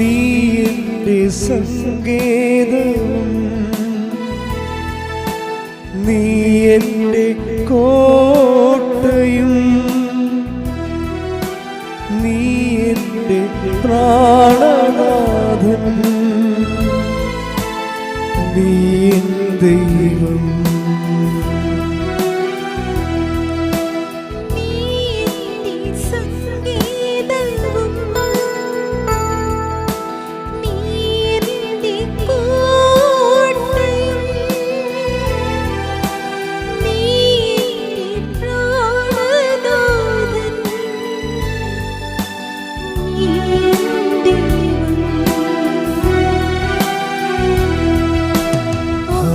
നീ എൻ്റെ സങ്കേതവും നീ എൻ്റെ കോട്ടയും നീ എൻ്റെ പ്രാണനാഥൻ നീ എൻ ദൈവം.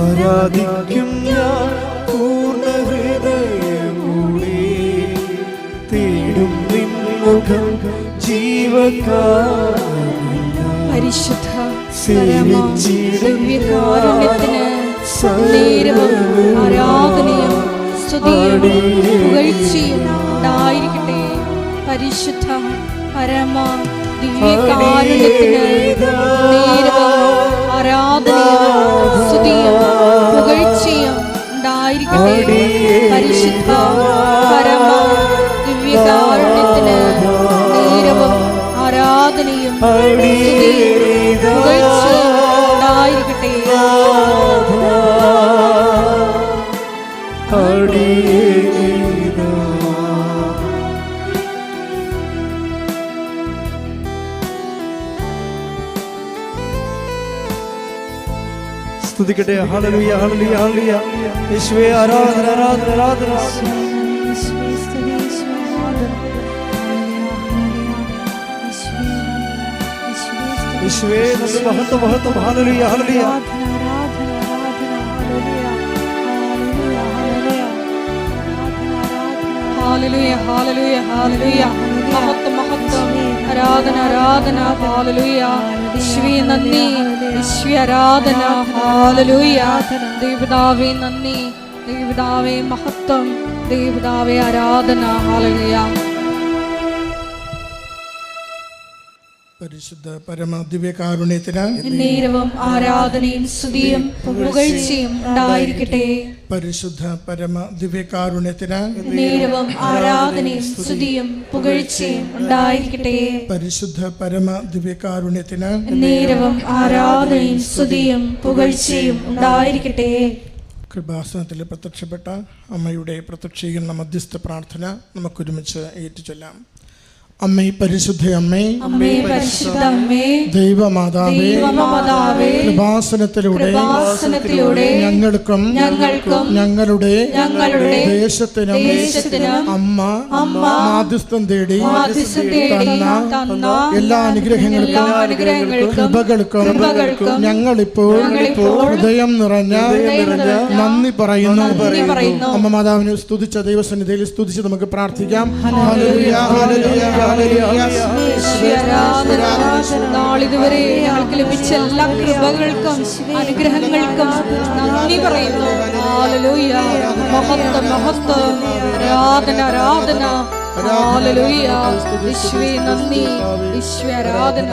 ആരാധിക്കും ഞാൻ പൂർണ്ണ ഹൃദയമോടെ, തേടും നിൻ മുഖം ജീവകാലമെല്ലാം. പരിശുദ്ധ ദിവ്യകാരുണ്യത്തിന് നേരവും ആരാധനയും സ്തുതിയും പുകഴ്ചയും ഉണ്ടായിരിക്കട്ടെ. പരിശുദ്ധ പരമ ദിവ്യകാരുണ്യത്തിന് നേരവും ആരാധനയും സ്തുതിയും പുകഴ്ചയും ഉണ്ടായിരിക്കട്ടെ. പരിശുദ്ധ പരമ ദിവ്യകാരുണ്യത്തിന് നേരവും ആരാധനയും സ്തുതിയും പുകഴ്ചയും ഉണ്ടായിരിക്കട്ടെ. സ്തുതിക്കട്ടെ. ഹല്ലേലൂയ ഹല്ലേലൂയ ഹല്ലേലൂയ. യേശുവേ ആരാധന ആരാധന ആരാധന. യേശുവേ നന്ദി മഹത്വം മഹത്വം. ഹല്ലേലൂയ ഹല്ലേലൂയ. ഹല്ലേലൂയ ഹല്ലേലൂയ ഹല്ലേലൂയ. മഹത്വം മഹത്വം. ആരാധന ആരാധന. ഹല്ലേലൂയ. യേശുവേ നന്ദി. യേശുവേ ആരാധന. ഹല്ലേലൂയ. ദൈവപിതാവേ നന്ദി. ദൈവപിതാവേ മഹത്വം. ദൈവപിതാവേ ആരാധന. ഹല്ലേലൂയ. പരിശുദ്ധ പരമ ദിവ്യകാരുണ്യത്തിന് നേരവും ആരാധനയും സ്തുതിയും പുകഴ്ചയും ഉണ്ടായിരിക്കട്ടെ. പരിശുദ്ധ പരമ ദിവ്യകാരുണ്യത്തിന് നേരവും ആരാധനയും സ്തുതിയും പുകഴ്ചയും ഉണ്ടായിരിക്കട്ടെ. പരിശുദ്ധ പരമ ദിവ്യകാരുണ്യത്തിന് നേരവും ആരാധനയും സ്തുതിയും പുകഴ്ചയും ഉണ്ടായിരിക്കട്ടെ. കൃപാസനത്തിൽ പ്രത്യക്ഷപ്പെട്ട അമ്മയുടെ പ്രത്യക്ഷീകരണ മധ്യസ്ഥ പ്രാർത്ഥന നമുക്കൊരുമിച്ച് ഏറ്റുചൊല്ലാം. അമ്മേ പരിശുദ്ധ അമ്മേ, അമ്മേ പരിശുദ്ധ അമ്മേ, ദൈവമാതാവേ, ദൈവമാതാവേ, കൃപാസനത്തിലൂടെ ഞങ്ങൾക്കും ഞങ്ങളുടെ ദേശത്തിനും അമ്മ മാധ്യസ്ഥം തേടി തന്ന എല്ലാ അനുഗ്രഹങ്ങൾക്കും കൃപകൾക്കും ഞങ്ങളിപ്പോൾ ഹൃദയം നിറഞ്ഞ നന്ദി പറയുന്നു. അമ്മ മാതാവിനെ സ്തുതിച്ച ദൈവസന്നിധിയിൽ സ്തുതിച്ച് നമുക്ക് പ്രാർത്ഥിക്കാം. Hallelujah hallelujah. നാളിതുവരെ ഞങ്ങൾക്ക് ലഭിച്ച എല്ലാ കൃപകൾക്കും അനുഗ്രഹങ്ങൾക്കും നന്ദി പറയുന്നു. ഹല്ലേലൂയ. മഹത്വം മഹത്വം. ആരാധന ആരാധന. ഹല്ലേലൂയ. യേശുവേ നന്ദി. യേശുവേ ആരാധന.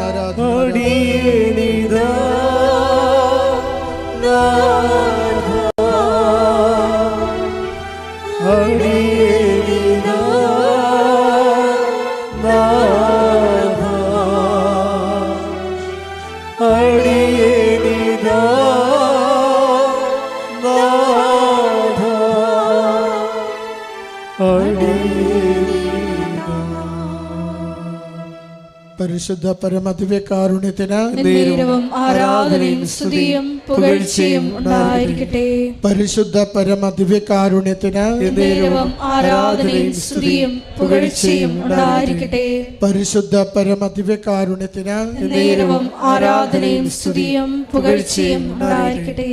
പരിശുദ്ധ പരമ ദിവ്യകാരുണ്യത്തിന് നേരവും ആരാധനയും സ്തുതിയും പുകഴ്ചയും ഉണ്ടായിരിക്കട്ടെ. പരിശുദ്ധ പരമ ദിവ്യകാരുണ്യത്തിന് നേരവും ആരാധനയും സ്തുതിയും പുകഴ്ചയും ഉണ്ടായിരിക്കട്ടെ. പരിശുദ്ധ പരമ ദിവ്യകാരുണ്യത്തിന് നേരവും ആരാധനയും സ്തുതിയും പുകഴ്ചയും ഉണ്ടായിരിക്കട്ടെ.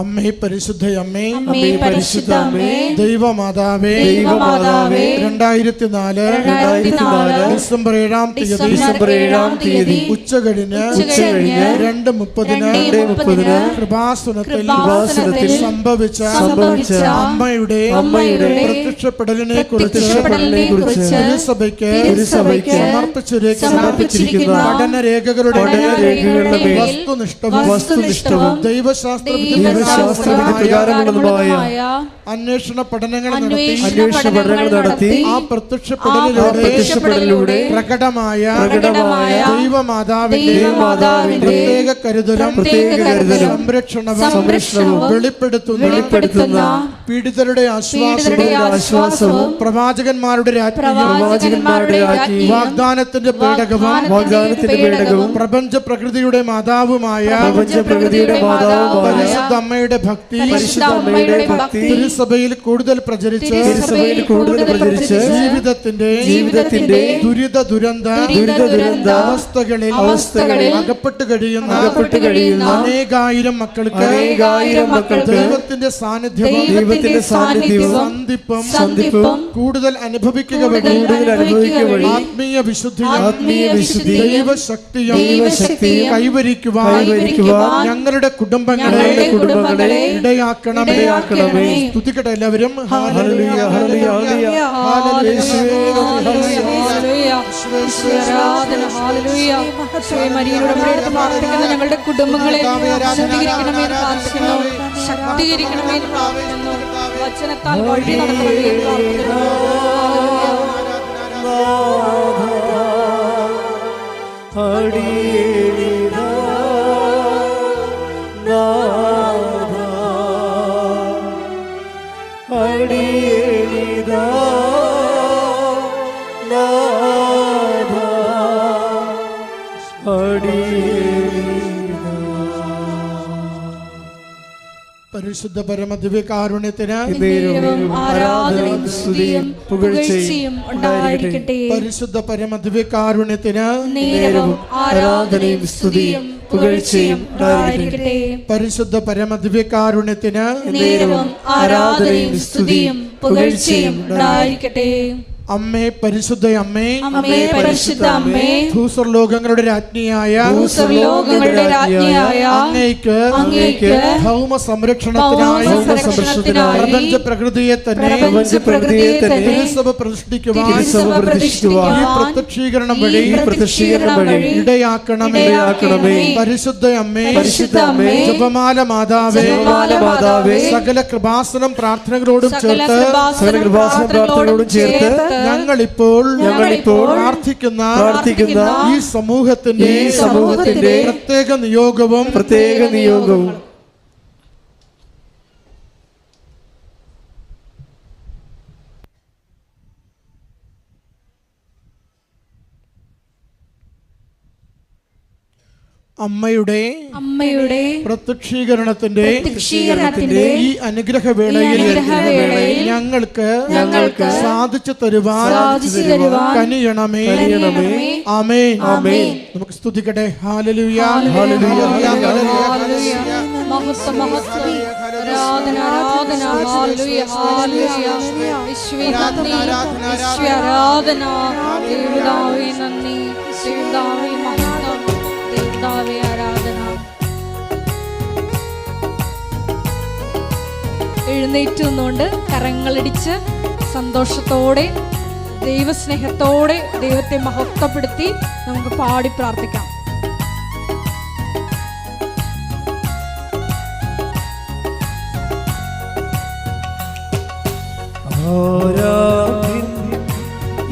അമ്മേ പരിശുദ്ധയമ്മേ, അമ്മേ പരിശുദ്ധ അമ്മേ, ദൈവമാതാവേ, 2004 ഡിസംബർ 7-ാം തീയതി ഉച്ചകഴിഞ്ഞ് 2:30 കൃപാസനത്തിൽ സംഭവിച്ച അമ്മയുടെ പ്രത്യക്ഷപ്പെടലിനെ കുറിച്ച് തിരുസഭയ്ക്ക് സമർപ്പിച്ചിരിക്കുന്ന പഠനരേഖകളുടെ വസ്തുനിഷ്ഠവും ദൈവശാസ്ത്രപ്രകാരമുള്ളതുമായ അന്വേഷണ പഠനങ്ങൾ നടത്തി ആ പ്രത്യക്ഷപ്പെടലിലൂടെ പ്രകടമായ ദൈവമാതാവിന്റെ പ്രത്യേക കരുതലും സംരക്ഷണവും വെളിപ്പെടുത്തുന്ന പീഡിതരുടെ ആശ്വാസവും പ്രവാചകന്മാരുടെ രാജ്ഞിയും വാഗ്ദാനത്തിന്റെ പേടകവും പ്രപഞ്ച പ്രകൃതിയുടെ മാതാവുമായ പരിശുദ്ധ അമ്മയുടെ ഭക്തി തിരുസഭയിൽ കൂടുതൽ പ്രചരിച്ച് ജീവിതത്തിന്റെ ദുരിത ദുരന്ത അവസ്ഥകളിൽ അകപ്പെട്ട് കഴിയുന്ന അനേകായിരം മക്കൾക്ക് ദൈവത്തിന്റെ സാന്നിധ്യവും സന്ധിപ്പും കൂടുതൽ അനുഭവിക്കുക വഴി ആത്മീയ വിശുദ്ധി ദൈവശക്തിയും കൈവരിക്കുവാൻ ഞങ്ങളുടെ കുടുംബങ്ങളെ ഇടയാക്കണമേ. സ്തുതിക്കട്ടെ എല്ലാവരും. ഹല്ലേലൂയ ഹല്ലേലൂയ ഞങ്ങളുടെ കുടുംബങ്ങളെ ശുദ്ധീകരിക്കണമേ പ്രാർത്ഥിക്കുന്നു, ശക്തീകരിക്കണമേ പ്രാർത്ഥിക്കുന്നു, വചനത്താൽ വഴി നടത്തണമേ പ്രാർത്ഥിക്കുന്നു. പരിശുദ്ധ പരമദിവ്യകാരുണ്യത്തിന് ആരാധനയും സ്തുതിയും പുകഴ്ചയും ഉണ്ടായിരിക്കട്ടെ. പരിശുദ്ധ പരമദിവ്യകാരുണ്യത്തിന് ആരാധനയും സ്തുതിയും പുകഴ്ചയും ഉണ്ടായിരിക്കട്ടെ. പരിശുദ്ധ പരമദിവ്യകാരുണ്യത്തിന് ആരാധനയും സ്തുതിയും പുകഴ്ചയും ഉണ്ടായിരിക്കട്ടെ. അമ്മേ പരിശുദ്ധ അമ്മേ, അമ്മേ പരിശുദ്ധ അമ്മേ, ഭൂസ്വർലോകങ്ങളുടെ രാജ്ഞിയായ അങ്ങേക്ക് ഭൗമ സംരക്ഷണത്തിനായി പ്രപഞ്ച പ്രകൃതിയെ തന്നെ തിരുസഭ പ്രതിഷ്ഠിക്കുവാൻ ഈ പ്രത്യക്ഷീകരണം വഴി ഇടയാക്കണമേ. പരിശുദ്ധ അമ്മേ, ജപമാല മാതാവേ, സകല കൃപാസനം പ്രാർത്ഥനകളോടും ചേർത്ത് ഞങ്ങളിപ്പോൾ പ്രാർത്ഥിക്കുന്ന ഈ സമൂഹത്തിന്റെ പ്രത്യേക നിയോഗവും അമ്മയുടെ പ്രത്യക്ഷീകരണത്തിന്റെ ഈ അനുഗ്രഹവേളയിൽ ഞങ്ങൾക്ക് സാധിച്ചു തരുവാൻ കനിയണമേ. ആമേൻ. നമുക്ക് സ്തുതിക്കട്ടെ. ഹല്ലേലൂയ ഹല്ലേലൂയ എഴുന്നേറ്റ് നിന്നുകൊണ്ട് കരങ്ങളടിച്ച് സന്തോഷത്തോടെ ദൈവസ്നേഹത്തോടെ ദൈവത്തെ മഹത്വപ്പെടുത്തി നമുക്ക് പാടി പ്രാർത്ഥിക്കാം.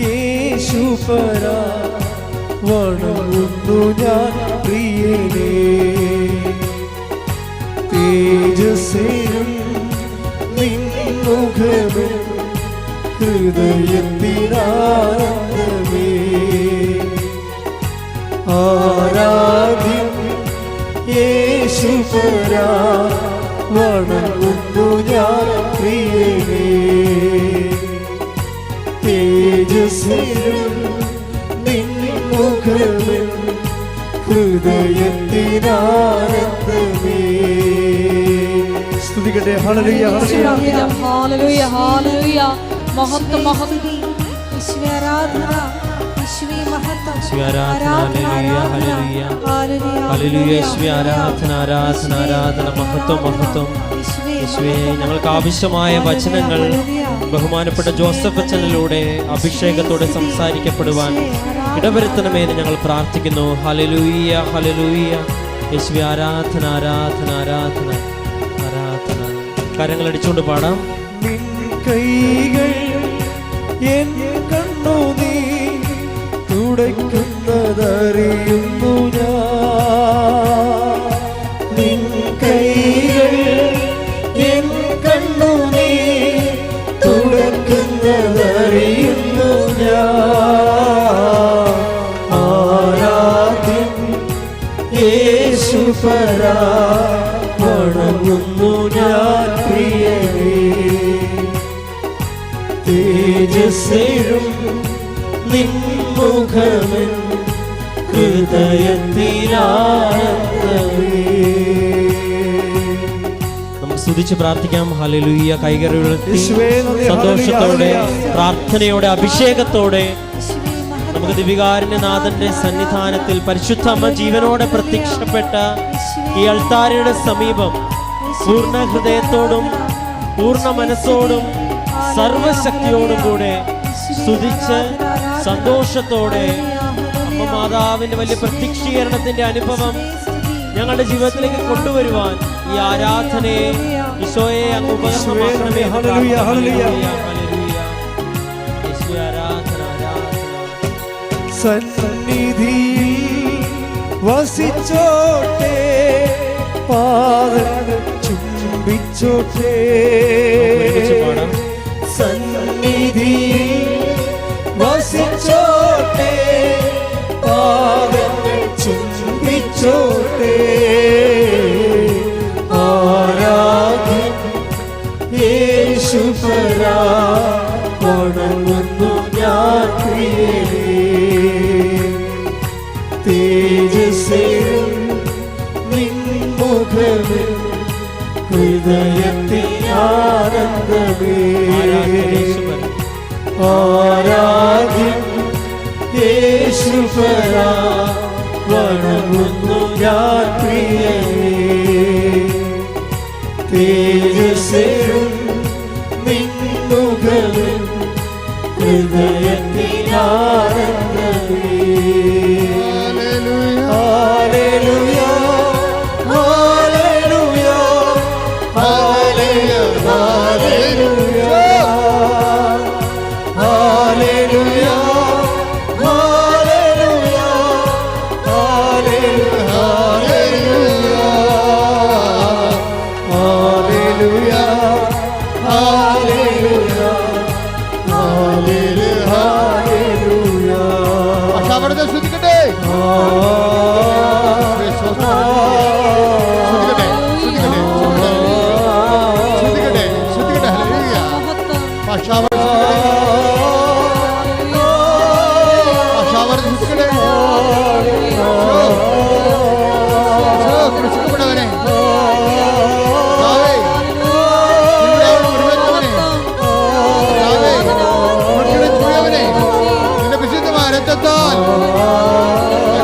യേശുപരാ വണങ്ങുന്നു ഞാൻ പ്രിയനേ, തേജസ്സേനും നിൻമുഖമേ ഹൃദയത്തിനാനന്ദമേ. ആരാധ്യം യേശുപരാ വണങ്ങുന്നു ഞാൻ പ്രിയനേ, തേജസ്സേനും നിൻമുഖമേ ഹൃദയത്തിനാനന്ദമേ. സ്തുതിക്കട്ടെ. ഹല്ലേലൂയ, ഹല്ലേലൂയ. ഹല്ലേലൂയ, ഹല്ലേലൂയ. മഹത്വം, മഹത്വം. യേശുവേ ആരാധന, യേശുവേ മഹത്വം, യേശുവേ ആരാധന, ഹല്ലേലൂയ, ഹല്ലേലൂയ. ഹല്ലേലൂയ, യേശുവേ ആരാധന, ആരാധന, ആരാധന, മഹത്വം, മഹത്വം. യേശുവേ, ഞങ്ങൾക്ക് ആവശ്യമായ വചനങ്ങൾ ബഹുമാനപ്പെട്ട ജോസഫ് അച്ഛനിലൂടെ അഭിഷേകത്തോടെ സംസാരിക്കപ്പെടുവാൻ ഇടവരുത്തണമെന്ന് ഞങ്ങൾ പ്രാർത്ഥിക്കുന്നു. ഹല്ലേലൂയ, ഹല്ലേലൂയ. യേശുവേ ആരാധന, ആരാധന, ആരാധന, ആരാധന. കരങ്ങളടിച്ചുകൊണ്ട് പാടാം. നിൻ കൈകൾ എൻ കണ്ണുനീർ തുടയ്ക്കുന്നതറിയുന്നു ഞാൻ. നിൻ കൈകൾ എൻ കണ്ണുനീർ തുടയ്ക്കുന്നതറിയുന്നു ഞാൻ. ആരാധ്യൻ യേശുപരാ, വണങ്ങുന്നു ഞാൻ പ്രിയനേ. തേജസ്സേഴും നിൻമുഖമെൻ ഹൃദയത്തിലാനന്ദമേ. നമുക്ക് സ്തുതിച്ച് പ്രാർത്ഥിക്കാം. ഹല്ലേലൂയ. കൈകൾ ഉയർത്തി യേശുവേ നന്ദി. സന്തോഷത്തോടെ, ഹല്ലേലൂയ. പ്രാർത്ഥനയോടെ, അഭിഷേകത്തോടെ നമുക്ക് ദിവികാരുണ്യനാഥന്റെ സന്നിധാനത്തിൽ പരിശുദ്ധ അമ്മ ജീവനോടെ പ്രത്യക്ഷപ്പെട്ട ഈ അൾത്താരയുടെ സമീപം പൂർണ്ണ ഹൃദയത്തോടും പൂർണ്ണ മനസ്സോടും സർവശക്തിയോടും കൂടെ സ്തുതിച്ച് സന്തോഷത്തോടെ അമ്മ മാതാവിന്റെ വലിയ പ്രത്യക്ഷീകരണത്തിന്റെ അനുഭവം ഞങ്ങളുടെ ജീവിതത്തിലേക്ക് കൊണ്ടുവരുവാൻ ഈ ആരാധനയെ ഈശോയെ അങ്ങ് ഉപകരണമാക്കണമേ. ഹല്ലേലൂയ, ഹല്ലേലൂയ. ഹല്ലേലൂയ. യേശുവേ ആരാധന, ആരാധന. സന്നിധിയിൽ വസിച്ചോട്ടെ, പാദങ്ങൾ ചുംബിച്ചോട്ടെ. ഒരുമിച്ച് പാടാം. സന്നിധിയിൽ വസിച്ചോട്ടെ, പാദങ്ങൾ ചുംബിച്ചോട്ടെ. ആരാധ്യൻ യേശുപരാ, വണങ്ങുന്നു ഞാൻ പ്രിയനേ. തേജസ്സേഴും നിൻമുഖമെൻ ഹൃദയത്തിലാനന്ദമേ. ആരാധ്യൻ യേശുപരാ, വണങ്ങുന്നു ഞാൻ പ്രിയനേ. തേജസ്സേഴും നിൻമുഖമെൻ ഹൃദയത്തിലാനന്ദമേ. ഹല്ലേലൂയ, ഹല്ലേലൂയ, ഹല്ലേലൂയ, ഹല്ലേലൂയ, ഹല്ലേലൂയ, ഹല്ലേലൂയ, ഹല്ലേലൂയ, ഹല്ലേലൂയ, ഹല്ലേലൂയ, ഹല്ലേലൂയ. അവിടുത്തെ ശ്രദ്ധിക്കട്ടെ, ശ്രദ്ധിക്കട്ടെ, ശ്രദ്ധിക്കട്ടെ. ഹല്ലേലൂയ. കൃഷിക്കപ്പെട്ടവനെ നിന്റെ വിശുദ്ധമായ രക്തത്താൽ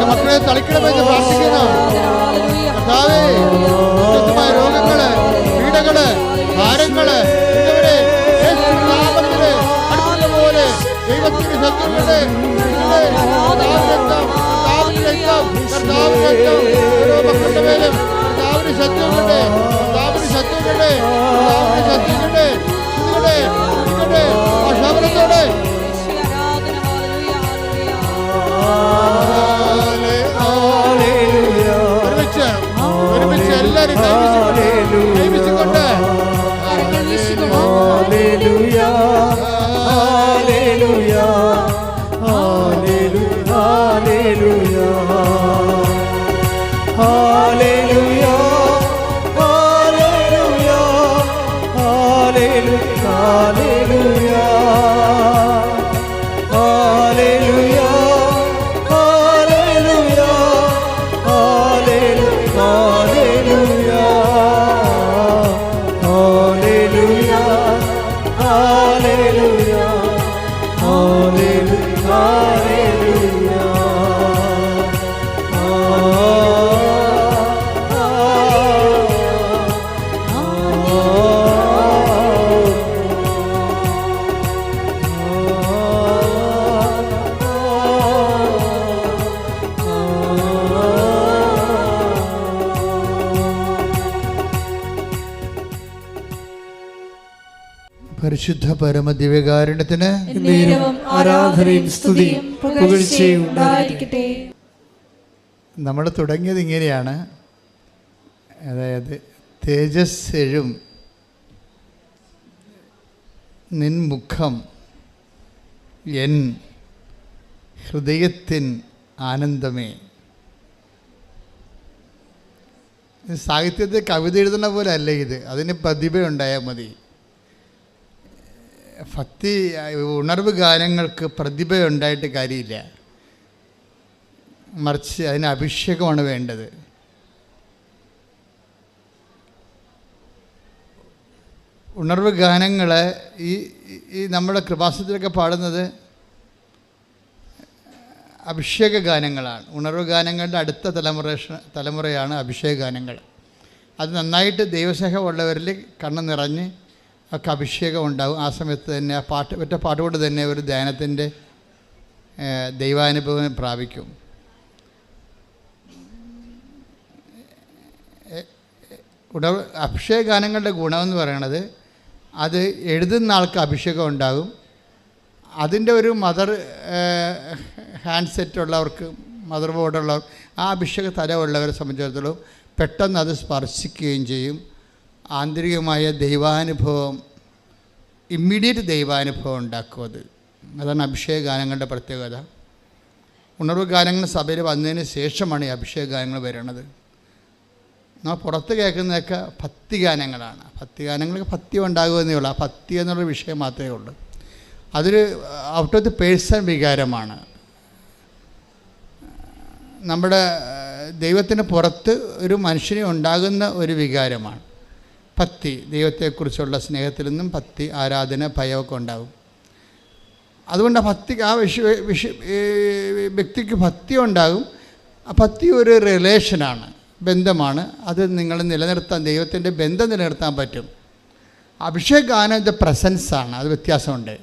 മക്കളെ തളിക്കണമെന്ന് പ്രാർത്ഥിക്കുന്നു. കർത്താവേ, വിശുദ്ധമായ രോഗങ്ങള്, പീഡകള്, ഭാരങ്ങള് എന്നിവരെ യേശുനാമത്തില് അടുത്തുള്ള പോലെ ദൈവത്തിന്റെ ശത്രുക്കളുടെ ഓരോ മക്കളുടെ മേലും കർത്താവിന് ശത്രുക്കളുടെ ശബരത്തോടെ ഒരുമിച്ച് എല്ലാവരും കൈവച്ചുകൊണ്ട് ഹല്ലേലൂയ, ഹല്ലേലൂയ, ഹല്ലേലൂയ, ഹല്ലേലൂയ, ഹല്ലേലൂയ, ഹല്ലേലൂയ, ഹല്ലേലൂയ, ഹല്ലേലൂയ, ഹല്ലേലൂയ, ഹല്ലേലൂയ, ഹല്ലേലൂയ, പരിശുദ്ധ പരമദിവ്യകാരുണ്യത്തിന് എന്നേരവും ആരാധനയും സ്തുതിയും പുകഴ്ചയും ഉണ്ടായിരിക്കട്ടെ. നമ്മൾ തുടങ്ങിയത് ഇങ്ങനെയാണ്, അതായത് തേജസ് എഴും നിൻ മുഖം എൻ ഹൃദയത്തിൻ ആനന്ദമേ. സാഹിത്യത്തിൽ കവിത എഴുതുന്ന പോലെ അല്ല ഇത്, അതിന് പ്രതിഭ ഉണ്ടായാൽ മതി. ഭക്തി ഉണർവ് ഗാനങ്ങൾക്ക് പ്രതിഭ ഉണ്ടായിട്ട് കാര്യമില്ല, മറിച്ച് അതിന് അഭിഷേകമാണ് വേണ്ടത്. ഉണർവ് ഗാനങ്ങൾ ഈ നമ്മുടെ കൃപാസനത്തിലൊക്കെ പാടുന്നത് അഭിഷേക ഗാനങ്ങളാണ്. ഉണർവ് ഗാനങ്ങളുടെ അടുത്ത തലമുറയാണ് അഭിഷേക ഗാനങ്ങൾ. അത് നന്നായിട്ട് ദൈവസ്നേഹമുള്ളവരിൽ കണ്ണ് നിറഞ്ഞ് ഒക്കെ അഭിഷേകം ഉണ്ടാകും. ആ സമയത്ത് തന്നെ ആ ഒറ്റ പാട്ടുകൊണ്ട് തന്നെ ഒരു ധ്യാനത്തിൻ്റെ ദൈവാനുഭവം പ്രാപിക്കും. അഭിഷേക ഗാനങ്ങളുടെ ഗുണമെന്ന് പറയണത് അത് എഴുതുന്ന ആൾക്ക് അഭിഷേകം ഉണ്ടാകും. അതിൻ്റെ ഒരു ഹാൻഡ്സെറ്റ് ഉള്ളവർക്ക്, മദർ ബോർഡുള്ളവർ, ആ അഭിഷേക തലമുള്ളവരെ സംബന്ധിച്ചിടത്തോളം പെട്ടെന്ന് അത് സ്പർശിക്കുകയും ചെയ്യും. ആന്തരികമായ ദൈവാനുഭവം, ഇമ്മീഡിയറ്റ് ദൈവാനുഭവം ഉണ്ടാക്കും. അതാണ് അഭിഷേക ഗാനങ്ങളുടെ പ്രത്യേകത. ഉണർവ് ഗാനങ്ങൾ സഭയിൽ വന്നതിന് ശേഷമാണ് ഈ അഭിഷേക ഗാനങ്ങൾ വരുന്നത്. നമ്മൾ പുറത്ത് കേൾക്കുന്നതൊക്കെ ഭക്തി ഗാനങ്ങളാണ്. ഭക്തി ഗാനങ്ങൾക്ക് ഭക്തി ഉണ്ടാകുമെന്നേ ഉള്ളൂ. ആ ഭക്തി എന്നുള്ള വിഷയം മാത്രമേ ഉള്ളൂ. അതൊരു ഔട്ട് ഓഫ് ദി പേഴ്സൺ വികാരമാണ്. നമ്മുടെ ദൈവത്തിന് പുറത്ത് ഒരു മനുഷ്യനെ ഉണ്ടാകുന്ന ഒരു വികാരമാണ് ഭക്തി. ദൈവത്തെക്കുറിച്ചുള്ള സ്നേഹത്തിൽ നിന്നും ഭക്തി, ആരാധന, ഭയമൊക്കെ ഉണ്ടാകും. അതുകൊണ്ട് ഭക്തി ആ വ്യക്തിക്ക് ഭക്തി ഉണ്ടാകും. ആ ഭക്തി ഒരു റിലേഷനാണ്, ബന്ധമാണ്. അത് നിങ്ങൾ നിലനിർത്താൻ, ദൈവത്തിൻ്റെ ബന്ധം നിലനിർത്താൻ പറ്റും. അഭിഷേക ഗാനം ഇത് പ്രസൻസാണ്, അത് വ്യത്യാസമുണ്ട്.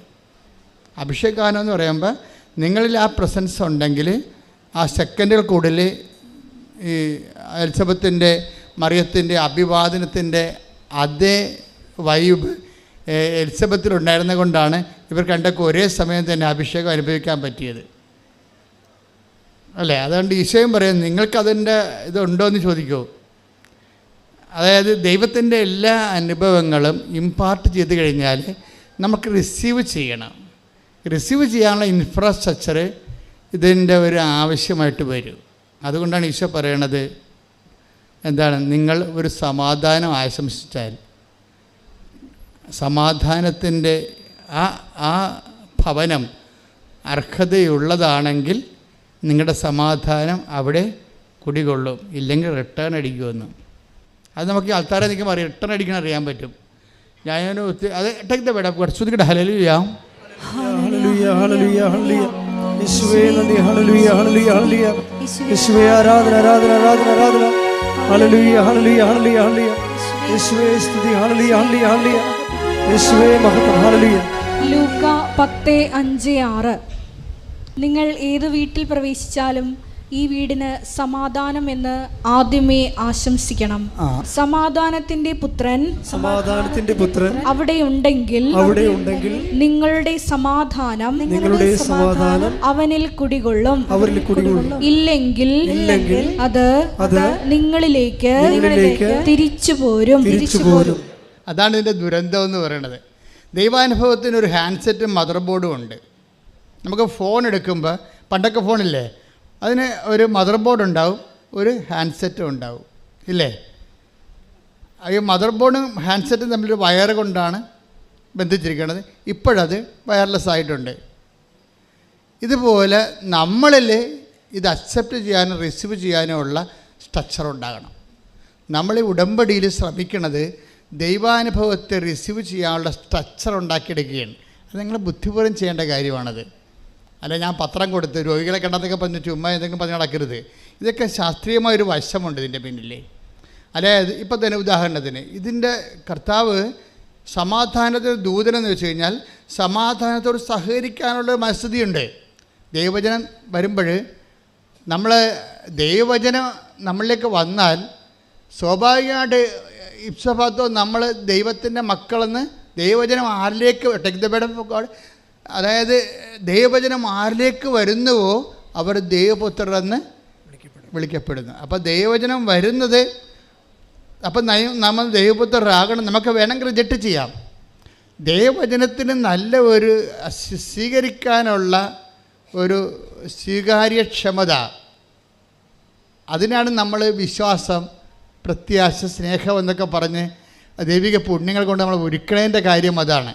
അഭിഷേക ഗാനം എന്ന് പറയുമ്പോൾ നിങ്ങളിൽ ആ പ്രസൻസ് ഉണ്ടെങ്കിൽ ആ സെക്കൻഡുകൾക്കുള്ളിൽ ഈ എലിസബത്തിൻ്റെ മറിയത്തിൻ്റെ അഭിവാദനത്തിൻ്റെ അതേ വൈബ് എലിസബത്തിലുണ്ടായിരുന്ന കൊണ്ടാണ് ഇവർ രണ്ടൊക്കെ ഒരേ സമയം തന്നെ അഭിഷേകം അനുഭവിക്കാൻ പറ്റിയത്, അല്ലേ? അതുകൊണ്ട് ഈശോയും പറയും, നിങ്ങൾക്കതിൻ്റെ ഇതുണ്ടോ എന്ന് ചോദിക്കൂ. അതായത് ദൈവത്തിൻ്റെ എല്ലാ അനുഭവങ്ങളും ഇമ്പാർട്ട് ചെയ്ത് കഴിഞ്ഞാൽ നമുക്ക് റിസീവ് ചെയ്യണം. റിസീവ് ചെയ്യാനുള്ള ഇൻഫ്രാസ്ട്രക്ചർ ഇതിൻ്റെ ഒരു ആവശ്യമായിട്ട് വരും. അതുകൊണ്ടാണ് ഈശോ പറയണത്, എന്താണ്, നിങ്ങൾ ഒരു സമാധാനം ആശംസിച്ചാൽ സമാധാനത്തിൻ്റെ ആ ഭവനം അർഹതയുള്ളതാണെങ്കിൽ നിങ്ങളുടെ സമാധാനം അവിടെ കുടികൊള്ളും, ഇല്ലെങ്കിൽ റിട്ടേൺ അടിക്കുമെന്ന്. അത് നമുക്ക് ആൾക്കാരെ നിൽക്കുമ്പോൾ റിട്ടേൺ അടിക്കണം അറിയാൻ പറ്റും. ഞാൻ അത് ടേക്ക് ദ വേർഡ് കുറച്ചുകൂടി ഹല്ലേലൂയ ഹല്ലേലൂയ ഹല്ലേലൂയ ഹല്ലേലൂയ. യേശുവേ നന്ദി. ഹല്ലേലൂയ ഹല്ലേലൂയ ഹല്ലേലൂയ. യേശുവേ ആരാധന ആരാധന ആരാധന ആരാധന. ഹല്ലേലൂയ ഹല്ലേലൂയ ഹല്ലേലൂയ ഹല്ലേലൂയ. യേശുവേ സ്തുതി. ഹല്ലേലൂയ ഹല്ലേലൂയ ഹല്ലേലൂയ. യേശുവേ മഹത്വം. ഹല്ലേലൂയ. ലൂക്ക 10:5-6. നിങ്ങൾ ഏത് വീട്ടിൽ പ്രവേശിച്ചാലും ഈ വീടിന് സമാധാനം എന്ന് ആദ്യമേ ആശംസിക്കണം. സമാധാനത്തിന്റെ പുത്രൻ അവിടെ ഉണ്ടെങ്കിൽ നിങ്ങളുടെ സമാധാനം അവനിൽ കുടികൊള്ളും. ഇല്ലെങ്കിൽ അത് നിങ്ങളിലേക്ക് തിരിച്ചു പോരും. അതാണ് ഇതിൻ്റെ ദുരന്തം എന്ന് പറയുന്നത്. ദൈവാനുഭവത്തിന് ഒരു ഹാൻഡ്സെറ്റും മദർ ബോർഡും ഉണ്ട്. നമുക്ക് ഫോൺ എടുക്കുമ്പോൾ, പണ്ടൊക്കെ ഫോണില്ലേ, അതിന് ഒരു മദർ ബോർഡ് ഉണ്ടാവും, ഒരു ഹാൻഡ്സെറ്റും ഉണ്ടാവും, ഇല്ലേ? ഈ മദർ ബോർഡും ഹാൻഡ്സെറ്റും തമ്മിലൊരു വയർ കൊണ്ടാണ് ബന്ധിച്ചിരിക്കുന്നത്. ഇപ്പോഴത് വയർലെസ് ആയിട്ടുണ്ട്. ഇതുപോലെ നമ്മളിൽ ഇത് അക്സെപ്റ്റ് ചെയ്യാനും റിസീവ് ചെയ്യാനും ഉള്ള സ്ട്രക്ചർ ഉണ്ടാകണം. നമ്മൾ ഈ ഉടമ്പടിയിൽ ശ്രമിക്കുന്നത് ദൈവാനുഭവത്തെ റിസീവ് ചെയ്യാനുള്ള സ്ട്രക്ചർ ഉണ്ടാക്കിയെടുക്കുകയാണ്. അത് നിങ്ങൾ ബുദ്ധിപൂർവ്വം ചെയ്യേണ്ട കാര്യമാണത്. അല്ല ഞാൻ പത്രം കൊടുത്ത് രോഗികളെ കണ്ടെന്നൊക്കെ പറഞ്ഞ് ചുമ്മാ എന്തെങ്കിലും പറഞ്ഞ് നടക്കരുത്. ഇതൊക്കെ ശാസ്ത്രീയമായൊരു വശമുണ്ട് ഇതിൻ്റെ പിന്നിൽ. അതായത് ഇപ്പം തന്നെ ഉദാഹരണത്തിന് ഇതിൻ്റെ കർത്താവ് സമാധാനത്തിന് ദൂതനെന്ന് വെച്ച് കഴിഞ്ഞാൽ സമാധാനത്തോട് സഹകരിക്കാനുള്ള മനസ്ഥിതിയുണ്ട്. ദൈവവചനം വരുമ്പോൾ ദൈവവചനം നമ്മളിലേക്ക് വന്നാൽ സ്വാഭാവികമായിട്ട് ഇപ്സഭാത്തോ നമ്മൾ ദൈവത്തിൻ്റെ മക്കളെന്ന് ദൈവവചനം ആരിലേക്ക് take the bed of God, അതായത് ദൈവവചനം ആരിലേക്ക് വരുന്നുവോ അവർ ദൈവപുത്രരെന്ന് വിളിക്കപ്പെടുന്നു. അപ്പോൾ ദൈവവചനം വരുന്നത്, അപ്പം നമ്മൾ ദൈവപുത്രരാകണം. നമുക്ക് വേണമെങ്കിൽ റിജക്റ്റ് ചെയ്യാം. ദൈവവചനത്തിന് നല്ല ഒരു സ്വീകരിക്കാനുള്ള ഒരു സ്വീകാര്യക്ഷമത, അതിനാണ് നമ്മൾ വിശ്വാസം, പ്രത്യാശ, സ്നേഹം എന്നൊക്കെ പറഞ്ഞ് ദൈവിക പുണ്യങ്ങൾ കൊണ്ട് നമ്മൾ ഒരുക്കണേൻ്റെ കാര്യം അതാണ്.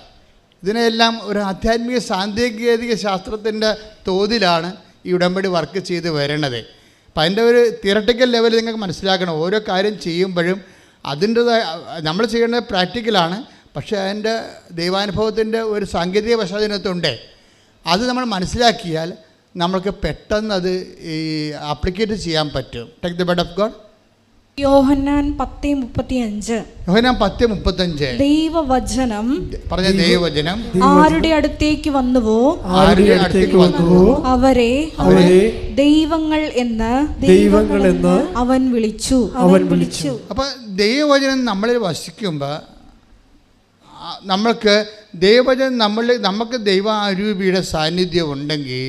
ഇതിനെല്ലാം ഒരു ആധ്യാത്മിക സാങ്കേതിക ശാസ്ത്രത്തിൻ്റെ തോതിലാണ് ഈ ഉടമ്പടി വർക്ക് ചെയ്ത് വരണത്. അപ്പം അതിൻ്റെ ഒരു തിയറട്ടിക്കൽ ലെവൽ നിങ്ങൾക്ക് മനസ്സിലാക്കണം. ഓരോ കാര്യം ചെയ്യുമ്പോഴും അതിൻ്റെതായ നമ്മൾ ചെയ്യേണ്ടത് പ്രാക്ടിക്കലാണ്, പക്ഷേ അതിൻ്റെ ദൈവാനുഭവത്തിൻ്റെ ഒരു സാങ്കേതിക പശ്ചാത്തലത്തുണ്ട്. അത് നമ്മൾ മനസ്സിലാക്കിയാൽ നമ്മൾക്ക് പെട്ടെന്ന് അത് ഈ ആപ്ലിക്കേറ്റ് ചെയ്യാൻ പറ്റും. Take the bed of God. Yohannan 10:35. Yohannan 10:35. ദൈവവചനം പറഞ്ഞ ദൈവവചനം ആരുടെ അടുത്തേക്ക് വന്നുവോ അവരെ ദൈവങ്ങൾ എന്ന് അവൻ വിളിച്ചു. അപ്പം ദൈവവചനം നമ്മളിൽ വസിക്കുമ്പോൾ നമ്മൾക്ക് ദൈവവചനം നമുക്ക് ദൈവാരൂപിയുടെ സാന്നിധ്യം ഉണ്ടെങ്കിൽ,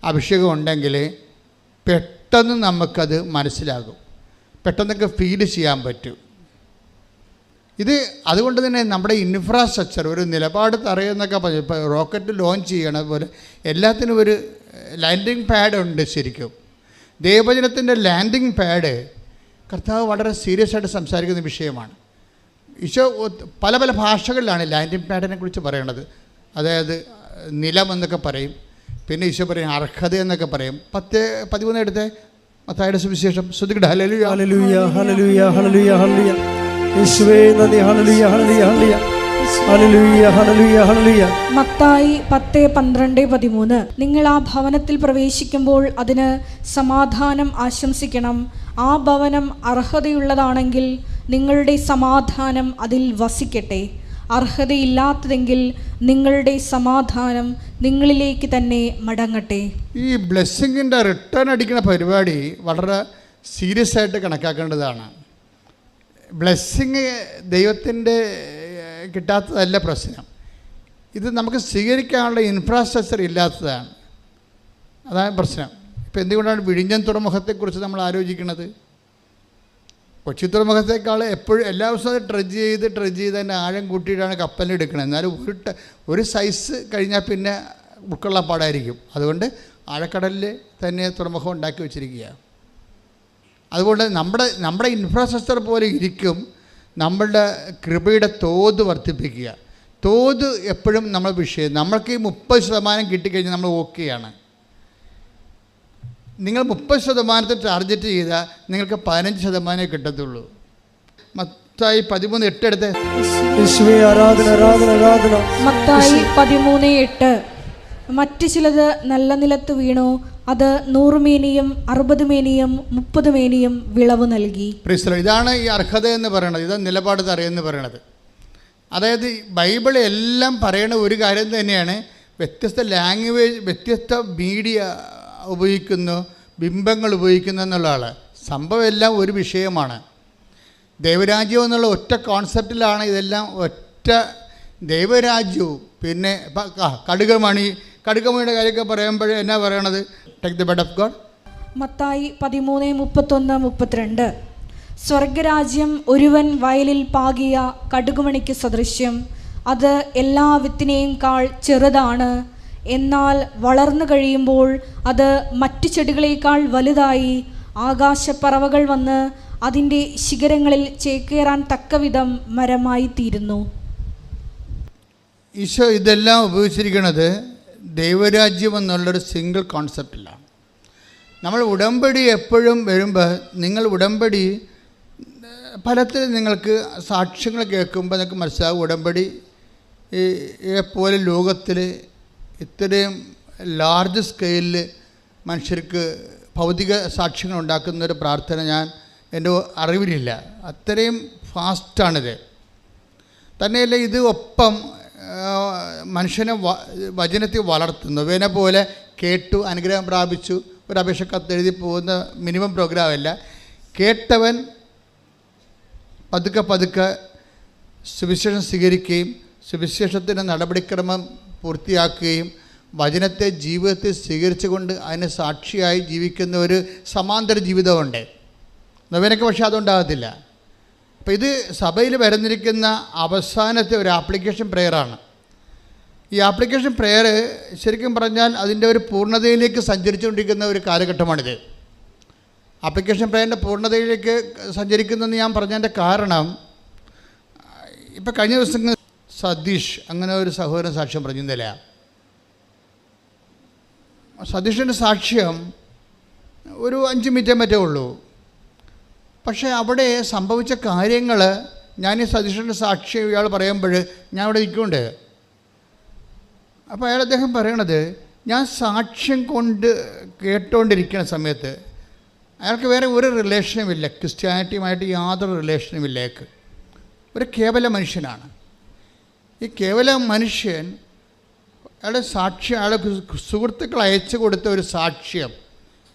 അഭിഷേകം ഉണ്ടെങ്കിൽ പെട്ടെന്ന് നമുക്കത് മനസ്സിലാകും, പെട്ടെന്നൊക്കെ ഫീൽ ചെയ്യാൻ പറ്റും. ഇത് അതുകൊണ്ട് തന്നെ നമ്മുടെ ഇൻഫ്രാസ്ട്രക്ചർ ഒരു നിലപാട് തറയെന്നൊക്കെ പറഞ്ഞു. ഇപ്പോൾ റോക്കറ്റ് ലോഞ്ച് ചെയ്യണ പോലെ എല്ലാത്തിനും ഒരു ലാൻഡിങ് പാഡ് ഉണ്ട്. ശരിക്കും ദൈവവചനത്തിൻ്റെ ലാൻഡിങ് പാഡ് കർത്താവ് വളരെ സീരിയസ് ആയിട്ട് സംസാരിക്കുന്ന വിഷയമാണ്. ഈശോ പല പല ഭാഷകളിലാണ് ലാൻഡിങ് പാഡിനെ കുറിച്ച് പറയണത്. അതായത് നിലം എന്നൊക്കെ പറയും, പിന്നെ ഈശോ പറയും അർഹത എന്നൊക്കെ പറയും. 10:13 എടുത്തേ, മത്തായിയുടെ സുവിശേഷം. ശ്രദ്ധിക്കട്ടെ. ഹല്ലേലൂയ ഹല്ലേലൂയ ഹല്ലേലൂയ ഹല്ലേലൂയ ഹല്ലേലൂയ. യേശുവേ നന്ദി. ഹല്ലേലൂയ ഹല്ലേലൂയ ഹല്ലേലൂയ ഹല്ലേലൂയ ഹല്ലേലൂയ ഹല്ലേലൂയ. മത്തായി 10:12-13. നിങ്ങൾ ആ ഭവനത്തിൽ പ്രവേശിക്കുമ്പോൾ അതിന് സമാധാനം ആശംസിക്കണം. ആ ഭവനം അർഹതയുള്ളതാണെങ്കിൽ നിങ്ങളുടെ സമാധാനം അതിൽ വസിക്കട്ടെ. അർഹതയില്ലാത്തതെങ്കിൽ നിങ്ങളുടെ സമാധാനം നിങ്ങളിലേക്ക് തന്നെ മടങ്ങട്ടെ. ഈ ബ്ലെസ്സിങ്ങിൻ്റെ റിട്ടേൺ അടിക്കുന്ന പരിപാടി വളരെ സീരിയസ് ആയിട്ട് കണക്കാക്കേണ്ടതാണ്. ബ്ലെസ്സിങ് ദൈവത്തിൻ്റെ കിട്ടാത്തതല്ല പ്രശ്നം, ഇത് നമുക്ക് സ്വീകരിക്കാനുള്ള ഇൻഫ്രാസ്ട്രക്ചർ ഇല്ലാത്തതാണ്. അതാണ് പ്രശ്നം. ഇപ്പോൾ എന്തുകൊണ്ടാണ് വിഴിഞ്ഞം തുറമുഖത്തെക്കുറിച്ച് നമ്മൾ ആലോചിക്കുന്നത്? കൊച്ചി തുറമുഖത്തേക്കാൾ എപ്പോഴും എല്ലാ ദിവസവും ട്രഡ്ജ് ചെയ്ത് അതിൻ്റെ ആഴം കൂട്ടിയിട്ടാണ് കപ്പലിനെടുക്കുന്നത്. എന്നാലും ഒരു സൈസ് കഴിഞ്ഞാൽ പിന്നെ ഉൾക്കൊള്ളാൻ പാടായിരിക്കും. അതുകൊണ്ട് ആഴക്കടലിൽ തന്നെ തുറമുഖം ഉണ്ടാക്കി വെച്ചിരിക്കുക. അതുകൊണ്ട് നമ്മുടെ ഇൻഫ്രാസ്ട്രക്ചർ പോലെ ഇരിക്കും നമ്മളുടെ കൃപയുടെ തോത് വർദ്ധിപ്പിക്കുക. തോത് എപ്പോഴും നമ്മൾ വിഷയം. നമ്മൾക്ക് ഈ 30% കിട്ടിക്കഴിഞ്ഞാൽ നമ്മൾ ഓക്കെയാണ്. നിങ്ങൾ 30% ടാർഗറ്റ് ചെയ്താൽ നിങ്ങൾക്ക് 15% കിട്ടത്തുള്ളൂ. മത്തായി 13:8 എടുത്ത്. മത്തായി 13:8. മറ്റു ചിലത് നല്ല നിലത്ത് വീണു, അത് 100 മേനിയും 60 മേനിയും 30 മേനിയും വിളവ് നൽകി. ഇതാണ് ഈ അർഹത എന്ന് പറയുന്നത്. ഇത് നിലപാട് തറയെന്ന് പറയുന്നത്. അതായത് ബൈബിൾ എല്ലാം പറയണ ഒരു കാര്യം തന്നെയാണ്. വ്യത്യസ്ത ലാംഗ്വേജ്, വ്യത്യസ്ത മീഡിയ ഉപയോഗിക്കുന്നു, ബിംബങ്ങൾ ഉപയോഗിക്കുന്നു എന്നുള്ള സംഭവം എല്ലാം ഒരു വിഷയമാണ്. ദൈവരാജ്യം എന്നുള്ള ഒറ്റ കോൺസെപ്റ്റിലാണ് ഇതെല്ലാം. ഒറ്റ ദൈവരാജ്യവും പിന്നെ കടുകമണിയുടെ കാര്യമൊക്കെ പറയുമ്പോൾ എന്നാ പറയണത്? Take the bed of God. Mathai 13:31-32. സ്വർഗരാജ്യം ഒരുവൻ വയലിൽ പാകിയ കടുകുമണിക്ക് സദൃശ്യം. അത് എല്ലാ വിത്തിനെയും കാൾ ചെറുതാണ്, എന്നാൽ വളർന്നു കഴിയുമ്പോൾ അത് മറ്റു ചെടികളേക്കാൾ വലുതായി ആകാശപ്പറവകൾ വന്ന് അതിൻ്റെ ശിഖരങ്ങളിൽ ചേക്കേറാൻ തക്കവിധം മരമായി തീരുന്നു. ഈശോ ഇതെല്ലാം ഉപയോഗിച്ചിരിക്കുന്നത് ദൈവരാജ്യം എന്നുള്ളൊരു സിംഗിൾ കോൺസെപ്റ്റിലാണ്. നമ്മൾ ഉടമ്പടി എപ്പോഴും വരുമ്പോൾ നിങ്ങൾ ഉടമ്പടി ഫലത്തിൽ നിങ്ങൾക്ക് സാക്ഷ്യങ്ങൾ കേൾക്കുമ്പോൾ നിങ്ങൾക്ക് മനസ്സിലാവും ഉടമ്പടി പോലെ ലോകത്തിൽ ഇത്രയും ലാർജ് സ്കെയിലിൽ മനുഷ്യർക്ക് ഭൗതിക സാക്ഷ്യങ്ങൾ ഉണ്ടാക്കുന്നൊരു പ്രാർത്ഥന എൻ്റെ അറിവിലില്ല. അത്രയും ഫാസ്റ്റാണിത്. തന്നെയല്ല ഇത് ഒപ്പം മനുഷ്യനെ വചനത്തിൽ വളർത്തുന്നു. വേന പോലെ കേട്ടു അനുഗ്രഹം പ്രാപിച്ചു ഒരു അപേക്ഷ കത്തെഴുതി പോകുന്ന മിനിമം പ്രോഗ്രാമല്ല. കേട്ടവൻ പതുക്കെ സുവിശേഷം സ്വീകരിക്കുകയും സുവിശേഷത്തിൻ്റെ നടപടിക്രമം പൂർത്തിയാക്കുകയും വചനത്തെ ജീവിതത്തിൽ സ്വീകരിച്ചുകൊണ്ട് അതിന് സാക്ഷിയായി ജീവിക്കുന്ന ഒരു സമാന്തര ജീവിതമുണ്ട്. നവീനക്ക് പക്ഷേ അതുണ്ടാകത്തില്ല. അപ്പോൾ ഇത് സഭയിൽ വരുന്നിരിക്കുന്ന അവസാനത്തെ ഒരു ആപ്ലിക്കേഷൻ പ്രെയറാണ്. ഈ ആപ്ലിക്കേഷൻ പ്രെയർ ശരിക്കും പറഞ്ഞാൽ അതിൻ്റെ ഒരു പൂർണ്ണതയിലേക്ക് സഞ്ചരിച്ചുകൊണ്ടിരിക്കുന്ന ഒരു കാലഘട്ടമാണിത്. ആപ്ലിക്കേഷൻ പ്രെയറിൻ്റെ പൂർണ്ണതയിലേക്ക് സഞ്ചരിക്കുന്നതെന്ന് ഞാൻ പറഞ്ഞതിൻ്റെ കാരണം, ഇപ്പോൾ കഴിഞ്ഞ ദിവസം സതീഷ് അങ്ങനെ ഒരു സഹോദരൻ സാക്ഷ്യം പറഞ്ഞില്ല. സതീഷിൻ്റെ സാക്ഷ്യം ഒരു 5 മിനിറ്റേ മറ്റേ ഉള്ളൂ. പക്ഷേ അവിടെ സംഭവിച്ച കാര്യങ്ങൾ ഞാൻ ഈ സതീഷിൻ്റെ സാക്ഷ്യം ഇയാൾ പറയുമ്പോൾ ഞാൻ അവിടെ നിൽക്കുന്നുണ്ട്. അപ്പോൾ അദ്ദേഹം പറയണത്, ഞാൻ സാക്ഷ്യം കൊണ്ട് കേട്ടുകൊണ്ടിരിക്കുന്ന സമയത്ത് അയാൾക്ക് വേറെ ഒരു റിലേഷനുമില്ല, ക്രിസ്ത്യാനിറ്റിയുമായിട്ട് യാതൊരു റിലേഷനുമില്ല. അയാൾക്ക് ഒരു കേവല മനുഷ്യനാണ്. ഈ കേവല മനുഷ്യൻ അയാളുടെ സാക്ഷ്യം, അയാളുടെ സുഹൃത്തുക്കൾ അയച്ചു കൊടുത്ത ഒരു സാക്ഷ്യം,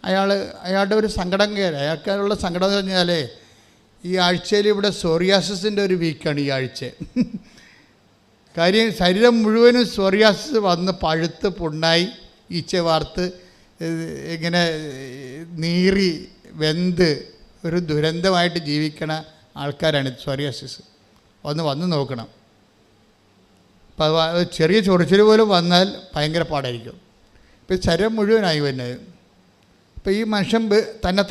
അയാളുടെ ഒരു സങ്കടം അയാൾക്കുള്ള സങ്കടം എന്ന് പറഞ്ഞാൽ ഈ ആഴ്ചയിൽ ഇവിടെ സോറിയാസിൻ്റെ ഒരു വീക്കാണ് ഈ ആഴ്ച. കാര്യം ശരീരം മുഴുവനും സോറിയാസിസ് വന്ന് പഴുത്ത് പുണ്ണായി ഈച്ച വാർത്ത് ഇങ്ങനെ നീറി വെന്ത് ഒരു ദുരന്തമായിട്ട് ജീവിക്കണ ആൾക്കാരാണ് സോറിയാസിസ്. വന്ന് നോക്കണം. അപ്പോൾ അത് ചെറിയ ചൊറിച്ചിൽ പോലും വന്നാൽ ഭയങ്കര പാടായിരിക്കും. ഇപ്പോൾ ശരീരം മുഴുവനായി വരുന്നത്. അപ്പോൾ ഈ മനുഷ്യൻ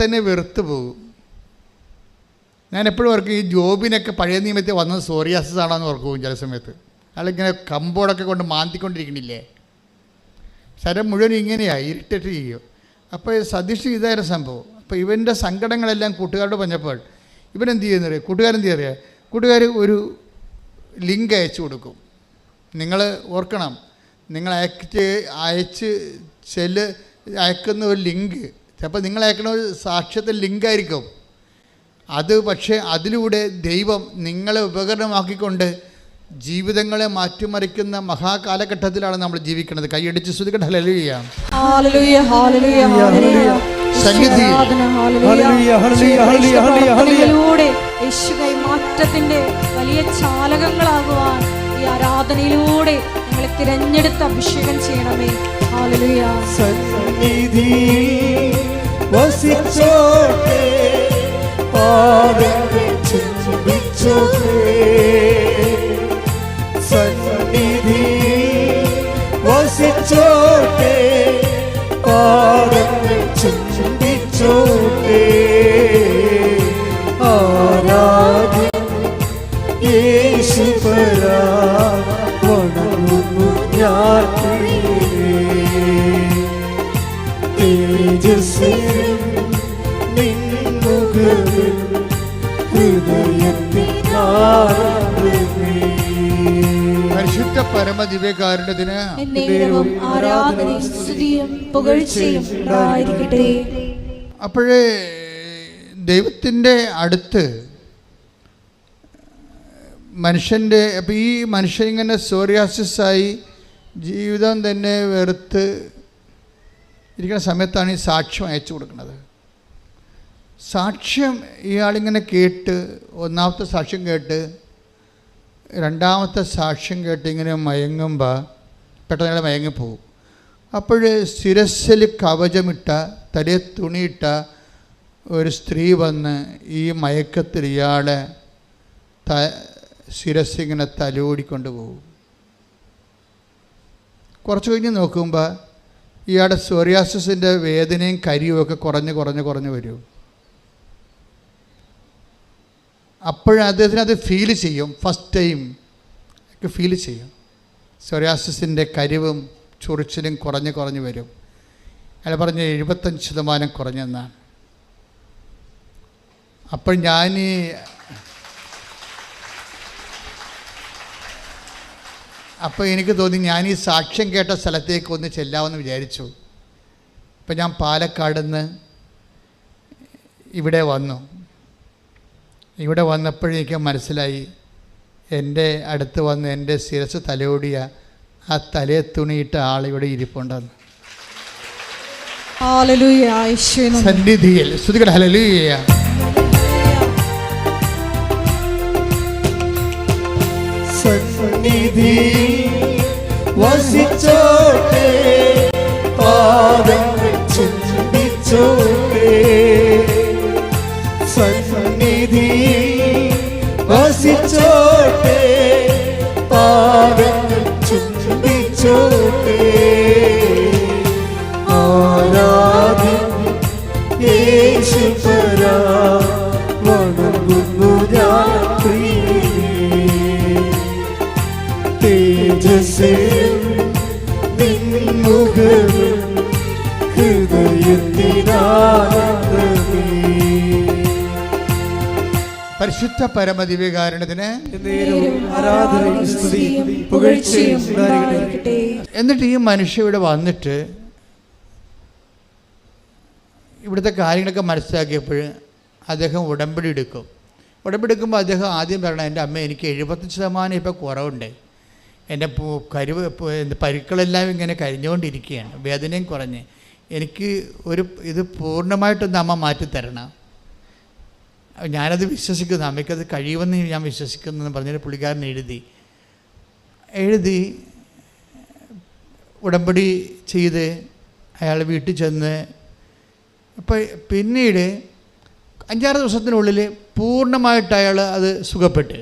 തന്നെ വെറുത്ത് പോകും. ഞാൻ എപ്പോഴും ഓർക്കും, ഈ ജോബിനൊക്കെ പഴയ നിയമത്തിൽ വന്നത് സോറിയാസിസ് ആണെന്ന് ഓർക്കും ചില സമയത്ത്. അയാളിങ്ങനെ കമ്പോടൊക്കെ കൊണ്ട് മാന്തിക്കൊണ്ടിരിക്കണില്ലേ, ശരീരം മുഴുവൻ ഇങ്ങനെയായി ഇറിറ്റേറ്റ് ചെയ്യും. അപ്പോൾ സതീഷ് ഇതായിരുന്നു സംഭവം. അപ്പോൾ ഇവൻ്റെ സങ്കടങ്ങളെല്ലാം കൂട്ടുകാരോട് പറഞ്ഞപ്പോൾ ഇവനെന്ത് ചെയ്യുന്നറിയാം, കൂട്ടുകാരെന്ത് ചെയ്യുക, കൂട്ടുകാർ ഒരു ലിങ്ക് അയച്ചു കൊടുക്കും. നിങ്ങൾ ഓർക്കണം, നിങ്ങൾ അയക്കുന്ന ഒരു ലിങ്ക് ചിലപ്പോൾ നിങ്ങൾ അയക്കുന്ന ഒരു സാക്ഷ്യത്തിൽ ലിങ്കായിരിക്കും അത്. പക്ഷേ അതിലൂടെ ദൈവം നിങ്ങളെ ഉപകരണമാക്കിക്കൊണ്ട് ജീവിതങ്ങളെ മാറ്റിമറിക്കുന്ന മഹാകാലഘട്ടത്തിലാണ് നമ്മൾ ജീവിക്കുന്നത്. കൈയടിച്ച് സ്തുതിക്കട്ടെ. ഹല്ലേലൂയ, ഹല്ലേലൂയ, ഹല്ലേലൂയ, ഹല്ലേലൂയ. യേശുവേ മാറ്റത്തിന്റെ വലിയ ചാലകങ്ങളാകുവാൻ ഈ ആരാധനയിലൂടെ ഞങ്ങളെ തിരഞ്ഞെടുത്ത് അഭിഷേകം ചെയ്യണമേ. ഹല്ലേലൂയ. സന്നിധിയിൽ വസിച്ചോട്ടെ, പാദങ്ങൾ ചുംബിച്ചോട്ടെ. സന്നിധിയിൽ വസിച്ചോട്ടെ, പാദങ്ങൾ ചുംബിച്ചോട്ടെ. ആരാധ്യം യേശുപരാ, വണങ്ങുന്നു ഞാൻ തേജസ്സിൽ നിൻമുഖവിൽ ഹൃദയത്തിൽ പരിശുദ്ധ പരമദിവ്യകാരുണ്യത്തിന് ആരാധനയും സ്തുതിയും പുകഴ്ചയും ഉണ്ടായിരിക്കട്ടെ. അപ്പോഴേ ദൈവത്തിൻ്റെ അടുത്ത് മനുഷ്യൻ്റെ, അപ്പോൾ ഈ മനുഷ്യൻ ഇങ്ങനെ സോറിയാസിസായി ജീവിതം തന്നെ വെറുത്ത് ഇരിക്കുന്ന സമയത്താണ് ഈ സാക്ഷ്യം അയച്ചു കൊടുക്കുന്നത്. സാക്ഷ്യം ഇയാളിങ്ങനെ കേട്ട്, ഒന്നാമത്തെ സാക്ഷ്യം കേട്ട് രണ്ടാമത്തെ സാക്ഷ്യം കേട്ട് ഇങ്ങനെ മയങ്ങുമ്പോൾ പെട്ടെന്ന് അയാൾ മയങ്ങിപ്പോകും. അപ്പോൾ ശിരസ്സിൽ കവചമിട്ട, തലേ തുണിയിട്ട ഒരു സ്ത്രീ വന്ന് ഈ മയക്കത്തിൽ ഇയാളെ ശിരസ്സിങ്ങനെ തലോടിക്കൊണ്ട് പോകും. കുറച്ച് കഴിഞ്ഞ് നോക്കുമ്പോൾ ഇയാളുടെ സോറിയാസിൻ്റെ വേദനയും കരിയും ഒക്കെ കുറഞ്ഞ് വരും. അപ്പോഴും അദ്ദേഹത്തിന് അത് ഫീൽ ചെയ്യും. ഫസ്റ്റ് ടൈം ഒക്കെ ഫീൽ ചെയ്യും. സോറിയാസിൻ്റെ കരിവും ചൊറിച്ചിലും കുറഞ്ഞ് വരും. അയാൾ പറഞ്ഞ് 75% കുറഞ്ഞെന്നാണ്. അപ്പോൾ അപ്പോൾ എനിക്ക് തോന്നി ഞാൻ ഈ സാക്ഷ്യം കേട്ട സ്ഥലത്തേക്ക് ഒന്ന് ചെല്ലാമെന്ന് വിചാരിച്ചു. അപ്പം ഞാൻ പാലക്കാട് നിന്ന് ഇവിടെ വന്നപ്പോഴേക്കും മനസ്സിലായി, എൻ്റെ അടുത്ത് വന്ന് എൻ്റെ ശിരസ് തലോടിയ ആ തലയെ തുണിയിട്ട ആളിവിടെ ഇരിപ്പുണ്ടെന്ന്. സന്നിധിയിൽ സ്തുതിക്കട്ടെ. ഹല്ലേലൂയ. സന്നിധി വസിച്ചോട്ടെ, പാദങ്ങൾ ചുംബിച്ചോട്ടെ, സന്നിധി വസിച്ചോട്ടെ, പാദങ്ങൾ ചുംബിച്ചോട്ടെ. ആരാധന യേശുപരാ, വണങ്ങുന്നു ഞാൻ പ്രിയനേ. തേജസ്സേ നിൻമുഖവും ഹൃദയത്തിനാനന്ദമേ. പരിശുദ്ധ പരമദിവ്യകാരുണ്യത്തിന് ആരാധനയും സ്തുതിയും പുകഴ്ചയും ഉണ്ടായിരിക്കട്ടെ. എന്നിട്ട് ഈ മനുഷ്യ ഇവിടെ വന്നിട്ട് ഇവിടുത്തെ കാര്യങ്ങളൊക്കെ മനസ്സിലാക്കിയപ്പോൾ അദ്ദേഹം ഉടമ്പടി എടുക്കും. ഉടമ്പടി എടുക്കുമ്പോൾ അദ്ദേഹം ആദ്യം പറയണം, എൻ്റെ അമ്മ എനിക്ക് 75% ഇപ്പോൾ കുറവുണ്ട്, എൻ്റെ പരുക്കളെല്ലാം ഇങ്ങനെ കരിഞ്ഞുകൊണ്ടിരിക്കുകയാണ്, വേദനയും കുറഞ്ഞ്, എനിക്ക് ഇത് പൂർണ്ണമായിട്ടൊന്ന് അമ്മ മാറ്റിത്തരണം. ഞാനത് വിശ്വസിക്കുന്നു, അമ്മയ്ക്കത് കഴിയുമെന്ന് ഞാൻ വിശ്വസിക്കുന്നു എന്ന് പറഞ്ഞിട്ട് പുള്ളിക്കാരൻ എഴുതി ഉടമ്പടി ചെയ്ത് അയാൾ വീട്ടിൽ ചെന്ന് അപ്പോൾ പിന്നീട് 5-6 ദിവസത്തിനുള്ളിൽ പൂർണ്ണമായിട്ട് അയാൾ അത് സുഖപ്പെട്ട്.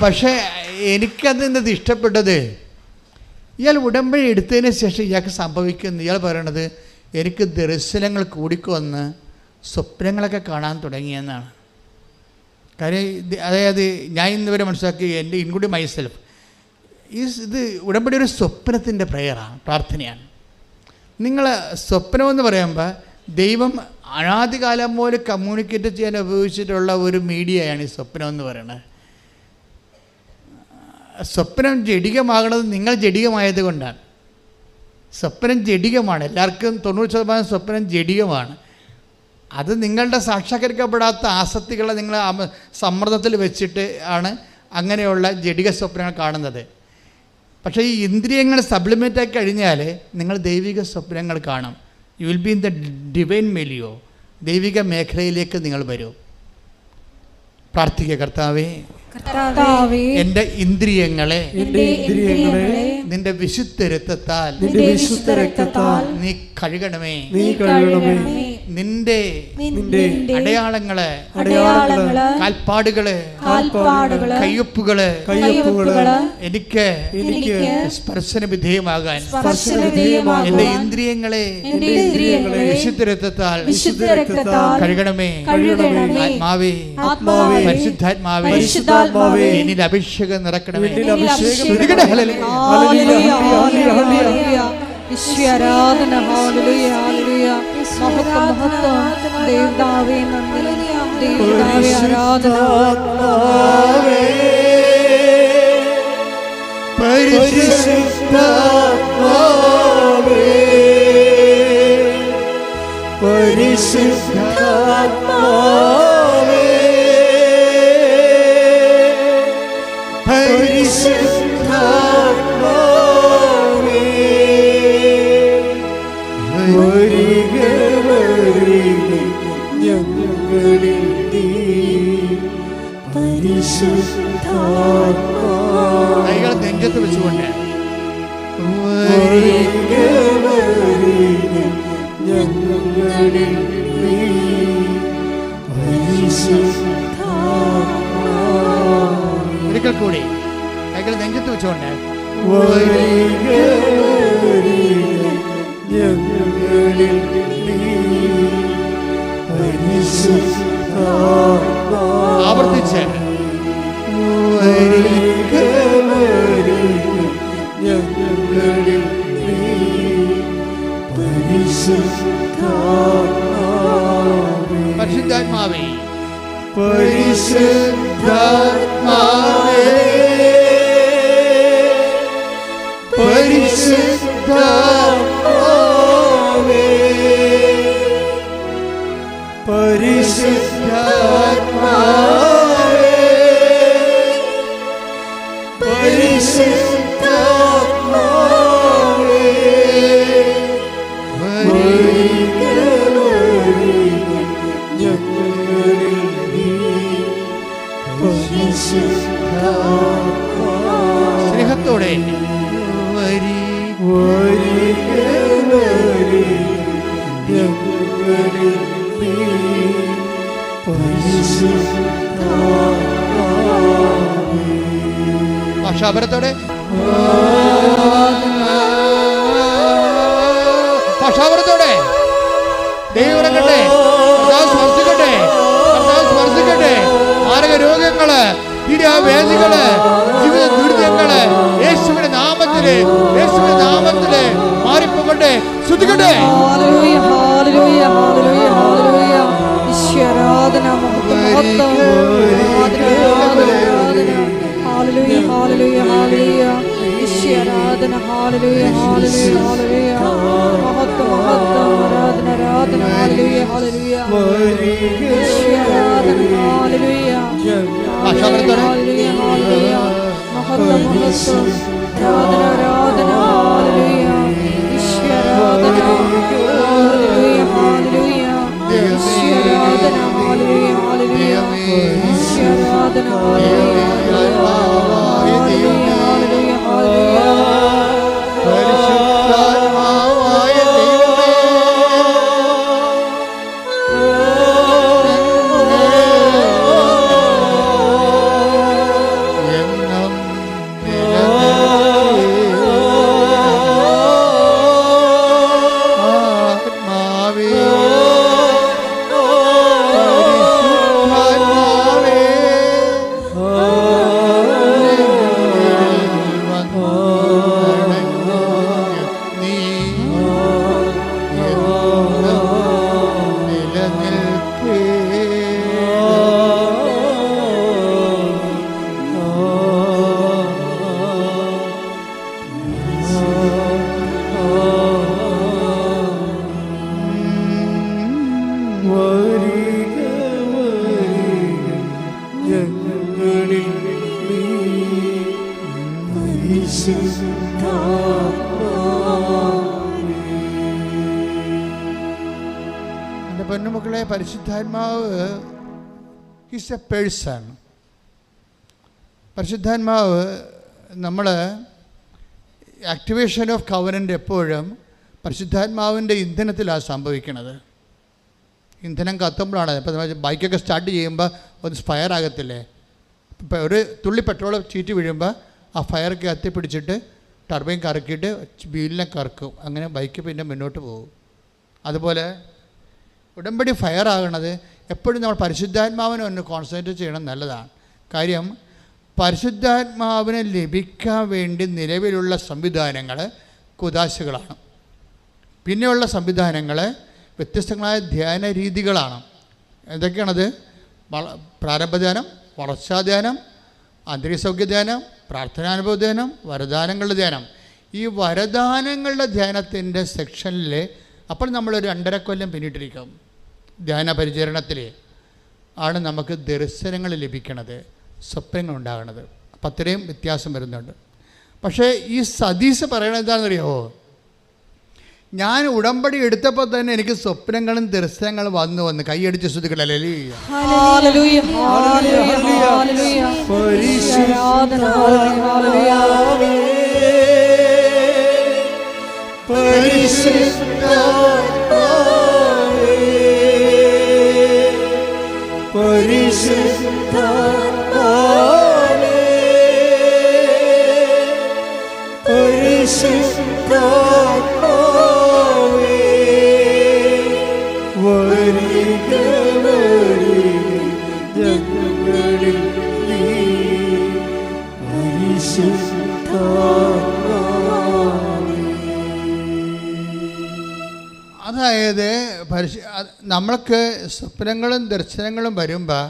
പക്ഷേ എനിക്കത് ഇഷ്ടപ്പെട്ടത്, ഇയാൾ ഉടമ്പടി എടുത്തതിന് ശേഷം ഇയാൾക്ക് സംഭവിക്കുന്നു, ഇയാൾ പറയണത് എനിക്ക് ദർശനങ്ങൾ കൂടിക്കൊന്ന് സ്വപ്നങ്ങളൊക്കെ കാണാൻ തുടങ്ങിയെന്നാണ്. കാര്യം അതായത് ഞാൻ ഇന്നുവരെ മനസ്സിലാക്കി, എൻ്റെ ഇൻക്ലൂഡിങ് മൈസെൽഫ്, ഇത് ഉടമ്പടി ഒരു സ്വപ്നത്തിൻ്റെ പ്രയറാണ്, പ്രാർത്ഥനയാണ്. നിങ്ങൾ സ്വപ്നമെന്ന് പറയുമ്പോൾ ദൈവം അനാദികാലം പോലെ കമ്മ്യൂണിക്കേറ്റ് ചെയ്യാൻ ഉപയോഗിച്ചിട്ടുള്ള ഒരു മീഡിയയാണ് ഈ സ്വപ്നം എന്ന് പറയുന്നത്. സ്വപ്നം ജഡികമാകുന്നത് നിങ്ങൾ ജഡികമായത് കൊണ്ടാണ്. സ്വപ്നം ജഡികമാണ്, എല്ലാവർക്കും 90% സ്വപ്നം ജഡികമാണ്. അത് നിങ്ങളുടെ സാക്ഷാത്കരിക്കപ്പെടാത്ത ആസക്തികളെ നിങ്ങൾ സമ്മർദ്ദത്തിൽ വെച്ചിട്ട് ആണ് അങ്ങനെയുള്ള ജഡിക സ്വപ്നങ്ങൾ കാണുന്നത്. പക്ഷേ ഈ ഇന്ദ്രിയങ്ങൾ സപ്ലിമെൻ്റായി കഴിഞ്ഞാൽ നിങ്ങൾ ദൈവിക സ്വപ്നങ്ങൾ കാണും. You will be in the divine milieu, ദൈവിക മേഖലയിലേക്ക് നിങ്ങൾ വരും. പ്രാർത്ഥിക്കുക, കർത്താവേ എൻ്റെ ഇന്ദ്രിയങ്ങളെ നിന്റെ വിശുദ്ധ രക്തത്താൽ നീ കഴുകണമേ. നിന്റെ അടയാളങ്ങള്, കാൽപ്പാടുകള്, കയ്യൊപ്പുകള് എനിക്ക് സ്പർശന വിധേയമാകാൻ എന്റെ ഇന്ദ്രിയങ്ങളെ വിശുദ്ധ രക്തത്താൽ കഴുകണമേ. ആത്മാവേ, പരിശുദ്ധാത്മാവേ, എന്നിൽ അഭിഷേകം നിറക്കണമേ. ആരാധന, ഹല്ലേലൂയ, ഹല്ലേലൂയ, മഹത്വം, മഹത്വം, ദേവതാവേ നന്ദി, ദേവതാവേ ആരാധന. പരിശുദ്ധാത്മാവേ, പരിശുദ്ധാത്മാവേ, പരിശുദ്ധാത്മാവേ, വരിക വരിക ഞങ്ങളിൽ നീ പരിശുദ്ധാത്മാവേ. കൈകൾ നെഞ്ചത്ത് വെച്ചുകൊണ്ട് വരിക വരിക ഞങ്ങളിൽ നീ പരിശുദ്ധാത്മാവേ. ഒരിക്കൽ കൂടി കൈകൾ നെഞ്ചത്ത് വെച്ചുകൊണ്ട് വരിക വരിക ഞങ്ങളിൽ നീ പരിശുദ്ധാത്മാവേ. ആവർത്തിച്ച് വരിക വരിക ഞങ്ങളിൽ നീ പരിശുദ്ധാത്മാവേ. പരിശുദ്ധാത്മാവേ, പരിശുദ്ധാത്മാവേ, പരിശുദ്ധാത്മാവേ, പരിശുദ്ധാത്മാവേ, പരിശുദ്ധാത്മാവേ, വരിക വരിക ഞങ്ങളിൽ നീ സ്നേഹത്തോടെ വരി ഭാഷാപരത്തോടെ ഭാഷാപരത്തോടെ ദൈവരങ്ങട്ടെ, സ്പർശിക്കട്ടെ, സ്പർശിക്കട്ടെ. മാരക രോഗങ്ങള്, പീഡാവേദികള്, ജീവിത ദുരിതങ്ങള് യേശുവിന്റെ നാമത്തില്, യേശുവിന്റെ നാമത്തില് മാറിപ്പോകട്ടെ. ശ്രുതിക്കട്ടെ. ഹല്ലേലൂയ, ഹല്ലേലൂയ, ഹല്ലേലൂയ, ഹല്ലേലൂയ. ഈശ്വരാധന, മഹത്വം, മഹത്വം. ഹല്ലേലൂയ, ഹല്ലേലൂയ, ഹല്ലേലൂയ. ഈശ്വരാധന, ഹല്ലേലൂയ, ഹല്ലേലൂയ, ഹല്ലേലൂയ. മഹത്വം, മഹത്വം. ആരാധന, ആരാധന. ഹല്ലേലൂയ, ഹല്ലേലൂയ. ഈശ്വരാധന, ഹല്ലേലൂയ. ഹല്ലേലൂയ, ഹല്ലേലൂയ. മഹത്വം, മഹത്വം. ആരാധന, ആരാധന. ഹല്ലേലൂയ. ഈശ്വരാധന, ഹല്ലേലൂയ, ഹല്ലേലൂയ. ഈശ്വരാധന, ഹല്ലേലൂയ, ഹല്ലേലൂയ. ഈശ്വരാധന, ഹല്ലേലൂയ, ഹല്ലേലൂയ, ഹല്ലേലൂയ, ഹല്ലേലൂയ. പരിശുദ്ധാത്മാവായ ദൈവമേ, എന്നും ആത്മാവേ, പരിശുദ്ധാത്മാവേ, നീ നിലനിൽക്കേ. എൻ്റെ പൊന്നുമക്കളെ, പരിശുദ്ധാത്മാവ് ഈസ് എ പേഴ്സൺ. പരിശുദ്ധാത്മാവ് നമ്മൾ ആക്ടിവേഷൻ ഓഫ് കവനൻ്റ് എപ്പോഴും പരിശുദ്ധാത്മാവിൻ്റെ ഇന്ധനത്തിലാണ് സംഭവിക്കുന്നത്. ഇന്ധനം കത്തുമ്പോഴാണ്. ഇപ്പോൾ നമ്മൾ ബൈക്കൊക്കെ സ്റ്റാർട്ട് ചെയ്യുമ്പോൾ ഒന്ന് ഫയർ ആകത്തില്ലേ? ഇപ്പോൾ ഒരു തുള്ളി പെട്രോൾ ചീറ്റി വീഴുമ്പോൾ ആ ഫയറൊക്കെ കത്തിപ്പിടിച്ചിട്ട് ടർബൈൻ കറക്കിയിട്ട് വീലിനെ കറക്കും. അങ്ങനെ ബൈക്ക് പിന്നെ മുന്നോട്ട് പോകും. അതുപോലെ ഉടമ്പടി ഫയർ ആകണത് എപ്പോഴും നമ്മൾ പരിശുദ്ധാത്മാവിനെ ഒന്ന് കോൺസെൻട്രേറ്റ് ചെയ്യണം, നല്ലതാണ്. കാര്യം പരിശുദ്ധാത്മാവിനെ ലഭിക്കാൻ വേണ്ടി നിലവിലുള്ള സംവിധാനങ്ങൾ കുദാശകളാണ്. പിന്നെയുള്ള സംവിധാനങ്ങൾ വ്യത്യസ്തങ്ങളായ ധ്യാന രീതികളാണ്. എന്തൊക്കെയാണത്? പ്രാരംഭധ്യാനം, വളർച്ചാധ്യാനം, ആന്തരികസൗഖ്യ ധ്യാനം, പ്രാർത്ഥനാനുഭവ ധ്യാനം, വരദാനങ്ങളുടെ ധ്യാനം. ഈ വരദാനങ്ങളുടെ ധ്യാനത്തിൻ്റെ സെക്ഷനിൽ അപ്പോൾ നമ്മളൊരു 2.5 കൊല്ലം പിന്നിട്ടിരിക്കും. ധ്യാന പരിചരണത്തിൽ ആണ് നമുക്ക് ദർശനങ്ങൾ ലഭിക്കണത്, സ്വപ്നങ്ങൾ ഉണ്ടാകണത്. അപ്പം അത്രയും വ്യത്യാസം വരുന്നുണ്ട്. പക്ഷേ ഈ സതീശ് പറയണത് എന്താണെന്നറിയാമോ? ഞാൻ ഉടമ്പടി എടുത്തപ്പോൾ തന്നെ എനിക്ക് സ്വപ്നങ്ങളും ദർശനങ്ങളും വന്ന് കൈയടിച്ച് ശ്രുതികളല്ലേ. ഹല്ലേലൂയ, ഹല്ലേലൂയ, ഹല്ലേലൂയ. പരിശുദ്ധാത്മാവേ, പരിശുദ്ധാത്മാവേ, പരിശുദ്ധാത്മാവേ, പരിശുദ്ധാത്മാവേ, വരിക വരിക ഞങ്ങളിൽ നീ പരിശുദ്ധാത്മാവേ. അതായത് നമ്മൾക്ക് സ്വപ്നങ്ങളും ദർശനങ്ങളും വരുമ്പോൾ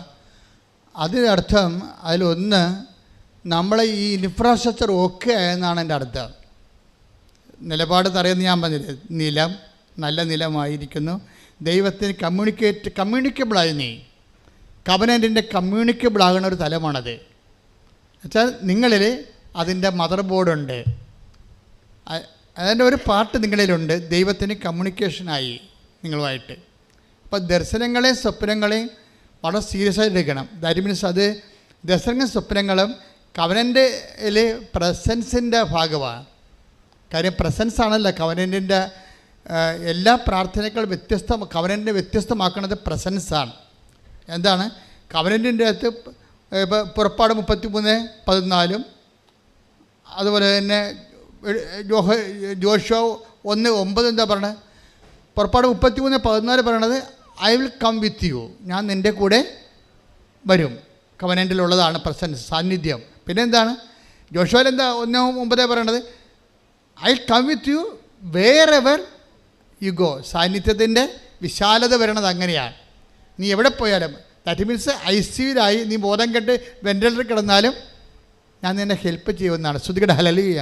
അതിനർത്ഥം അതിലൊന്ന് നമ്മളെ ഈ ഇൻഫ്രാസ്ട്രക്ചർ ഓക്കെ ആയെന്നാണ് എൻ്റെ അർത്ഥം. നിലപാട് തറയെന്ന് ഞാൻ പറഞ്ഞില്ലേ, നിലം നല്ല നിലമായിരിക്കുന്നു, ദൈവത്തിന് കമ്മ്യൂണിക്കബിളായി. നീ കവനൻറ്റിൻ്റെ കമ്മ്യൂണിക്കബിൾ ആകുന്ന ഒരു തലമാണത്. എന്നുവെച്ചാൽ നിങ്ങളിൽ അതിൻ്റെ മദർ ബോർഡുണ്ട്, അതിൻ്റെ ഒരു പാർട്ട് നിങ്ങളിലുണ്ട്, ദൈവത്തിന് കമ്മ്യൂണിക്കേഷനായി നിങ്ങളുമായിട്ട്. അപ്പോൾ ദർശനങ്ങളെയും സ്വപ്നങ്ങളെയും വളരെ സീരിയസ് ആയിട്ട് എടുക്കണം. ദാറ്റ് മീൻസ് അത് ദർശനങ്ങളും സ്വപ്നങ്ങളും കവനൻ്റിൽ പ്രസൻസിൻ്റെ ഭാഗമാണ്. കാര്യം പ്രസൻസ് ആണല്ലോ കവനൻറ്റിൻ്റെ എല്ലാ പ്രാർത്ഥനകളും കവനൻറ്റിനെ വ്യത്യസ്തമാക്കുന്നത് പ്രസൻസാണ്. എന്താണ് കവനൻറ്റിൻ്റെ അകത്ത് ഇപ്പോൾ പുറപ്പാട് 33:14 അതുപോലെ തന്നെ ജോഷുവ 1:9 എന്താ പറയണത്? പുറപ്പാട് 33:14 പറയണത് I will come with you, ഞാൻ നിൻ്റെ കൂടെ വരും. കവനൻറ്റിലുള്ളതാണ് പ്രസൻസ്, സാന്നിധ്യം. പിന്നെ എന്താണ് ജോഷുവയിൽ എന്താ 1:9 പറയണത്? I come with you wherever you go. സാന്നിധ്യത്തിൻ്റെ വിശാലത വരണത് അങ്ങനെയാണ്. നീ എവിടെ പോയാലും, ദാറ്റ് മീൻസ് ICUലായി നീ ബോധം കെട്ട് വെന്റിലേറ്ററിൽ കിടന്നാലും ഞാൻ നിന്നെ ഹെൽപ്പ് ചെയ്യുമെന്നാണ്. ശ്രുതികയുടെ ഹല്ലേലൂയ.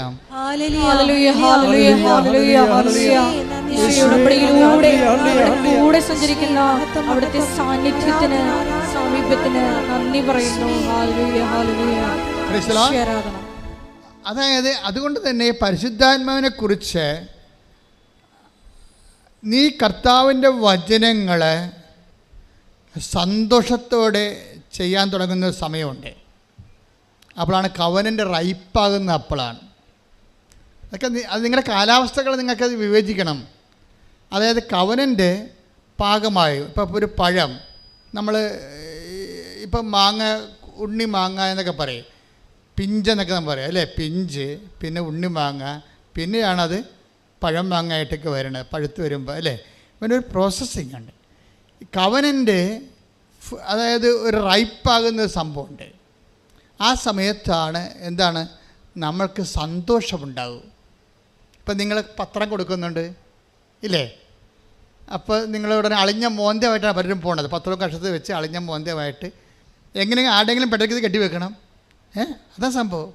കൂടെ സഞ്ചരിക്കുന്ന അവിടുത്തെ സാന്നിധ്യത്തിന്, സാമീപ്യത്തിന് നന്ദി പറയുന്നു. അതായത് അതുകൊണ്ട് തന്നെ പരിശുദ്ധാത്മാവിനെ കുറിച്ച് നീ കർത്താവിൻ്റെ വചനങ്ങളെ സന്തോഷത്തോടെ ചെയ്യാൻ തുടങ്ങുന്ന ഒരു സമയമുണ്ട്. അപ്പോഴാണ് കവനൻ്റെ റൈപ്പാകുന്ന അപ്പോഴാണ്. അതൊക്കെ അത് നിങ്ങളുടെ കാലാവസ്ഥകൾ നിങ്ങൾക്കത് വിവേചിക്കണം. അതായത് കവനൻ്റെ പാകമായി ഇപ്പോൾ ഒരു പഴം നമ്മൾ ഇപ്പം മാങ്ങ, ഉണ്ണി മാങ്ങ എന്നൊക്കെ പറയും, പിഞ്ചെന്നൊക്കെ നമ്മൾ പറയും അല്ലേ? പിഞ്ച്, പിന്നെ ഉണ്ണി മാങ്ങ, പിന്നെയാണത് പഴം മാങ്ങയായിട്ടൊക്കെ വരണത്, പഴുത്ത് വരുമ്പോൾ അല്ലേ? പിന്നെ ഒരു പ്രോസസ്സിങ് ഉണ്ട്. കവനൻ്റെ അതായത് ഒരു റൈപ്പാകുന്ന സംഭവമുണ്ട്. ആ സമയത്താണ് എന്താണ് നമ്മൾക്ക് സന്തോഷമുണ്ടാകും. ഇപ്പം നിങ്ങൾ പത്രം കൊടുക്കുന്നുണ്ട് ഇല്ലേ? അപ്പോൾ നിങ്ങളുടനെ അളിഞ്ഞ മോന്തമായിട്ടാണ് പലരും പോണത്. പത്രവും കഷത്ത് വെച്ച് അളിഞ്ഞ മോന്തമായിട്ട് എങ്ങനെ ആരുടെങ്കിലും പെട്ടെന്ന് കെട്ടി വെക്കണം. അതാ സംഭവം.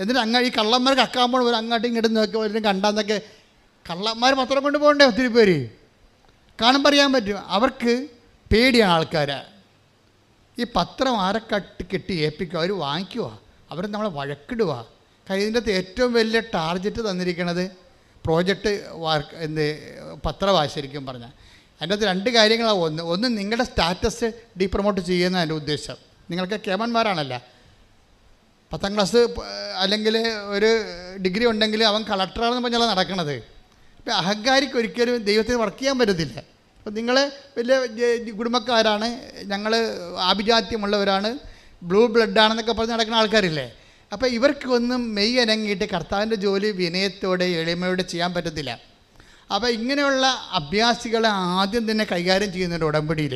എന്നിട്ട് ഈ കള്ളന്മാർക്ക് അക്കാമ്പോൾ ഒരു അങ്ങോട്ടും ഇങ്ങോട്ടും നോക്കി വല്ലതും കണ്ടാന്നൊക്കെ കള്ളന്മാർ പത്രം കൊണ്ട് പോകണ്ടേ? ഒത്തിരി പേര് കാണുമ്പോൾ അറിയാൻ പറ്റും. അവർക്ക് പേടിയാണ് ആൾക്കാരെ. ഈ പത്രം കെട്ടി ഏൽപ്പിക്കുക, അവർ വാങ്ങിക്കുക, അവർ നമ്മളെ വഴക്കിടുക. ഇതിൻ്റെ അകത്ത് ഏറ്റവും വലിയ ടാർഗറ്റ് തന്നിരിക്കുന്നത് പ്രോജക്റ്റ് പത്രമാണ് ശരിക്കും പറഞ്ഞാൽ. അതിൻ്റെ അകത്ത് 2 കാര്യങ്ങളാണ്. ഒന്ന് നിങ്ങളുടെ സ്റ്റാറ്റസ് ഡീപ്രൊമോട്ട് ചെയ്യുന്ന എൻ്റെ ഉദ്ദേശം. നിങ്ങൾക്ക് കേമന്മാരാണല്ല, 10ാം ക്ലാസ് അല്ലെങ്കിൽ ഒരു ഡിഗ്രി ഉണ്ടെങ്കിൽ അവൻ കളക്ടറാണെന്ന് പറഞ്ഞാൽ നടക്കണത്. ഇപ്പം അഹങ്കാരിക്ക് ഒരിക്കലും ദൈവത്തിന് വർക്ക് ചെയ്യാൻ പറ്റത്തില്ല. അപ്പം നിങ്ങൾ വലിയ കുടുംബക്കാരാണ്, ഞങ്ങൾ ആഭിജാത്യമുള്ളവരാണ്, ബ്ലൂ ബ്ലഡാണെന്നൊക്കെ പറഞ്ഞ് നടക്കുന്ന ആൾക്കാരില്ലേ? അപ്പോൾ ഇവർക്കൊന്നും മെയ് അനങ്ങിയിട്ട് കർത്താവിൻ്റെ ജോലി വിനയത്തോടെ എളിമയോടെ ചെയ്യാൻ പറ്റത്തില്ല. അപ്പോൾ ഇങ്ങനെയുള്ള അഭ്യാസികളെ ആദ്യം തന്നെ കൈകാര്യം ചെയ്യുന്നുണ്ട് ഉടമ്പടിയിൽ.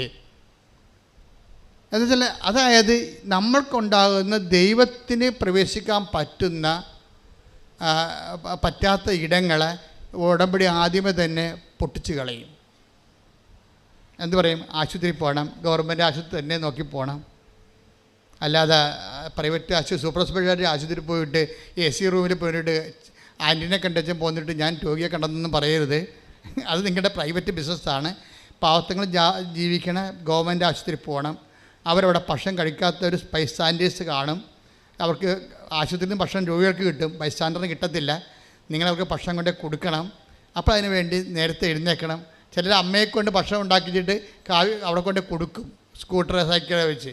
എന്നുവെച്ചാൽ അതായത് നമ്മൾക്കുണ്ടാകുന്ന ദൈവത്തിന് പ്രവേശിക്കാൻ പറ്റാത്ത ഇടങ്ങളെ ഉടമ്പടി ആദ്യമേ തന്നെ പൊട്ടിച്ച് കളയും. എന്ത് പറയും? ആശുപത്രി പോകണം, ഗവൺമെൻറ് ആശുപത്രി തന്നെ നോക്കി പോകണം, അല്ലാതെ പ്രൈവറ്റ് ആശുപത്രി സൂപ്പർ സ്പെഷ്യാലിറ്റി ആശുപത്രി പോയിട്ട് AC റൂമിൽ പോയിട്ട് ആൻറ്റിനെ കണ്ടുവച്ചും പോന്നിട്ട് ഞാൻ രോഗിയെ കണ്ടെന്നൊന്നും പറയരുത്. അത് നിങ്ങളുടെ പ്രൈവറ്റ് ബിസിനസ്സാണ്. പാവത്തങ്ങൾ ജീവിക്കണ ഗവൺമെൻറ് ആശുപത്രി പോകണം. അവരവിടെ ഭക്ഷണം കഴിക്കാത്ത ഒരു ബൈസ്റ്റാൻഡേഴ്സ് കാണും. അവർക്ക് ആശുപത്രിയിൽ നിന്ന് ഭക്ഷണം രോഗികൾക്ക് കിട്ടും, ബൈസ്റ്റാൻഡറിന് കിട്ടത്തില്ല. നിങ്ങളവർക്ക് ഭക്ഷണം കൊണ്ട് കൊടുക്കണം. അപ്പോൾ അതിന് വേണ്ടി നേരത്തെ എഴുന്നേൽക്കണം. ചിലർ അമ്മയെ കൊണ്ട് ഭക്ഷണം ഉണ്ടാക്കിച്ചിട്ട് അവിടെ കൊണ്ട് കൊടുക്കും, സ്കൂട്ടർ സൈക്കിളെ വെച്ച്.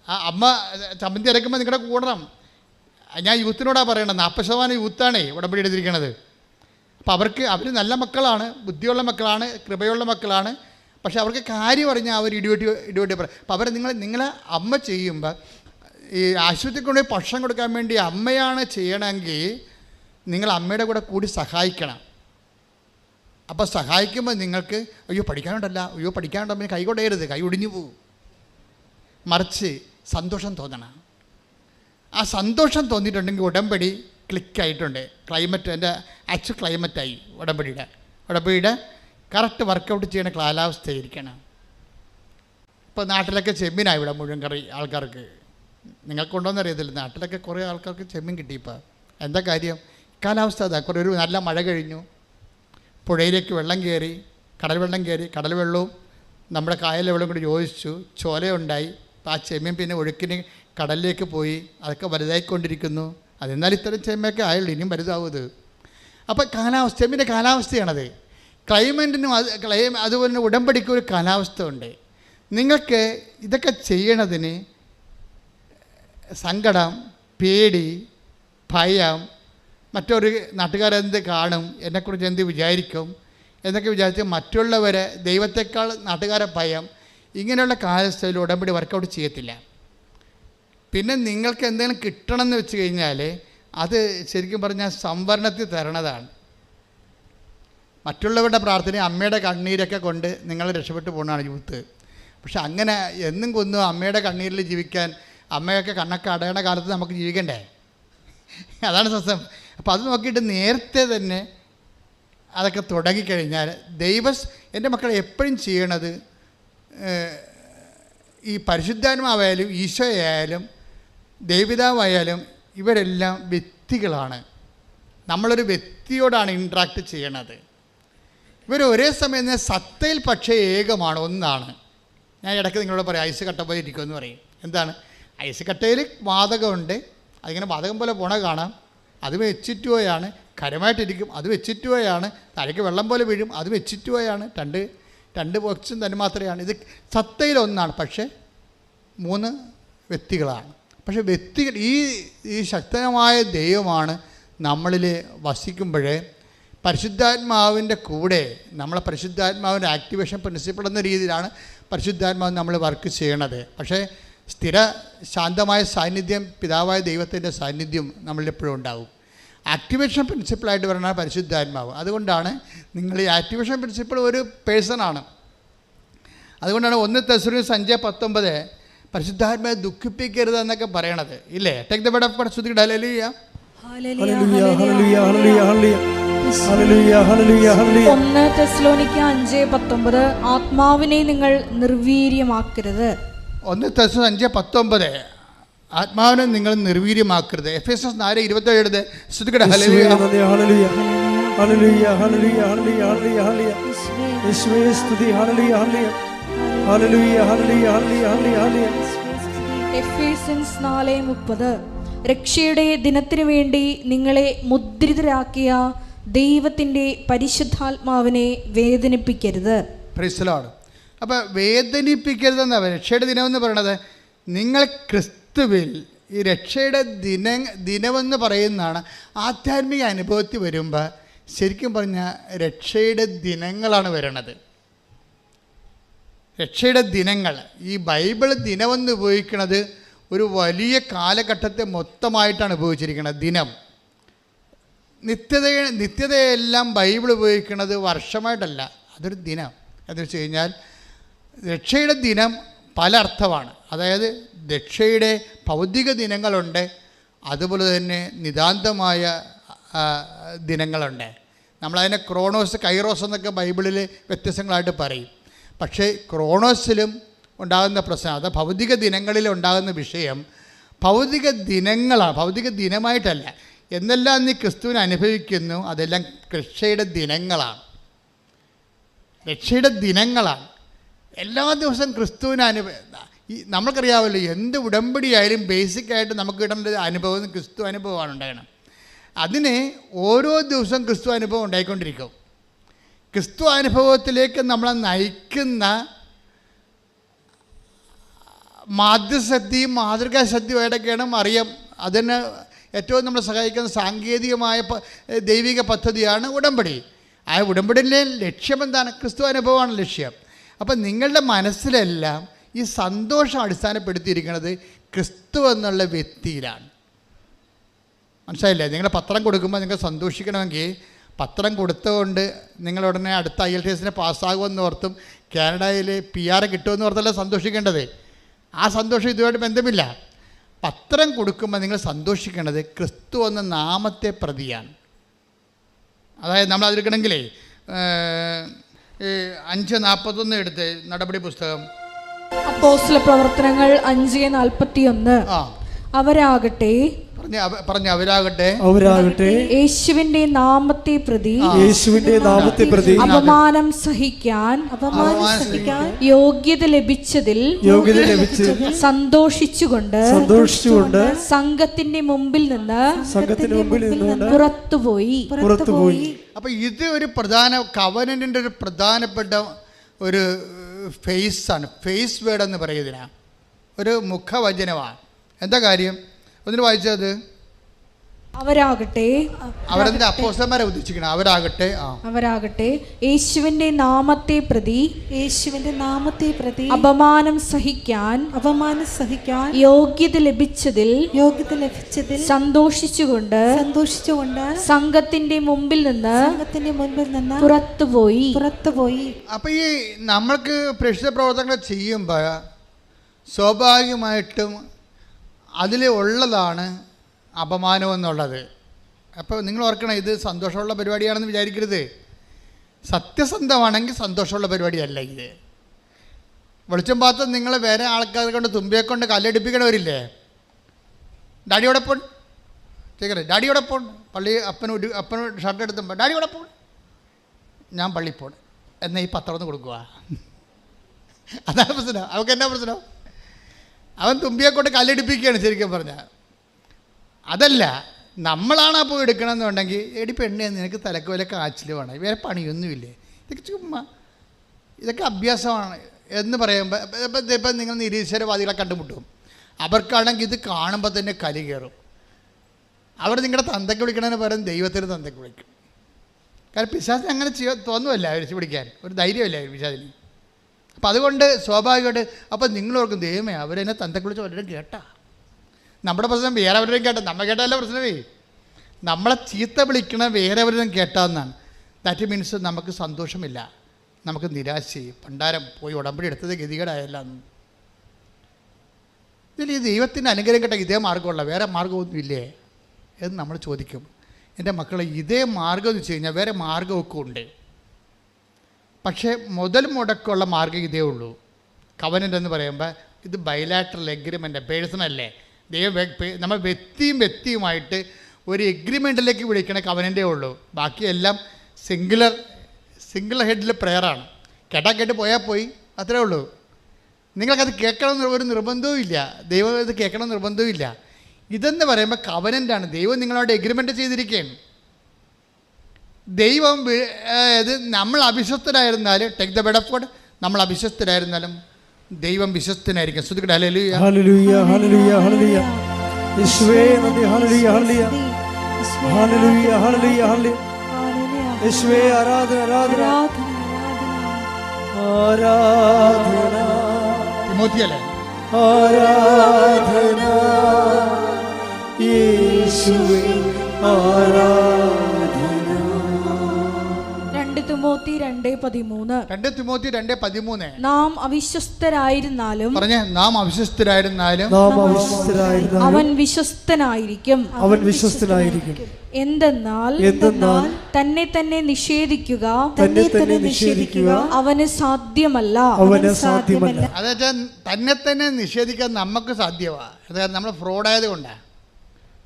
ആ അമ്മ ചമ്മന്തി അരക്കുമ്പോൾ നിങ്ങളുടെ കൂടണം. ഞാൻ യൂത്തിനോടാണ് പറയണത്, 40% യൂത്താണേ ഉടമ്പടി എടുത്തിരിക്കണത്. അപ്പോൾ അവർ നല്ല മക്കളാണ്, ബുദ്ധിയുള്ള മക്കളാണ്, കൃപയുള്ള മക്കളാണ്. പക്ഷെ അവർക്ക് കാര്യം പറഞ്ഞാൽ അവർ ഇടിവെട്ടി പറയും. അപ്പോൾ നിങ്ങളെ അമ്മ ചെയ്യുമ്പോൾ ഈ ആശുപത്രിക്ക് കൊണ്ടുപോയി ഭക്ഷണം കൊടുക്കാൻ വേണ്ടി അമ്മയാണ് ചെയ്യണമെങ്കിൽ നിങ്ങൾ അമ്മയുടെ കൂടെ കൂടി സഹായിക്കണം. അപ്പോൾ സഹായിക്കുമ്പോൾ നിങ്ങൾക്ക് പഠിക്കാനുണ്ടല്ലോ കൈ കൊടയരുത്, കൈ ഒടിഞ്ഞു പോകും. മറിച്ച് സന്തോഷം തോന്നണം. ആ സന്തോഷം തോന്നിയിട്ടുണ്ടെങ്കിൽ ഉടമ്പടി ക്ലിക്കായിട്ടുണ്ട്. ക്ലൈമറ്റ് എൻ്റെ ആക്ച്വൽ ക്ലൈമറ്റായി ഉടമ്പടിയുടെ കറക്റ്റ് വർക്കൗട്ട് ചെയ്യുന്ന കാലാവസ്ഥയായിരിക്കണം. ഇപ്പോൾ നാട്ടിലൊക്കെ ചെമ്മീനായി ഇവിടെ മുഴുവൻ കറി ആൾക്കാർക്ക്. നിങ്ങൾക്കുണ്ടോയെന്ന് അറിയത്തില്ല, നാട്ടിലൊക്കെ കുറേ ആൾക്കാർക്ക് ചെമ്മീൻ കിട്ടി. ഇപ്പോൾ എന്താ കാര്യം? കാലാവസ്ഥ അതാ. കുറേ ഒരു നല്ല മഴ കഴിഞ്ഞു, പുഴയിലേക്ക് വെള്ളം കയറി, കടൽ വെള്ളവും നമ്മുടെ കായലിലെ വെള്ളം കൂടി യോജിച്ചു, ചോലയുണ്ടായി. അപ്പോൾ ആ ചെമ്മീൻ പിന്നെ ഒഴുക്കിന് കടലിലേക്ക് പോയി, അതൊക്കെ വലുതായിക്കൊണ്ടിരിക്കുന്നു. അതെന്നാൽ ഇത്തരം ചെമ്മയൊക്കെ ആയുള്ളൂ, ഇനിയും വലുതാവുന്നത്. അപ്പോൾ ചെമ്മീൻ്റെ കാലാവസ്ഥയാണത്. ക്ലൈമറ്റിനും അതുപോലെ തന്നെ ഉടമ്പടിക്കും ഒരു കാലാവസ്ഥ ഉണ്ട്. നിങ്ങൾക്ക് ഇതൊക്കെ ചെയ്യണതിന് സങ്കടം, പേടി, ഭയം, മറ്റൊരു നാട്ടുകാരെന്ത് കാണും, എന്നെക്കുറിച്ച് എന്ത് വിചാരിക്കും എന്നൊക്കെ വിചാരിച്ച് മറ്റുള്ളവരെ, ദൈവത്തെക്കാൾ നാട്ടുകാരെ ഭയം, ഇങ്ങനെയുള്ള കാലാവസ്ഥയിൽ ഉടമ്പടി വർക്കൗട്ട് ചെയ്യത്തില്ല. പിന്നെ നിങ്ങൾക്ക് എന്തെങ്കിലും കിട്ടണമെന്ന് വെച്ച് കഴിഞ്ഞാൽ അത് ശരിക്കും പറഞ്ഞാൽ സംവരണത്തിൽ തരണതാണ്. മറ്റുള്ളവരുടെ പ്രാർത്ഥന, അമ്മയുടെ കണ്ണീരൊക്കെ കൊണ്ട് നിങ്ങൾ രക്ഷപ്പെട്ടു പോകുന്നതാണ് യൂത്ത്. പക്ഷെ അങ്ങനെ എന്നും കൊന്നും അമ്മയുടെ കണ്ണീരിൽ ജീവിക്കാൻ, അമ്മയൊക്കെ കണ്ണൊക്കെ അടയണ കാലത്ത് നമുക്ക് ജീവിക്കണ്ടേ? അതാണ് സത്യം. അപ്പോൾ അത് നോക്കിയിട്ട് നേരത്തെ തന്നെ അതൊക്കെ തുടങ്ങിക്കഴിഞ്ഞാൽ എൻ്റെ മക്കൾ എപ്പോഴും ചെയ്യണത്, ഈ പരിശുദ്ധാത്മാവായാലും ഈശോയായാലും ദൈവപിതാവായാലും ഇവരെല്ലാം വ്യക്തികളാണ്. നമ്മളൊരു വ്യക്തിയോടാണ് ഇൻട്രാക്ട് ചെയ്യണത്. ഇവർ ഒരേ സമയം സത്തയിൽ പക്ഷേ ഏകമാണ്, ഒന്നാണ്. ഞാൻ ഇടയ്ക്ക് നിങ്ങളോട് പറയും ഐസ് കട്ട പോലെ ഇരിക്കുമെന്ന് പറയും. എന്താണ് ഐസ് കട്ടയിൽ? വാതകമുണ്ട്, അതിങ്ങനെ വാതകം പോലെ പോണ കാണാം. അത് വെച്ചിട്ടുപോയാണ്. കരമായിട്ടിരിക്കും, അത് വെച്ചിട്ടുപോയാണ്. തലയ്ക്ക് വെള്ളം പോലെ വീഴും, അത് വെച്ചിട്ടുപോയാണ്. രണ്ട് ബോക്സും തന്നെ മാത്രമാണ്. ഇത് സത്തയിലൊന്നാണ്, പക്ഷേ 3 വ്യക്തികളാണ്. പക്ഷേ വ്യക്തികൾ, ഈ ശക്തമായ ദൈവമാണ് നമ്മളിൽ വസിക്കുമ്പോഴേ പരിശുദ്ധാത്മാവിൻ്റെ കൂടെ നമ്മളെ പരിശുദ്ധാത്മാവിൻ്റെ ആക്ടിവേഷൻ പ്രിൻസിപ്പിൾ എന്ന രീതിയിലാണ് പരിശുദ്ധാത്മാവ് നമ്മൾ വർക്ക് ചെയ്യണത്. പക്ഷേ സ്ഥിര ശാന്തമായ സാന്നിധ്യം, പിതാവായ ദൈവത്തിൻ്റെ സാന്നിധ്യം നമ്മളിലെപ്പോഴും ഉണ്ടാവും. ആക്ടിവേഷൻ പ്രിൻസിപ്പിളായിട്ട് പറയുന്നത് പരിശുദ്ധാത്മാവ്. അതുകൊണ്ടാണ് നിങ്ങൾ ഈ ആക്ടിവേഷൻ പ്രിൻസിപ്പിൾ ഒരു പേഴ്സണാണ്. അതുകൊണ്ടാണ് 1 തെസ്സലോനിക്കർ 5:19 പരിശുദ്ധാത്മാവെ ദുഃഖിപ്പിക്കരുത് എന്നൊക്കെ പറയണത് ഇല്ലേ? Take the word of God. ശ്രുതിക്കട്ടെ. ഹല്ലേലൂയ, ഹല്ലേലൂയ, ഹല്ലേലൂയ, ഹല്ലേലൂയ, ഹല്ലേലൂയ, ഹല്ലേലൂയ, ഹല്ലേലൂയ, ഹല്ലേലൂയ. 1 തെസ്സലോനിക്കർ 5:19 ആത്മാവിനെ നിങ്ങൾ നിർവീര്യമാക്കരുത്. 1 തെസ്സലോനിക്കർ 5:19 ആത്മാവിനെ നിങ്ങൾ നിർവീര്യമാക്കരുത്. എഫേസ്യസ് 4:27 ശ്രുതിക്കട്ടെ. ഹല്ലേലൂയ, ഹല്ലേലൂയ, ഹല്ലേലൂയ, ഹല്ലേലൂയ, ഹല്ലേലൂയ, ഹല്ലേലൂയ, ഹല്ലേലൂയ. യേശുവേ സ്തുതി. ഹല്ലേലൂയ, ഹല്ലേലൂയ, ഹല്ലേലൂയ, ഹല്ലേലൂയ, ഹല്ലേലൂയ, ഹല്ലേലൂയ. എഫേസ്യൻസ് 4:30 രക്ഷയുടെ ദിനത്തിനു വേണ്ടി നിങ്ങളെ മുദ്രിതരാക്കിയ ദൈവത്തിൻ്റെ പരിശുദ്ധാത്മാവിനെ വേദനിപ്പിക്കരുത്. Praise the Lord. അപ്പോൾ വേദനിപ്പിക്കരുതെന്നാ രക്ഷയുടെ ദിനമെന്ന് പറയണത്. നിങ്ങൾ ക്രിസ്തുവിൽ, ഈ രക്ഷയുടെ ദിനമെന്ന് പറയുന്നതാണ്. ആധ്യാത്മിക അനുഭവത്തിൽ വരുമ്പോൾ ശരിക്കും പറഞ്ഞാൽ രക്ഷയുടെ ദിനങ്ങളാണ് വരണത്. രക്ഷയുടെ ദിനങ്ങൾ, ഈ ബൈബിൾ ദിനമെന്ന് ഉപയോഗിക്കുന്നത് ഒരു വലിയ കാലഘട്ടത്തെ മൊത്തമായിട്ടാണ് ഉപയോഗിച്ചിരിക്കുന്നത്. ദിനം, നിത്യതയെല്ലാം ബൈബിൾ ഉപയോഗിക്കുന്നത് വർഷമായിട്ടല്ല, അതൊരു ദിനം. എന്ന് വെച്ച് കഴിഞ്ഞാൽ രക്ഷയുടെ ദിനം പല അർത്ഥമാണ്. അതായത് രക്ഷയുടെ ഭൗതിക ദിനങ്ങളുണ്ട്, അതുപോലെ തന്നെ നിതാന്തമായ ദിനങ്ങളുണ്ട്. നമ്മളതിനെ ക്രോണോസ്, കൈറോസ് എന്നൊക്കെ ബൈബിളിൽ വ്യത്യസ്തങ്ങളായിട്ട് പറയും. പക്ഷേ ക്രോണോസിലും ഉണ്ടാകുന്ന പ്രശ്നം, അത് ഭൗതിക ദിനങ്ങളിൽ ഉണ്ടാകുന്ന വിഷയം ഭൗതിക ദിനങ്ങളാണ്, ഭൗതിക ദിനമായിട്ടല്ല. എന്നെല്ലാം നീ ക്രിസ്തുവിനെ അനുഭവിക്കുന്നു, അതെല്ലാം രക്ഷയുടെ ദിനങ്ങളാണ്. രക്ഷയുടെ ദിനങ്ങളാണ്. എല്ലാ ദിവസവും ക്രിസ്തുവിനെ നമ്മൾക്കറിയാമല്ലോ, എന്ത് ഉടമ്പടിയായാലും ബേസിക്കായിട്ട് നമുക്ക് കിട്ടേണ്ട അനുഭവം ക്രിസ്തു അനുഭവമാണ് ഉണ്ടാകണം. അതിന് ഓരോ ദിവസവും ക്രിസ്തു അനുഭവം ഉണ്ടായിക്കൊണ്ടിരിക്കും. ക്രിസ്തു അനുഭവത്തിലേക്ക് നമ്മളെ നയിക്കുന്ന മാധ്യശക്തിയും മാതൃകാശക്തിയുമായിട്ടൊക്കെയാണ് മറിയം. അതിന് ഏറ്റവും നമ്മളെ സഹായിക്കുന്ന സാങ്കേതികമായ ദൈവിക പദ്ധതിയാണ് ഉടമ്പടി. ആ ഉടമ്പടിയിലെ ലക്ഷ്യം എന്താണ്? ക്രിസ്തു അനുഭവമാണ് ലക്ഷ്യം. അപ്പം നിങ്ങളുടെ മനസ്സിലെല്ലാം ഈ സന്തോഷം അടിസ്ഥാനപ്പെടുത്തിയിരിക്കുന്നത് ക്രിസ്തു എന്നുള്ള വ്യക്തിയിലാണ്. മനസ്സിലായില്ലേ? നിങ്ങൾ പത്രം കൊടുക്കുമ്പോൾ നിങ്ങൾ സന്തോഷിക്കണമെങ്കിൽ പത്രം കൊടുത്തുകൊണ്ട് നിങ്ങൾ ഉടനെ അടുത്ത IELTS പാസ്സാകുമെന്ന് ഓർത്തും കാനഡയിൽ PR കിട്ടുമെന്ന് ഓർത്തല്ല സന്തോഷിക്കേണ്ടത്. ആ സന്തോഷം ഇതുമായിട്ട് ബന്ധമില്ല. പത്രം കൊടുക്കുമ്പോൾ നിങ്ങൾ സന്തോഷിക്കേണ്ടത് ക്രിസ്തു എന്ന നാമത്തെ പ്രതിയാണ്. അതായത് നമ്മൾ അതിരിക്കണമെങ്കിലേ 5:41 എടുത്ത് നടപടി പുസ്തകം, അപ്പോസ്തല പ്രവർത്തനങ്ങൾ 5:41 അവരാകട്ടെ അവരാകട്ടെ യേശുവിന്റെ നാമത്തെ പ്രതി അപമാനം സഹിക്കാൻ യോഗ്യത ലഭിച്ചതിൽ സന്തോഷിച്ചുകൊണ്ട് സംഘത്തിന്റെ മുമ്പിൽ നിന്ന് പുറത്തുപോയി. അപ്പൊ ഇത് ഒരു പ്രധാന കവനന്റിന്റെ ഒരു പ്രധാനപ്പെട്ട ഒരു ഫേസാണ്. ഫേസ് വേർഡ് എന്ന് പറയുന്നതിനാ ഒരു മുഖവചനമാണ്. എന്താ കാര്യം? ഒന്നിന് വായിച്ചത്. അവരാകട്ടെ അവരെന്താ അപ്പോസ്തലന്മാരെ ഉദ്ദേശിക്കണം? അവരാകട്ടെ യേശുവിന്റെ നാമത്തെ പ്രതി അപമാനം സഹിക്കാൻ യോഗ്യത ലഭിച്ചതിൽ സന്തോഷിച്ചുകൊണ്ട് സംഘത്തിന്റെ മുമ്പിൽ നിന്ന് പുറത്തുപോയി. അപ്പൊ ഈ നമ്മൾക്ക് പ്രേക്ഷിത പ്രവർത്തനങ്ങൾ ചെയ്യുമ്പോൾ സ്വാഭാവികമായിട്ടും അതിൽ ഉള്ളതാണ് അപമാനം എന്നുള്ളത്. അപ്പോൾ നിങ്ങൾ ഓർക്കണം, ഇത് സന്തോഷമുള്ള പരിപാടിയാണെന്ന് വിചാരിക്കരുത്. സത്യസന്ധമാണെങ്കിൽ സന്തോഷമുള്ള പരിപാടിയല്ല ഇത്. വെളിച്ചം പാത്രം നിങ്ങൾ വേറെ ആൾക്കാരെ കൊണ്ട് തുമ്പിയെ കൊണ്ട് കല്ലടിപ്പിക്കണവരില്ലേ? ഡാഡിയോടെ പോൺ ചേക്കറേ, ഡാഡിയോടെ പോൺ പള്ളി അപ്പന് ഷർട്ട് എടുത്തുമ്പോൾ ഡാഡിയോടെ പോൺ, ഞാൻ പള്ളി പോൺ എന്നാൽ ഈ പത്രം ഒന്ന് കൊടുക്കുക. അതാണ് പ്രശ്നം. അവർക്ക് എന്നാ പ്രശ്നം? അവൻ തുമ്പിയെ കൊണ്ട് കല്ലടിപ്പിക്കുകയാണ് ശരിക്കും പറഞ്ഞാൽ. അതല്ല, നമ്മളാണ് അപ്പോൾ എടുക്കണമെന്നുണ്ടെങ്കിൽ എടി പെണ്ണേ നിനക്ക് തലക്ക് വല്ല കാച്ചിൽ വേണം, വേറെ പണിയൊന്നുമില്ലേ, ഇതൊക്കെ ചുമ്മാ ഇതൊക്കെ അഭ്യാസമാണ് എന്ന് പറയുമ്പോൾ ഇപ്പം നിങ്ങൾ നിരീശ്വരവാദികളെ കണ്ടുമുട്ടും. അവർക്കാണെങ്കിൽ ഇത് കാണുമ്പോൾ തന്നെ കലി കയറും. അവർ നിങ്ങളുടെ തന്തയ്ക്ക് വിളിക്കണതിന് പകരം ദൈവത്തിന് തന്തയ്ക്ക് വിളിക്കും. കാരണം പിശാചിന് അങ്ങനെ തോന്നുമല്ല വിളിച്ച് പിടിക്കാൻ, ഒരു ധൈര്യമല്ല പിശാചിന്. അപ്പം അതുകൊണ്ട് സ്വാഭാവികമായിട്ട് അപ്പം നിങ്ങളോർക്കും ദൈവമേ അവരെന്നെ തന്തയ്ക്ക് വിളിച്ച് വല്ലതും കേട്ടാ. നമ്മുടെ പ്രശ്നം വേറെ അവരുടെയും കേട്ടാൽ നമ്മൾ കേട്ടാലേ പ്രശ്നമേ. നമ്മളെ ചീത്ത വിളിക്കണ വേറെ അവരും കേട്ടാന്നാണ്. ദാറ്റ് മീൻസ് നമുക്ക് സന്തോഷമില്ല, നമുക്ക് നിരാശയും പണ്ടാരം പോയി ഉടമ്പടി എടുത്തത് ഗതികേടായല്ല. ഇതിൽ ഈ ദൈവത്തിൻ്റെ അനുഗ്രഹം കേട്ട ഇതേ മാർഗ്ഗമുള്ള വേറെ മാർഗ്ഗമൊന്നുമില്ലേ എന്ന് നമ്മൾ ചോദിക്കും. എൻ്റെ മക്കളെ, ഇതേ മാർഗ്ഗം എന്ന് വെച്ച് കഴിഞ്ഞാൽ വേറെ മാർഗ്ഗമൊക്കെ ഉണ്ട്. പക്ഷേ മുതൽ മുടക്കമുള്ള മാർഗ്ഗം ഇതേ ഉള്ളൂ. കവനൻ്റ് എന്ന് പറയുമ്പോൾ ഇത് ബൈലാറ്ററൽ എഗ്രിമെൻ്റ്, പേഴ്സണല്ലേ. നമ്മൾ വ്യക്തിയുമായിട്ട് ഒരു എഗ്രിമെൻറ്റിലേക്ക് വിളിക്കണ കവനൻ്റേ ഉള്ളൂ. ബാക്കിയെല്ലാം സിംഗിൾ ഹെഡിൽ പ്രെയറാണ്. കേട്ട് പോയാൽ പോയി, അത്രേ ഉള്ളൂ. നിങ്ങൾക്കത് കേൾക്കണമെന്ന് ഒരു നിർബന്ധവും ഇല്ല. ദൈവം ഇത് കേൾക്കണം നിർബന്ധവും ഇല്ല. ഇതെന്ന് പറയുമ്പോൾ കവനൻ്റാണ്. ദൈവം നിങ്ങളോട് എഗ്രിമെൻ്റ് ചെയ്തിരിക്കുകയാണ്. ദൈവം ഇത് നമ്മൾ അവിശ്വസ്തരായിരുന്നാലും, take the bed of God, നമ്മൾ അവിശ്വസ്തരായിരുന്നാലും ദൈവം വിശ്വസ്തനായിരിക്കും. ശ്രദ്ധിക്കട്ടെ. ഹല്ലേലൂയ ഹല്ലേലൂയ ഹല്ലേലൂയ ഹല്ലേലൂയ. യേശുവേ നന്ദി. ഹല്ലേലൂയ ഹല്ലേലൂയ ഹല്ലേലൂയ ഹല്ലേലൂയ ഹല്ലേലൂയ. യേശുവേ ആരാധന ആരാധന ആരാധന. തിമോത്തിയല്ലേ? ആരാധന യേശുവേ ആരാധന. 2 തിമോത്തി 2:13. നാം അവിശ്വസ്തരായിരുന്നാലും അവൻ വിശ്വസ്തനായിരിക്കും. എന്തെന്നാൽ തന്നെ തന്നെ നിഷേധിക്കുക അവന് സാധ്യമല്ല. അതായത് തന്നെ തന്നെ നിഷേധിക്കാൻ നമുക്ക് സാധ്യമാണ്. അതായത് നമ്മൾ ഫ്രോഡായത് കൊണ്ടാണ്.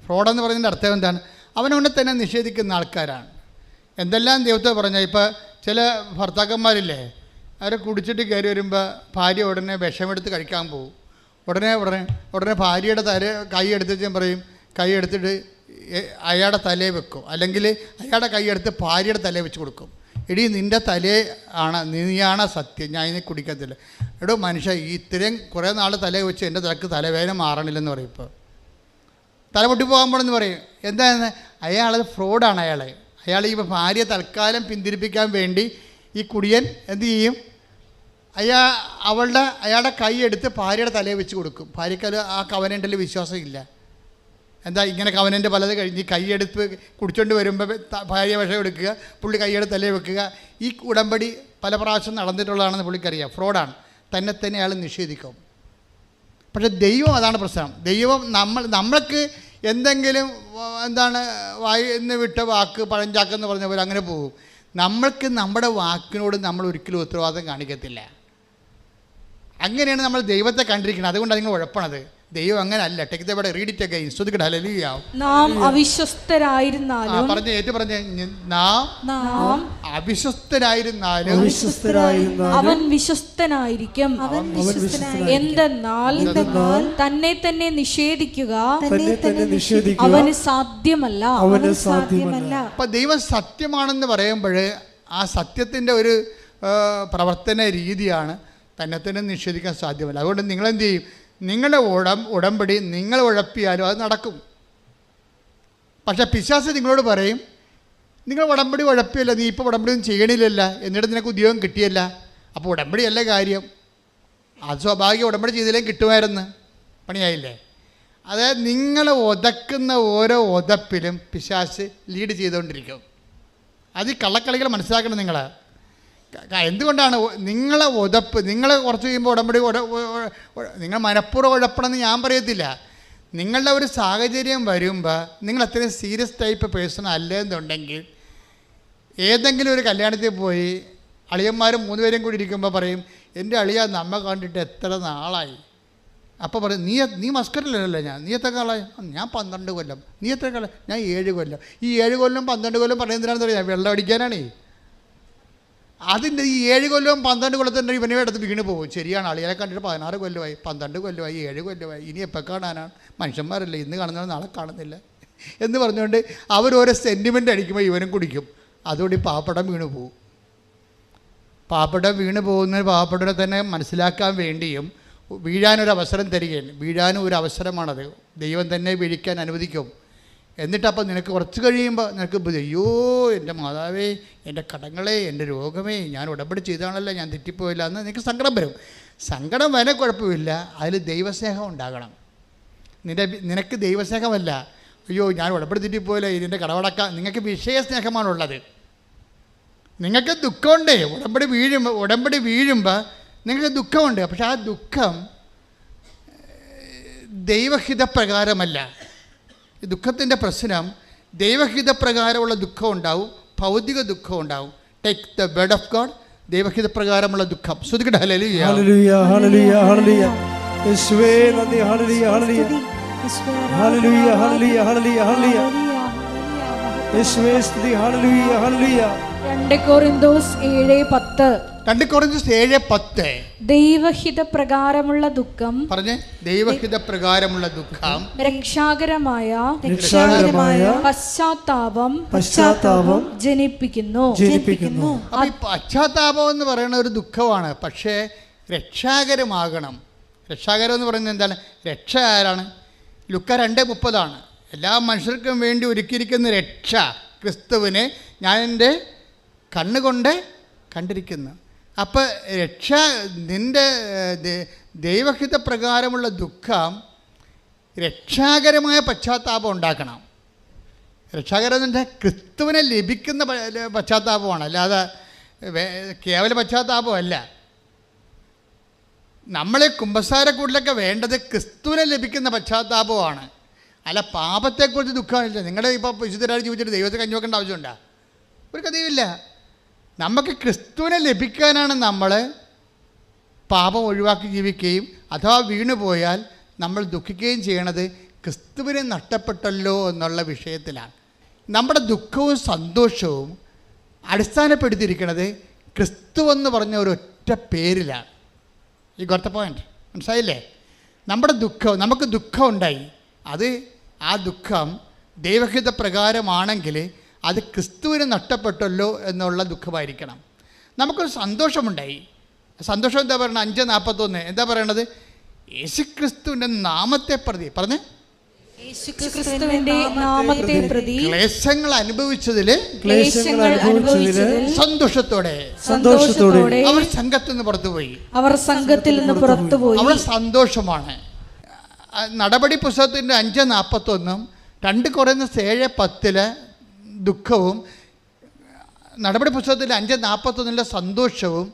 ഫ്രോഡെന്ന് പറയുന്നതിൻ്റെ അർത്ഥം എന്താണ്? അവനവനെ തന്നെ നിഷേധിക്കുന്ന ആൾക്കാരാണ്. എന്തെല്ലാം ദൈവത്തെ പറഞ്ഞാൽ, ഇപ്പോൾ ചില ഭർത്താക്കന്മാരില്ലേ, അവർ കുടിച്ചിട്ട് കയറി വരുമ്പോൾ ഭാര്യ ഉടനെ വിഷമെടുത്ത് കഴിക്കാൻ പോകും. ഉടനെ ഭാര്യയുടെ കൈ എടുത്തിട്ട് പറയും, കൈ എടുത്തിട്ട് അയാളുടെ തലയെ വെക്കും, അല്ലെങ്കിൽ അയാളുടെ കൈ എടുത്ത് ഭാര്യയുടെ തലയെ വെച്ച് കൊടുക്കും. എടീ നിൻ്റെ തലേ ആണ്, നീയാണ് സത്യം, ഞാൻ ഇതിനെ കുടിക്കത്തില്ല. എടോ മനുഷ്യ, ഇത്രയും കുറേ നാൾ തലയെ വെച്ച് എൻ്റെ തലക്ക് തലവേദന മാറണില്ലെന്ന് പറയും. ഇപ്പോൾ തല പൊട്ടിപ്പോകാൻ പോണെന്ന് പറയും. എന്താണെന്ന്? അയാളത് ഫ്രോഡാണ്. അയാൾ ഈ ഭാര്യ തൽക്കാലം പിന്തിരിപ്പിക്കാൻ വേണ്ടി ഈ കുടിയൻ എന്ത് ചെയ്യും? അയാളുടെ കൈ എടുത്ത് ഭാര്യയുടെ തലയെ വെച്ച് കൊടുക്കും. ഭാര്യയ്ക്ക് ആ കവനൻ്റിൽ വിശ്വാസം ഇല്ല. എന്താ ഇങ്ങനെ കവനൻ്റ് പലത് കഴിഞ്ഞ് കൈയെടുത്ത് കുടിച്ചോണ്ട് വരുമ്പോൾ ഭാര്യ വിഷം എടുക്കുക, പുള്ളി കൈയുടെ തലയെ വെക്കുക. ഈ ഉടമ്പടി പല പ്രാവശ്യം നടന്നിട്ടുള്ളതാണെന്ന് പുള്ളിക്കറിയാം. ഫ്രോഡാണ്. തന്നെ അയാൾ നിഷേധിക്കും. പക്ഷെ ദൈവം അതാണ് പ്രശ്നം. ദൈവം നമ്മൾക്ക് എന്തെങ്കിലും വായിന്ന് വിട്ട വാക്ക് പഴഞ്ചാക്കെന്ന് പറഞ്ഞ പോലെ അങ്ങനെ പോകും. നമ്മൾക്ക് നമ്മുടെ വാക്കിനോട് നമ്മൾ ഒരിക്കലും ഉത്തരവാദിത്തം കാണിക്കത്തില്ല. അങ്ങനെയാണ് നമ്മൾ ദൈവത്തെ കണ്ടിരിക്കുന്നത്. അതുകൊണ്ടാണ് നിങ്ങൾ ഉഴപ്പണത്. ദൈവം അങ്ങനെ അല്ല. Take the word, read it again. ശ്രദ്ധിക്കട്ടെ. ഹല്ലേലൂയ. നാം അവിശ്വസ്തരായിരുന്നാലും നാം അവിശ്വസ്തരായിരുന്നാലും അവൻ വിശ്വസ്തനായിരിക്കും. എന്തെന്നാൽ തന്നെ തന്നെ നിഷേധിക്കുക അവന് സാധ്യമല്ല. അപ്പൊ ദൈവം സത്യമാണെന്ന് പറയുമ്പോൾ ആ സത്യത്തിൻ്റെ ഒരു പ്രവർത്തന രീതിയാണ് തന്നെ തന്നെ നിഷേധിക്കാൻ സാധ്യമല്ല. അതുകൊണ്ട് നിങ്ങളെന്ത് ചെയ്യും? നിങ്ങളുടെ ഉടമ്പടി നിങ്ങൾ ഉഴപ്പിയാലും അത് നടക്കും. പക്ഷേ പിശാച് നിങ്ങളോട് പറയും, നിങ്ങൾ ഉടമ്പടി ഉഴപ്പിയല്ല, നീ ഇപ്പോൾ ഉടമ്പടി ഒന്നും ചെയ്യണില്ലല്ല, എന്നിട്ട് നിനക്ക് ഉദ്യോഗം കിട്ടിയല്ല, അപ്പോൾ ഉടമ്പടിയല്ല കാര്യം. അത് സ്വാഭാവികം, ഉടമ്പടി ചെയ്തില്ലെങ്കിൽ കിട്ടുമായിരുന്നു, പണിയായില്ലേ? അതായത് നിങ്ങൾ ഉതക്കുന്ന ഓരോ ഉതപ്പിലും പിശാച് ലീഡ് ചെയ്തുകൊണ്ടിരിക്കും. അത് ഈ കള്ളക്കളികൾ മനസ്സിലാക്കണം നിങ്ങൾ. എന്തുകൊണ്ടാണ് നിങ്ങളെ ഉതപ്പ്, നിങ്ങൾ കുറച്ച് കഴിയുമ്പോൾ ഉടമ്പടി നിങ്ങൾ മനഃപൂർവ്വം ഉഴപ്പണമെന്ന് ഞാൻ പറയത്തില്ല. നിങ്ങളുടെ ഒരു സാഹചര്യം വരുമ്പോൾ നിങ്ങൾ അത്രയും സീരിയസ് ടൈപ്പ് പേഴ്സൺ അല്ലെന്നുണ്ടെങ്കിൽ ഏതെങ്കിലും ഒരു കല്യാണത്തിൽ പോയി അളിയന്മാരും 3 പേരും കൂടി ഇരിക്കുമ്പോൾ പറയും, എൻ്റെ അളിയ നമ്മ കണ്ടിട്ട് എത്ര നാളായി. അപ്പോൾ പറയും, നീ മസ്കറ്റിലല്ലേ, നീ എത്ര കാലമായി? ഞാൻ 12 കൊല്ലം. നീ എത്ര കാലം? ഞാൻ 7 കൊല്ലം. ഈ 7 കൊല്ലം 12 കൊല്ലം പറയുന്നതിനാണെന്ന് അറിയാം, വെള്ളം അടിക്കാനാണേ. അതിൻ്റെ ഈ 7 കൊല്ലവും 12 കൊല്ലത്തിൻ്റെ ഇവനെ എടുത്ത് വീണ് പോകും. ശരിയാണ്, അളിയെ കണ്ടിട്ട് 16 കൊല്ലമായി, 12 കൊല്ലമായി, 7 കൊല്ലമായി, ഇനി എപ്പോൾ കാണാനാണ്? മനുഷ്യന്മാരല്ലേ, ഇന്ന് കാണുന്നവർ നാളെ കാണുന്നില്ല എന്ന് പറഞ്ഞുകൊണ്ട് അവരോരോ സെൻറ്റിമെൻ്റ് അടിക്കുമ്പോൾ ഇവനും കുടിക്കും. അതുകൊണ്ട് ഈ പാപ്പടം വീണ് പോകും. പാപ്പടം വീണ് പോകുന്ന പാപ്പടനെ തന്നെ മനസ്സിലാക്കാൻ വേണ്ടിയും വീഴാനൊരവസരം തരികയാണ്. വീഴാനും ഒരു അവസരമാണത്, ദൈവം തന്നെ വീഴിക്കാൻ അനുവദിക്കും. എന്നിട്ടപ്പോൾ നിനക്ക് കുറച്ച് കഴിയുമ്പോൾ നിനക്ക് അയ്യോ എൻ്റെ മാതാവേ, എൻ്റെ കടങ്ങളെ, എൻ്റെ രോഗമേ, ഞാൻ ഉടമ്പടി ചെയ്താണല്ലോ, ഞാൻ തെറ്റിപ്പോയില്ല എന്ന് നിനക്ക് സങ്കടം വരും. സങ്കടം വരെ കുഴപ്പമില്ല, അതിൽ ദൈവസ്നേഹം ഉണ്ടാകണം. നിനക്ക് ദൈവസ്നേഹമല്ല, അയ്യോ ഞാൻ ഉടമ്പടി തെറ്റിപ്പോയില്ല, ഇതിൻ്റെ കടവടക്കാം. നിങ്ങൾക്ക് വിഷയസ്നേഹമാണുള്ളത്. നിങ്ങൾക്ക് ദുഃഖമുണ്ട്, ഉടമ്പടി വീഴുമ്പോൾ നിങ്ങൾക്ക് ദുഃഖമുണ്ട്. പക്ഷെ ആ ദുഃഖം ദൈവഹിതപ്രകാരമല്ല. ഈ ദുഃഖത്തിൻ്റെ പ്രശ്നം ദൈവഹിതപ്രകാരമുള്ള ദുഃഖം ഉണ്ടാവും, ഭൗതിക ദുഃഖം ഉണ്ടാവും. Take the word of God, ദൈവഹിതപ്രകാരമുള്ള ദുഃഖം. ശ്രുതിക്കട്ടെ, ഹല്ലേലൂയ ഹല്ലേലൂയ ഹല്ലേലൂയ ഹല്ലേലൂയ. യേശുവേ നന്ദി. ഹല്ലേലൂയ ഹല്ലേലൂയ ഹല്ലേലൂയ ഹല്ലേലൂയ ഹല്ലേലൂയ ഹല്ലേലൂയ. യേശുവേ സ്തുതി. ഹല്ലേലൂയ ഹല്ലേലൂയ. 2 കൊരിന്തോസ് 7:10. 2 കൊരിന്തോസ് 7:10. ദൈവഹിത പ്രകാരമുള്ള ദുഃഖം, പറഞ്ഞേ, ദൈവഹിത പ്രകാരമുള്ള ദുഃഖം രക്ഷാകരമായ പശ്ചാത്താപം ജനിപ്പിക്കുന്നു. അപ്പോൾ ഈ പശ്ചാത്താപം എന്ന് പറയുന്ന ഒരു ദുഃഖമാണ്, പക്ഷേ രക്ഷാകരമാകണം. രക്ഷാകരം എന്ന് പറയുന്നത് എന്താണ്? രക്ഷ ആരാണ്? ലുക്ക 2:30 എല്ലാ മനുഷ്യർക്കും വേണ്ടി ഒരുക്കിയിരിക്കുന്ന രക്ഷ ക്രിസ്തുവിനെ ഞാൻ എൻ്റെ കണ്ണുകൊണ്ട് കണ്ടിരിക്കുന്നു. അപ്പോൾ രക്ഷ നിൻ്റെ ദൈവഹിത പ്രകാരമുള്ള ദുഃഖം രക്ഷാകരമായ പശ്ചാത്താപം ഉണ്ടാക്കണം. രക്ഷാകരം എന്ന് വെച്ചാൽ ക്രിസ്തുവിനെ ലഭിക്കുന്ന പശ്ചാത്താപമാണ്, അല്ലാതെ കേവല പശ്ചാത്താപമല്ല. നമ്മളെ കുമ്പസാരക്കൂട്ടിലൊക്കെ വേണ്ടത് ക്രിസ്തുവിനെ ലഭിക്കുന്ന പശ്ചാത്താപമാണ്, അല്ല പാപത്തെക്കുറിച്ച് ദുഃഖമില്ല. നിങ്ങളുടെ ഇപ്പോൾ വിശുദ്ധരായി ജീവിച്ചിട്ട് ദൈവത്തെ കഞ്ഞി വെക്കേണ്ട ആവശ്യമുണ്ടോ? ഒരു കഥയുമില്ല. നമുക്ക് ക്രിസ്തുവിനെ ലഭിക്കാനാണ് നമ്മൾ പാപം ഒഴിവാക്കി ജീവിക്കുകയും അഥവാ വീണുപോയാൽ നമ്മൾ ദുഃഖിക്കുകയും ചെയ്യണത് ക്രിസ്തുവിനെ നഷ്ടപ്പെട്ടല്ലോ എന്നുള്ള വിഷയത്തിലാണ്. നമ്മുടെ ദുഃഖവും സന്തോഷവും അടിസ്ഥാനപ്പെടുത്തിയിരിക്കുന്നത് ക്രിസ്തു എന്ന് പറഞ്ഞ ഒരൊറ്റ പേരിലാണ്. ഈ ഗോട്ട് ദ പോയിന്റ്, മനസ്സിലായില്ലേ? നമുക്ക് ദുഃഖം ഉണ്ടായി, ആ ദുഃഖം ദൈവഹിത പ്രകാരമാണെങ്കിൽ അത് ക്രിസ്തുവിന് നഷ്ടപ്പെട്ടല്ലോ എന്നുള്ള ദുഃഖമായിരിക്കണം. നമുക്കൊരു സന്തോഷമുണ്ടായി, സന്തോഷം എന്താ പറയുന്നത്? 5:41 എന്താ പറയണത്? യേശുക്രിസ്തുവിൻ്റെ നാമത്തെ പ്രതി, പറഞ്ഞേ, ക്ലേശങ്ങൾ അനുഭവിച്ചതിൽ സന്തോഷത്തോടെ അവർ സംഘത്തിൽ നിന്ന് പുറത്തുപോയി. അവരുടെ സന്തോഷമാണ്. നടപടി പുസ്തകത്തിൻ്റെ 5:41 2 കൊരിന്തോസ് 7:10 ദുഃഖവും നടപടി പുസ്തകത്തിലെ 5:41 സന്തോഷവും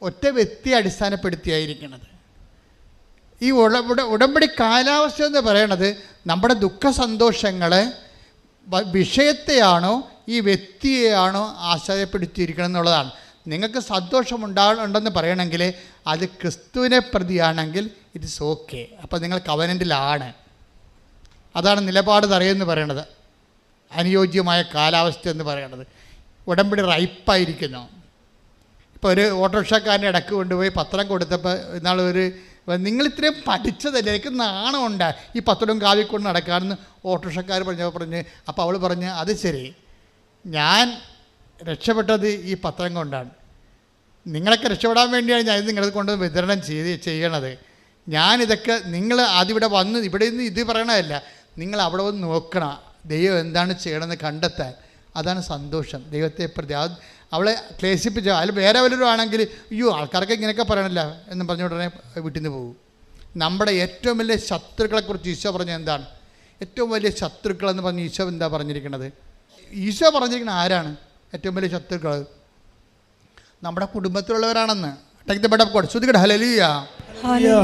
ഒറ്റ വ്യക്തിയെ അടിസ്ഥാനപ്പെടുത്തിയായിരിക്കുന്നത്. ഈ ഉടമ്പടി കാലാവസ്ഥ എന്ന് പറയണത് നമ്മുടെ ദുഃഖ സന്തോഷങ്ങളെ വിഷയത്തെയാണോ ഈ വ്യക്തിയെയാണോ ആശ്രയപ്പെടുത്തിയിരിക്കണം എന്നുള്ളതാണ്. നിങ്ങൾക്ക് സന്തോഷമുണ്ടെന്ന് പറയണമെങ്കിൽ അത് ക്രിസ്തുവിനെ പ്രതിയാണെങ്കിൽ ഇറ്റ് ഇസ് ഓക്കെ. അപ്പോൾ നിങ്ങൾ കവനൻ്റിലാണ്. അതാണ് നിലപാട് തറയെന്ന് പറയണത്, അനുയോജ്യമായ കാലാവസ്ഥ എന്ന് പറയണത്. ഉടമ്പടി റൈപ്പായിരിക്കുന്നു. ഇപ്പോൾ ഒരു ഓട്ടോറിക്ഷക്കാരൻ്റെ ഇടക്ക് കൊണ്ടുപോയി പത്രം കൊടുത്തപ്പോൾ നിങ്ങൾ ഇത്രയും പഠിച്ചതല്ലേ, എനിക്ക് നാണമുണ്ട് ഈ പത്രവും കാവിക്കൊണ്ട് നടക്കാമെന്ന് ഓട്ടോറിക്ഷക്കാർ പറഞ്ഞ് അപ്പോൾ അവൾ പറഞ്ഞ്, അത് ശരി, ഞാൻ രക്ഷപ്പെട്ടത് ഈ പത്രം കൊണ്ടാണ്, നിങ്ങളൊക്കെ രക്ഷപ്പെടാൻ വേണ്ടിയാണ് ഞാൻ ഇത് നിങ്ങളത് കൊണ്ട് വിതരണം ചെയ്യണത്. ഞാനിതൊക്കെ നിങ്ങൾ ആദ്യം ഇവിടെ വന്ന് ഇവിടെ നിന്ന് ഇത് പറയണതല്ല, നിങ്ങൾ അവിടെ വന്ന് നോക്കണം ദൈവം എന്താണ് ചെയ്യണമെന്ന് കണ്ടെത്താൻ. അതാണ് സന്തോഷം. ദൈവത്തെ പ്രതി അവളെ ക്ലേശിപ്പിച്ച അതിൽ വേറെ വല്ലവരും ആണെങ്കിൽ അയ്യോ ആൾക്കാർക്ക് ഇങ്ങനെയൊക്കെ പറയണല്ല എന്ന് പറഞ്ഞ ഉടനെ വീട്ടിൽ നിന്ന് പോകും. നമ്മുടെ ഏറ്റവും വലിയ ശത്രുക്കളെക്കുറിച്ച് ഈശോ പറഞ്ഞത് എന്താണ്? ഏറ്റവും വലിയ ശത്രുക്കളെന്ന് പറഞ്ഞ് ഈശോ എന്താ പറഞ്ഞിരിക്കുന്നത്? ഈശോ പറഞ്ഞിരിക്കുന്നത് ആരാണ് ഏറ്റവും വലിയ ശത്രുക്കൾ? നമ്മുടെ കുടുംബത്തിലുള്ളവരാണെന്ന്. ഹല്ലേലൂയ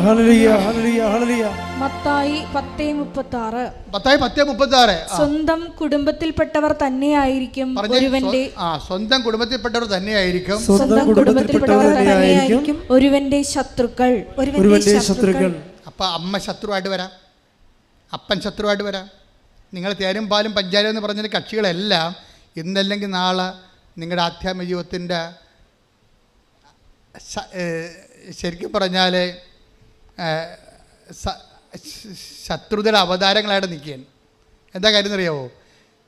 ഹല്ലേലൂയ ഹല്ലേലൂയ. മത്തായി 10:36. മത്തായി 10:36. സ്വന്തം കുടുംബത്തിൽപ്പെട്ടവർ തന്നെയായിരിക്കും ഒരുവന്റെ സ്വന്തം കുടുംബത്തിൽപ്പെട്ടവർ തന്നെയായിരിക്കും സ്വന്തം കുടുംബത്തിൽപ്പെട്ടവർ തന്നെയായിരിക്കും ഒരുവന്റെ ശത്രുക്കൾ. ഒരുവന്റെ ശത്രുക്കൾ. അപ്പം അമ്മ ശത്രുവായിട്ട് വരാം, അപ്പൻ ശത്രുവായിട്ട് വരാം. നിങ്ങൾ തേരും പാലും പഞ്ചാരം എന്ന് പറഞ്ഞ കക്ഷികളെല്ലാം ഇന്നല്ലെങ്കിൽ നാളെ നിങ്ങളുടെ ആധ്യാത്മിക ജീവിതത്തിൻ്റെ ശരിക്കും പറഞ്ഞാൽ ശത്രുതയുടെ അവതാരങ്ങളായിട്ട് നിൽക്കുകയാണ്. എന്താ കാര്യം എന്നറിയാമോ?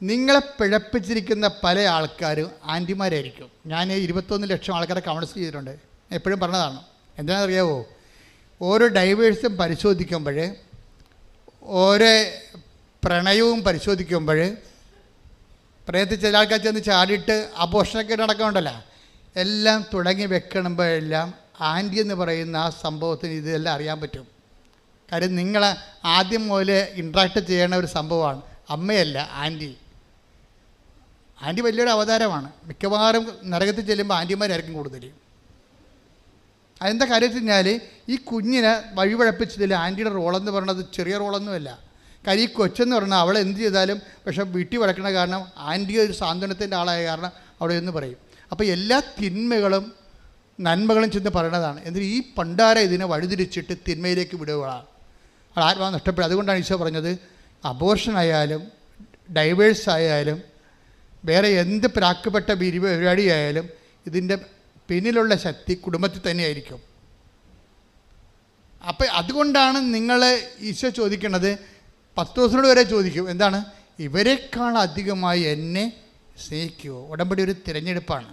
നിങ്ങളെ പിഴപ്പിച്ചിരിക്കുന്ന പല ആൾക്കാരും ആൻറ്റിമാരായിരിക്കും. ഞാൻ 21 ലക്ഷം ആൾക്കാരെ കൗൺസിൽ ചെയ്തിട്ടുണ്ട്. എപ്പോഴും പറഞ്ഞതാണ്. എന്താണെന്നറിയാമോ? ഓരോ ഡൈവേഴ്സും പരിശോധിക്കുമ്പോൾ, ഓരോ പ്രണയവും പരിശോധിക്കുമ്പോൾ, പ്രണയത്തിൽ ചില ആൾക്കാർ ചെന്ന് ചാടിയിട്ട് അബോഷണൊക്കെ നടക്കുന്നുണ്ടല്ലോ, എല്ലാം തുടങ്ങി വെക്കണമ്പോഴെല്ലാം ആൻറ്റി എന്ന് പറയുന്ന ആ സംഭവത്തിന് ഇതെല്ലാം അറിയാൻ പറ്റും. കാര്യം നിങ്ങൾ ആദ്യം മുതൽ ഇൻട്രാക്ട് ചെയ്യണ ഒരു സംഭവമാണ്. അമ്മയല്ല, ആൻറ്റി. ആൻറ്റി വലിയൊരു അവതാരമാണ്. മിക്കവാറും നരകത്തിൽ ചെല്ലുമ്പോൾ ആൻറ്റിമാരായിരിക്കും കൂടുതൽ. അതെന്താ കാര്യം വെച്ച് കഴിഞ്ഞാൽ ഈ കുഞ്ഞിനെ വഴിപഴപ്പിച്ചതിൽ ആൻറ്റിയുടെ റോളെന്ന് പറയുന്നത് ചെറിയ റോളൊന്നുമല്ല. കാര്യം ഈ കൊച്ചെന്ന് പറഞ്ഞാൽ അവൾ എന്ത് ചെയ്താലും പക്ഷേ വീട്ടിൽ വഴക്കണ കാരണം ആൻറ്റി ഒരു സാന്ത്വനത്തിൻ്റെ ആളായ കാരണം അവിടെ എന്ന് പറയും. അപ്പോൾ എല്ലാ തിന്മകളും നന്മകളും ചെന്ന് പറയണതാണ്. എന്നിട്ട് ഈ പണ്ടാര ഇതിനെ വഴിതിരിച്ചിട്ട് തിന്മയിലേക്ക് വിടുകയാണ്. അത് ആത്മാവ് നഷ്ടപ്പെടും. അതുകൊണ്ടാണ് ഈശോ പറഞ്ഞത് അബോർഷൻ ആയാലും ഡൈവേഴ്സ് ആയാലും വേറെ എന്ത് പ്രാക്കപ്പെട്ട പരിപാടിയായാലും ഇതിൻ്റെ പിന്നിലുള്ള ശക്തി കുടുംബത്തിൽ തന്നെയായിരിക്കും. അപ്പം അതുകൊണ്ടാണ് നിങ്ങൾ ഈശോ ചോദിക്കുന്നത്, പത്രോസിനോട് വരെ ചോദിക്കും, എന്താണ്? ഇവരെക്കാൾ അധികമായി എന്നെ സ്നേഹിക്കുമോ? ഉടമ്പടി ഒരു തിരഞ്ഞെടുപ്പാണ്.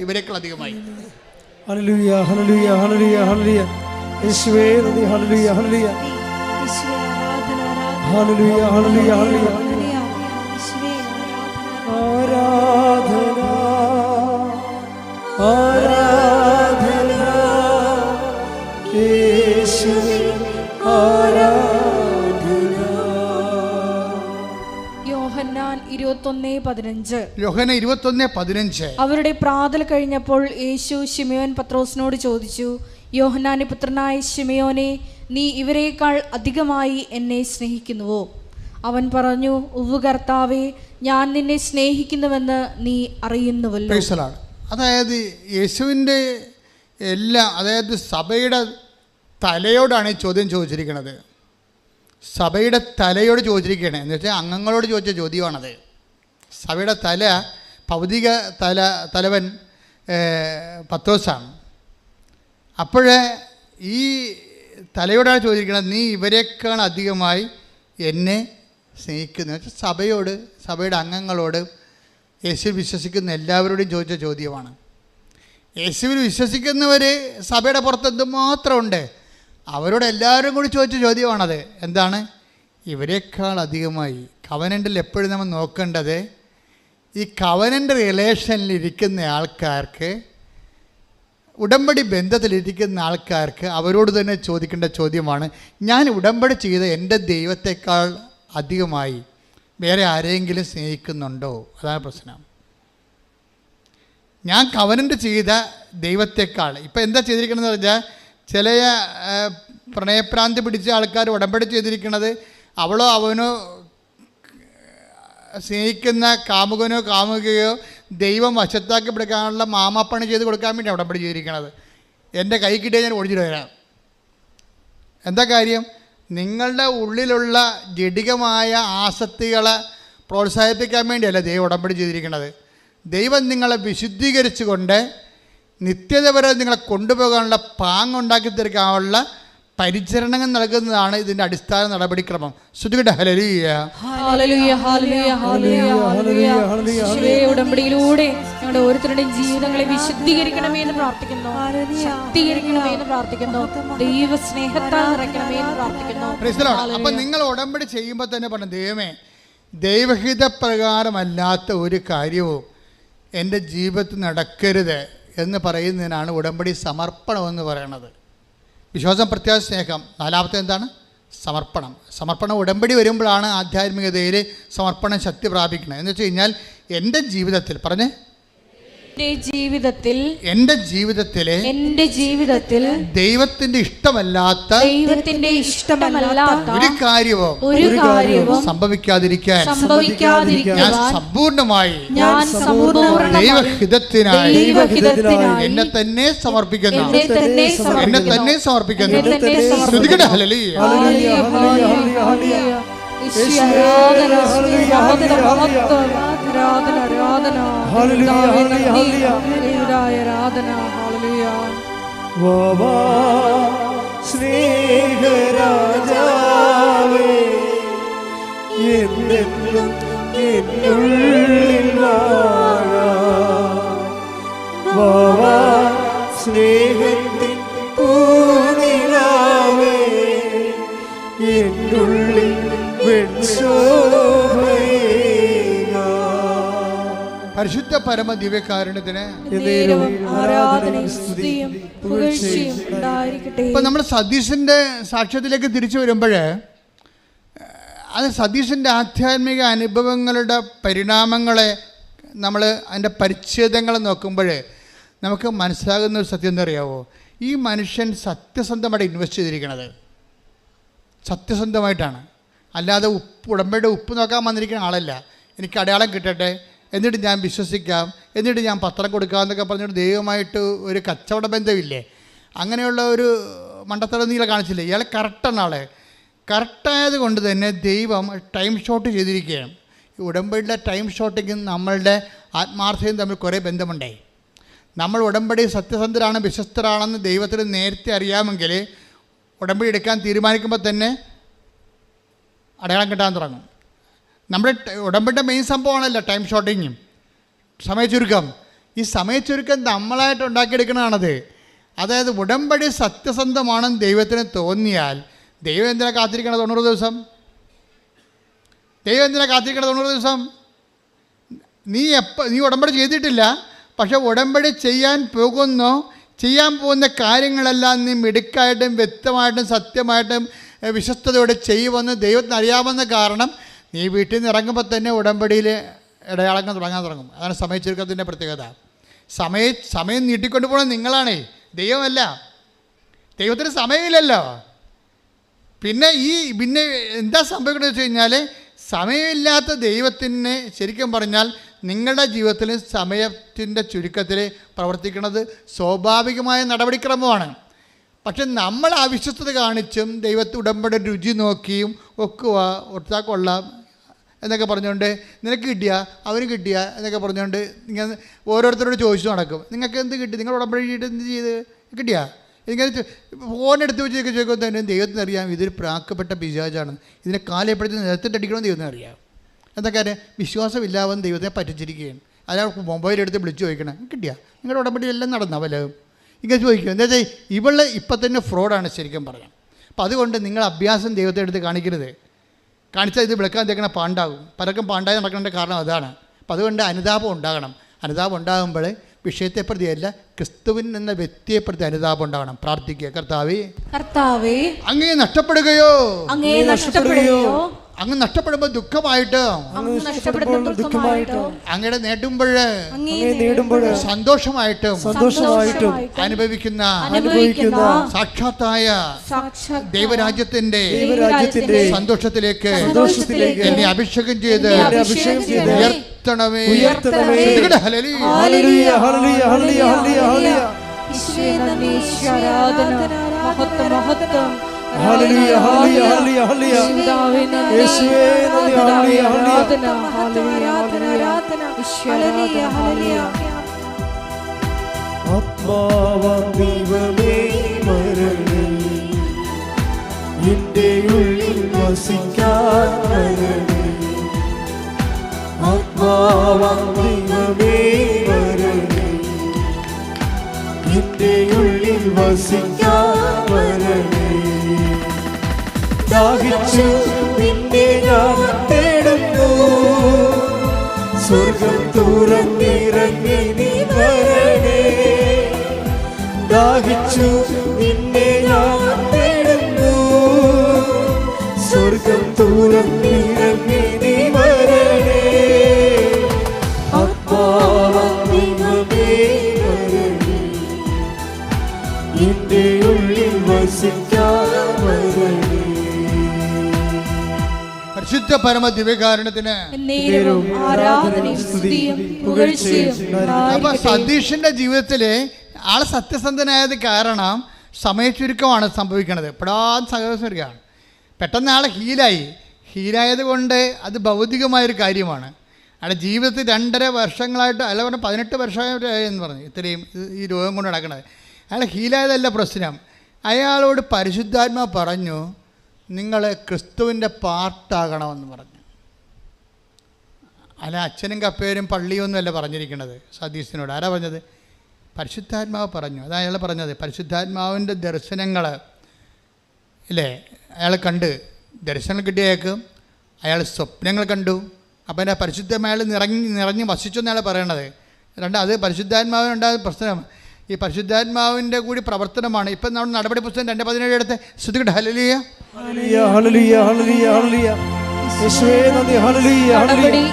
ഇവരെക്കാൾ അധികമായി. ഹല്ലേലൂയ ഹല്ലേലൂയ ഹല്ലേലൂയ ഹല്ലേലൂയ. യേശുവേ നന്ദി. ഹല്ലേലൂയ ഹല്ലേലൂയ ഹല്ലേലൂയ ഹല്ലേലൂയ ഹല്ലേലൂയ. ആരാധന ആരാധന യേശുവേ ആരാധന. യോഹന്നാൻ 21:15. യോഹന്നാൻ 21:15. അവരുടെ പ്രാതൽ കഴിഞ്ഞപ്പോൾ യേശു ശിമയോൻ പത്രോസിനോട് ചോദിച്ചു, യോഹന്നാന്റെ പുത്രനായ ശിമയോനെ, നീ ഇവരെക്കാൾ അധികമായി എന്നെ സ്നേഹിക്കുന്നുവോ? അവൻ പറഞ്ഞു, ഉവ്വ് കർത്താവേ, ഞാൻ നിന്നെ സ്നേഹിക്കുന്നുവെന്ന് നീ അറിയുന്നുവല്ലോ. അതായത് യേശുവിൻ്റെ എല്ലാ, അതായത് സഭയുടെ തലയോടാണ് ഈ ചോദ്യം ചോദിച്ചിരിക്കുന്നത്. സഭയുടെ തലയോട് ചോദിച്ചിരിക്കുകയാണ്. എന്ന് വെച്ചാൽ അംഗങ്ങളോട് ചോദിച്ച ചോദ്യമാണത്. സഭയുടെ തല, ഭൗതിക തലവൻ പത്രോസാണ്. അപ്പോൾ ഈ തലയോടാണ് ചോദിക്കുന്നത്, നീ ഇവരെക്കാൾ അധികമായി എന്നെ സ്നേഹിക്കുന്നു. വെച്ചാൽ സഭയോട്, സഭയുടെ അംഗങ്ങളോട്, യേശുവിൽ വിശ്വസിക്കുന്ന എല്ലാവരോടും ചോദിച്ച ചോദ്യമാണ്. യേശുവിൽ വിശ്വസിക്കുന്നവർ സഭയുടെ പുറത്ത് എന്തുമാത്രമുണ്ട്, അവരോട് എല്ലാവരും കൂടി ചോദിച്ച ചോദ്യമാണത്. എന്താണ്? ഇവരെക്കാൾ അധികമായി. കവനൻ്റിൽ എപ്പോഴും നമ്മൾ നോക്കേണ്ടത്, ഈ കവനൻ്റ് റിലേഷനിലിരിക്കുന്ന ആൾക്കാർക്ക്, ഉടമ്പടി ബന്ധത്തിലിരിക്കുന്ന ആൾക്കാർക്ക് അവരോട് തന്നെ ചോദിക്കേണ്ട ചോദ്യമാണ്, ഞാൻ ഉടമ്പടി ചെയ്ത എൻ്റെ ദൈവത്തെക്കാൾ അധികമായി വേറെ ആരെങ്കിലും സ്നേഹിക്കുന്നുണ്ടോ? അതാണ് പ്രശ്നം. ഞാൻ കവനൻ്റ് ചെയ്ത ദൈവത്തെക്കാൾ. ഇപ്പം എന്താ ചെയ്തിരിക്കണമെന്ന് പറഞ്ഞാൽ, ചില പ്രണയപ്രാന്തി പിടിച്ച ആൾക്കാർ ഉടമ്പടി ചെയ്തിരിക്കുന്നത് അവളോ അവനോ സ്നേഹിക്കുന്ന കാമുകനോ കാമുകയോ ദൈവം വശത്താക്കി പിടിക്കാനുള്ള മാമാപ്പണി ചെയ്ത് കൊടുക്കാൻ വേണ്ടി ഉടമ്പടി ചെയ്തിരിക്കണത്. എൻ്റെ കൈ കിട്ടിയാൽ ഞാൻ ഒഴിഞ്ഞു തരാം. എന്താ കാര്യം? നിങ്ങളുടെ ഉള്ളിലുള്ള ജഡികമായ ആസക്തികളെ പ്രോത്സാഹിപ്പിക്കാൻ വേണ്ടിയല്ല ദൈവം ഉടമ്പടി ചെയ്തിരിക്കുന്നത്. ദൈവം നിങ്ങളെ വിശുദ്ധീകരിച്ചുകൊണ്ട് നിത്യത വരെ നിങ്ങളെ കൊണ്ടുപോകാനുള്ള പാങ്ങുണ്ടാക്കി തീർക്കാനുള്ള പരിചരണം നൽകുന്നതാണ് ഇതിൻ്റെ അടിസ്ഥാന നടപടിക്രമം. ശ്രുതികട്ടെ ഹല്ലേലൂയ. ഹല്ലേലൂയ, ഹല്ലേലൂയ, ഹല്ലേലൂയ, ഹല്ലേലൂയ. യേശുവേ, ഉടമ്പടിയിലൂടെ ഞങ്ങളുടെ ഓരോരുത്തരുടെയും ജീവിതങ്ങളെ വിശുദ്ധീകരിക്കണമേ എന്ന് പ്രാർത്ഥിക്കുന്നു, ശക്തീകരിക്കണമേ എന്ന് പ്രാർത്ഥിക്കുന്നു, ദൈവ സ്നേഹത്താൽ നിറയ്ക്കണമേ എന്ന് പ്രാർത്ഥിക്കുന്നു. Praise the Lord. അപ്പം നിങ്ങൾ ഉടമ്പടി ചെയ്യുമ്പോൾ തന്നെ പറഞ്ഞു, ദൈവമേ, ദൈവഹിതപ്രകാരമല്ലാത്ത ഒരു കാര്യവും എൻ്റെ ജീവിതത്തിൽ നടക്കരുത് എന്ന് പറയുന്നതിനാണ് ഉടമ്പടി സമർപ്പണം എന്ന് പറയുന്നത്. വിശ്വാസം, പ്രത്യാശ, സ്നേഹം. നാലാമത്തെ എന്താണ്? സമർപ്പണം. സമർപ്പണം ഉടമ്പടി വരുമ്പോഴാണ് ആധ്യാത്മികതയിൽ സമർപ്പണം ശക്തി പ്രാപിക്കുന്നത്. എന്ന് വെച്ച് കഴിഞ്ഞാൽ എൻ്റെ ജീവിതത്തിൽ പറഞ്ഞേ, എൻ്റെ ജീവിതത്തിൽ ദൈവത്തിന്റെ ഇഷ്ടമല്ലാത്ത ഒരു കാര്യവും സംഭവിക്കാതിരിക്കാൻ ഞാൻ സമ്പൂർണമായി ദൈവഹിതത്തിനായി എന്നെ തന്നെ സമർപ്പിക്കുന്നു. ശ്രുതികട്ടെ ഹല്ലേലൂയ. സ്നേഹരാജാവേ, എന്നെന്നും എന്നുള്ളിൽ വാഴാം. സ്നേഹത്തിൻ പൂനിലാവേ, എന്നുള്ളിൽ പരിശുദ്ധ പരമ ദിവ്യകാരുണ്യത്തിന് ഇപ്പൊ നമ്മൾ സതീശന്റെ സാക്ഷ്യത്തിലേക്ക് തിരിച്ചു വരുമ്പോൾ അത് സതീശന്റെ ആധ്യാത്മിക അനുഭവങ്ങളുടെ പരിണാമങ്ങളെ നമ്മൾ അതിൻ്റെ പരിച്ഛേദങ്ങൾ നോക്കുമ്പോൾ നമുക്ക് മനസ്സിലാകുന്ന ഒരു സത്യം എന്താ അറിയാവോ? ഈ മനുഷ്യൻ സത്യസന്ധമായിട്ട് ഇൻവെസ്റ്റ് ചെയ്തിരിക്കുന്നത് സത്യസന്ധമായിട്ടാണ്. അല്ലാതെ ഉടമ്പടിയുടെ ഉപ്പ് നോക്കാൻ വന്നിരിക്കുന്ന ആളല്ല. എനിക്ക് അടയാളം കിട്ടട്ടെ, എന്നിട്ട് ഞാൻ വിശ്വസിക്കാം, എന്നിട്ട് ഞാൻ പത്രം കൊടുക്കാം എന്നൊക്കെ പറഞ്ഞിട്ട് ദൈവമായിട്ട് ഒരു കച്ചവട ബന്ധമില്ലേ? അങ്ങനെയുള്ള ഒരു മണ്ടത്തരം നീല കാണിച്ചില്ലേ? ഇയാൾ കറക്റ്റാണ്. ആളെ കറക്റ്റായത് കൊണ്ട് തന്നെ ദൈവം ടൈം ഷോട്ട് ചെയ്തിരിക്കുകയാണ്. ഈ ഉടമ്പടിയുടെ ടൈം ഷോട്ടിങ്ങും നമ്മളുടെ ആത്മാർത്ഥതയും തമ്മിൽ കുറേ ബന്ധമുണ്ടായി. നമ്മൾ ഉടമ്പടി സത്യസന്ധരാണ്, വിശ്വസ്തരാണെന്ന് ദൈവത്തിന് നേരത്തെ അറിയാമെങ്കിൽ ഉടമ്പടി എടുക്കാൻ തീരുമാനിക്കുമ്പോൾ തന്നെ അടയാളം കിട്ടാൻ തുടങ്ങും. നമ്മുടെ ഉടമ്പടിയുടെ മെയിൻ സംഭവമാണല്ലോ ടൈം ഷോട്ടിങ്ങും സമയച്ചുരുക്കം. ഈ സമയച്ചുരുക്കം നമ്മളായിട്ട് ഉണ്ടാക്കിയെടുക്കണതാണത്. അതായത് ഉടമ്പടി സത്യസന്ധമാണെന്ന് ദൈവത്തിന് തോന്നിയാൽ ദൈവം എന്തിനാ കാത്തിരിക്കണം 90 ദിവസം? ദൈവം എന്തിനാ കാത്തിരിക്കണം 90 ദിവസം? നീ ഉടമ്പടി ചെയ്തിട്ടില്ല, പക്ഷെ ഉടമ്പടി ചെയ്യാൻ പോകുന്ന കാര്യങ്ങളെല്ലാം നീ മിടുക്കായിട്ടും വ്യക്തമായിട്ടും സത്യമായിട്ടും വിശ്വസ്തയോടെ ചെയ്യുമെന്ന് ദൈവത്തിന് അറിയാമെന്ന കാരണം നീ വീട്ടിൽ നിന്ന് ഇറങ്ങുമ്പോൾ തന്നെ ഉടമ്പടിയിൽ ഇടയാളങ്ങൾ തുടങ്ങാൻ തുടങ്ങും. അതാണ് സമയച്ചുരുക്കത്തിൻ്റെ പ്രത്യേകത. സമയം നീട്ടിക്കൊണ്ട് പോകണം നിങ്ങളാണേ, ദൈവമല്ല. ദൈവത്തിന് സമയമില്ലല്ലോ. പിന്നെ എന്താ സംഭവിക്കുന്നത് വെച്ച് കഴിഞ്ഞാൽ, സമയമില്ലാത്ത ദൈവത്തിന് ശരിക്കും പറഞ്ഞാൽ നിങ്ങളുടെ ജീവിതത്തിൽ സമയത്തിൻ്റെ ചുരുക്കത്തിൽ പ്രവർത്തിക്കുന്നത് സ്വാഭാവികമായ നടപടിക്രമമാണ്. പക്ഷെ നമ്മൾ അവിശ്വസ്തത കാണിച്ചും ദൈവത്തെ ഉടമ്പടി രുചി നോക്കിയും ഒക്കുക ഒട്ടാ കൊള്ളാം എന്നൊക്കെ പറഞ്ഞുകൊണ്ട് നിനക്ക് കിട്ടിയ അവന് കിട്ടിയ എന്നൊക്കെ പറഞ്ഞുകൊണ്ട് ഇങ്ങനെ ഓരോരുത്തരോട് ചോദിച്ചു നടക്കും. നിങ്ങൾക്ക് എന്ത് കിട്ടി? നിങ്ങൾ ഉടമ്പടി എന്ത് ചെയ്ത് കിട്ടിയാ? ഇങ്ങനെ ഫോണെടുത്ത് വെച്ചൊക്കെ ചോദിക്കുമ്പോൾ തന്നെ ദൈവത്തിന് അറിയാം ഇതൊരു പ്രാക്കപ്പെട്ട പിശാചാണ്, ഇതിനെ കാലെപ്പെടുത്തി നിലത്തിട്ടടിക്കണമെന്ന് ദൈവത്തിന് അറിയാം. എന്താ കാര്യം? വിശ്വാസമില്ലാവെന്ന് ദൈവത്തെ പറ്റിച്ചിരിക്കുകയാണ്. അയാൾ മൊബൈലെടുത്ത് വിളിച്ചു ചോദിക്കണം, കിട്ടിയാ? നിങ്ങളുടെ ഉടമ്പടി എല്ലാം നടന്ന വല്ലതും ഇങ്ങനെ ചോദിക്കും. എന്താ വെച്ചാൽ ഇവള് ഇപ്പം തന്നെ ഫ്രോഡാണ് ശരിക്കും പറയാം. അപ്പം അതുകൊണ്ട് നിങ്ങൾ അഭ്യാസം ദൈവത്തെ എടുത്ത് കാണിക്കരുത്. കാണിച്ചാൽ ഇത് വിളക്കാൻ തേക്കണ പാണ്ടാകും. പലർക്കും പാണ്ടായി നടക്കേണ്ട കാരണം അതാണ്. അപ്പം അതുകൊണ്ട് അനുതാപം ഉണ്ടാകണം. അനുതാപം ഉണ്ടാകുമ്പോൾ വിഷയത്തെപ്രതിയല്ല, ക്രിസ്തുവിൻ എന്ന വ്യക്തിയെപ്രതി അനുതാപം ഉണ്ടാകണം. പ്രാർത്ഥിക്കുക, കർത്താവേ അങ്ങേ നഷ്ടപ്പെടുകയോ അങ്ങ് നഷ്ടപ്പെടുമ്പോൾ ദുഃഖമായിട്ടോ അങ്ങയുടെ നേടുമ്പോൾ സന്തോഷമായിട്ടും അനുഭവിക്കുന്ന സാക്ഷാത്തായ ദൈവരാജ്യത്തിന്റെ സന്തോഷത്തിലേക്ക് എന്നെ അഭിഷേകം ചെയ്ത് ഉയർത്തണമേ. ഹല്ലേലൂയ ഹല്ലേലൂയ ഹല്ലേലൂയ ഹല്ലേലൂയ യേശുവേ നന്ദി ഹല്ലേലൂയ ഹല്ലേലൂയ ഹല്ലേലൂയ ആത്മാവാം ദൈവമേ വരണമേ എന്റെ ഉള്ളിൽ വസിക്കാൻ വരണേ. ആത്മാവാം ദൈവമേ വരണേ, എന്റെ ഉള്ളിൽ വസിക്കാൻ വരണേ. ദാഹിച്ചു നിന്നെ ഞാൻ തേടുന്നു, സ്വർഗം തുറന്നിറങ്ങി നീ വരണേ. ദാഹിച്ചു നിന്നെ ഞാൻ തേടുന്നു, സ്വർഗം തുറന്നിറങ്ങി നീ വരണേ. ആത്മാവാം ദൈവമേ വരണേ, എന്റെ ഉള്ളിൽ വസിക്കാൻ വരണേ. പരിശുദ്ധ പരമ ദിവ്യകാരുണ്യത്തിന് നേരവും ആരാധനയും സ്തുതിയും പുകഴ്ചയും അപ്പൊ സതീഷിന്റെ ജീവിതത്തില് ആള് സത്യസന്ധനായത് കാരണം സമയച്ചുരുക്കമാണ് സംഭവിക്കുന്നത്. എപ്പോഴാണ് സഹോദരിയാണ് പെട്ടെന്ന് ആളെ ഹീലായത് കൊണ്ട് അത് ഭൗതികമായൊരു കാര്യമാണ്. അയാളുടെ ജീവിതത്തിൽ 2.5 വർഷങ്ങളായിട്ട് അല്ല പറഞ്ഞാൽ 18 വർഷമായിട്ട് എന്ന് പറഞ്ഞു ഇത്രയും ഈ രോഗം കൊണ്ട് നടക്കുന്നത്. അയാൾ ഹീലായതല്ല പ്രശ്നം. അയാളോട് പരിശുദ്ധാത്മാ പറഞ്ഞു, നിങ്ങൾ ക്രിസ്തുവിൻ്റെ പാർട്ടാകണമെന്ന് പറഞ്ഞു. അല്ല അച്ഛനും കപ്പേരും പള്ളിയൊന്നുമല്ല പറഞ്ഞിരിക്കുന്നത് സതീശനോട്. ആരാ പറഞ്ഞത്? പരിശുദ്ധാത്മാവ് പറഞ്ഞു. അതാണ് അയാൾ പറഞ്ഞത്. പരിശുദ്ധാത്മാവിൻ്റെ ദർശനങ്ങൾ ഇല്ലേ അയാൾ കണ്ട്, ദർശനം കിട്ടിയേക്കും. അയാൾ സ്വപ്നങ്ങൾ കണ്ടു. അപ്പം എൻ്റെ പരിശുദ്ധമായ നിറഞ്ഞ് വസിച്ചെന്ന് അയാൾ പറയണത്. അത് പരിശുദ്ധാത്മാവിനുണ്ടായ പ്രശ്നം. ഈ പരിശുദ്ധാത്മാവിൻ്റെ കൂടി പ്രവർത്തനമാണ്. ഇപ്പം നമ്മൾ നടപടി പുസ്തകം 2:17 എടുത്ത് ശ്രുതികട്ടെ. ഹല്ലേലൂയ ഹല്ലേലൂയ ഹല്ലേലൂയ ഹല്ലേലൂയ. യേശുവേ നന്ദി. ഹല്ലേലൂയ ഹല്ലേലൂയ.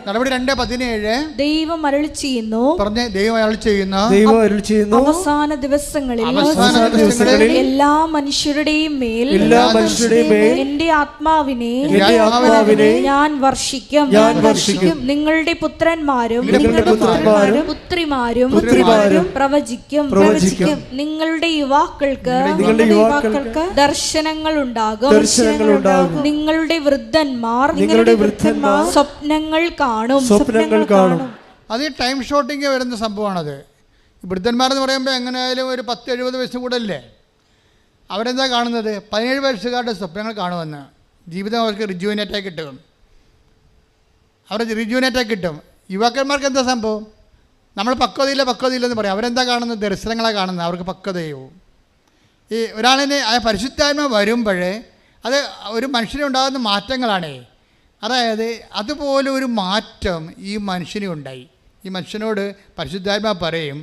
നടപടി 2:17 ദൈവം അരുളി ചെയ്യുന്നു. പറഞ്ഞേ, ദൈവം അരുളി ചെയ്യുന്നു. ദൈവം അരുളി ചെയ്യുന്നു. അവസാന ദിവസങ്ങളിൽ എല്ലാ മനുഷ്യരുടെയും മേൽ എന്റെ ആത്മാവിനെ ഞാൻ വർഷിക്കും. നിങ്ങളുടെ പുത്രന്മാരും പുത്രിമാരും പ്രവചിക്കും. നിങ്ങളുടെ യുവാക്കൾക്ക് ദർശനങ്ങൾ ഉണ്ടാകും. നിങ്ങളുടെ വൃദ്ധന്മാർ സ്വപ്നങ്ങൾ കാണും. അത് ഈ ടൈം ഷോട്ടിങ് വരുന്ന സംഭവമാണത്. വൃദ്ധന്മാരെന്ന് പറയുമ്പോൾ എങ്ങനെയായാലും ഒരു 10-70 വയസ്സ് കൂടെ അല്ലേ. അവരെന്താ കാണുന്നത്? 17 വയസ്സുകാരുടെ സ്വപ്നങ്ങൾ കാണുമെന്ന്. ജീവിതം അവർക്ക് റിജുവിനേറ്റായി കിട്ടും. കിട്ടും. യുവാക്കന്മാർക്ക് എന്താ സംഭവം? നമ്മൾ പക്വതയില്ലെന്ന് പറയും. അവരെന്താ കാണുന്നത്? ദർശനങ്ങളാണ് കാണുന്നത്. അവർക്ക് പക്വതയോ. ഈ ഒരാളിനെ പരിശുദ്ധാത്മ വരുമ്പോഴേ അത് ഒരു മനുഷ്യനുണ്ടാകുന്ന മാറ്റങ്ങളാണേ. അതായത് അതുപോലെ ഒരു മാറ്റം ഈ മനുഷ്യന് ഉണ്ടായി. ഈ മനുഷ്യനോട് പരിശുദ്ധാത്മാ പറയും,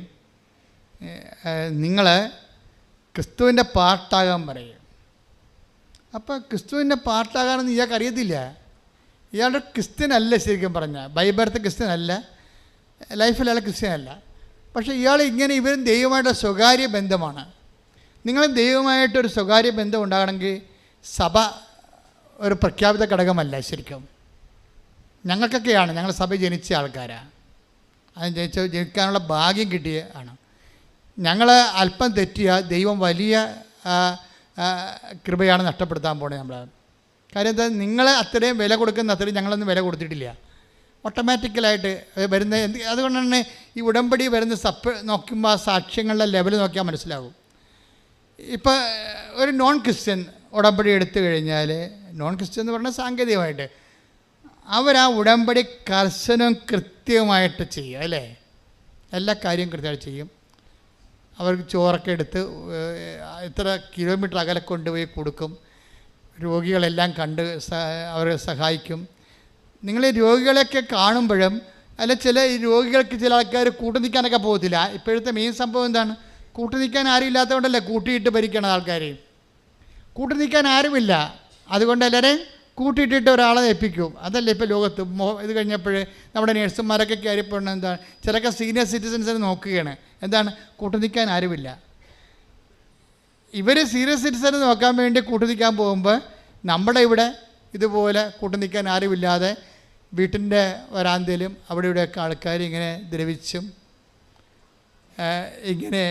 നിങ്ങൾ ക്രിസ്തുവിൻ്റെ പാർട്ടാകാൻ പറയും. അപ്പോൾ ക്രിസ്തുവിൻ്റെ പാർട്ടാകാനെന്ന് ഇയാൾക്ക് അറിയത്തില്ല. ഇയാളുടെ ക്രിസ്ത്യനല്ല ശരിക്കും പറഞ്ഞാൽ. ബൈബർത്ത് ക്രിസ്ത്യനല്ല, ലൈഫിൽ അയാൾ ക്രിസ്ത്യനല്ല. പക്ഷേ ഇയാൾ ഇവരും ദൈവമായിട്ട് സ്വകാര്യ ബന്ധമാണ്. നിങ്ങൾ ദൈവമായിട്ടൊരു സ്വകാര്യ ബന്ധം ഉണ്ടാകണമെങ്കിൽ സഭ ഒരു പ്രഖ്യാപിത ഘടകമല്ല ശരിക്കും. ഞങ്ങൾക്കൊക്കെയാണ്, ഞങ്ങൾ സഭ ജനിച്ച ആൾക്കാരാണ്. അത് ജനിക്കാനുള്ള ഭാഗ്യം കിട്ടിയ ആണ്. ഞങ്ങൾ അല്പം തെറ്റിയ ദൈവം വലിയ കൃപയാണ് നഷ്ടപ്പെടുത്താൻ പോണത് നമ്മൾ. കാര്യം എന്താ? നിങ്ങളെ അത്രയും വില കൊടുക്കുന്ന അത്രയും ഞങ്ങളൊന്നും വില കൊടുത്തിട്ടില്ല. ഓട്ടോമാറ്റിക്കലായിട്ട് വരുന്ന അതുകൊണ്ട് തന്നെ ഈ ഉടമ്പടി വരുന്ന നോക്കുമ്പോൾ ആ സാക്ഷ്യങ്ങളുടെ ലെവൽ നോക്കിയാൽ മനസ്സിലാകും. ഇപ്പോൾ ഒരു നോൺ ക്രിസ്ത്യൻ ഉടമ്പടി എടുത്തു കഴിഞ്ഞാൽ, നോൺ ക്രിസ്ത്യൻ എന്ന് പറഞ്ഞാൽ സാങ്കേതികമായിട്ട് അവരാ ഉടമ്പടി കർശനം കൃത്യമായിട്ട് ചെയ്യും അല്ലേ. എല്ലാ കാര്യവും കൃത്യമായിട്ട് ചെയ്യും. അവർക്ക് ചോറൊക്കെ എടുത്ത് ഇത്ര കിലോമീറ്റർ അകലെ കൊണ്ടുപോയി കൊടുക്കും. രോഗികളെല്ലാം കണ്ട് അവരെ സഹായിക്കും. നിങ്ങൾ രോഗികളെയൊക്കെ കാണുമ്പോഴും അല്ല, ചില രോഗികൾക്ക് ചില ആൾക്കാർ കൂട്ടു നിൽക്കാനൊക്കെ പോകത്തില്ല. ഇപ്പോഴത്തെ മെയിൻ സംഭവം എന്താണ്? കൂട്ടു നിൽക്കാൻ ആരും ഇല്ലാത്തതുകൊണ്ടല്ലേ കൂട്ടിയിട്ട് ഭരിക്കണ ആൾക്കാർ. കൂട്ടു നിൽക്കാൻ ആരുമില്ല, അതുകൊണ്ട് എല്ലാവരെയും കൂട്ടിയിട്ടിട്ട് ഒരാളെ ഏൽപ്പിക്കും. അതല്ലേ ഇപ്പോൾ ലോകത്ത് ഇത് കഴിഞ്ഞപ്പോൾ നമ്മുടെ നേഴ്സുമാരൊക്കെ കയറിപ്പോണത് എന്താണ്? ചിലൊക്കെ സീനിയർ സിറ്റിസൻസിനെ നോക്കുകയാണ്. എന്താണ്? കൂട്ടു നിൽക്കാൻ ആരുമില്ല. ഇവർ സീനിയർ സിറ്റിസനെ നോക്കാൻ വേണ്ടി കൂട്ടു നിൽക്കാൻ പോകുമ്പോൾ നമ്മുടെ ഇവിടെ ഇതുപോലെ കൂട്ടു നിൽക്കാൻ ആരുമില്ലാതെ വീട്ടിൻ്റെ വരാന്തയിലും അവിടെ ഇവിടെയൊക്കെ ആൾക്കാർ ഇങ്ങനെ ദ്രവിച്ചും ഇങ്ങനെ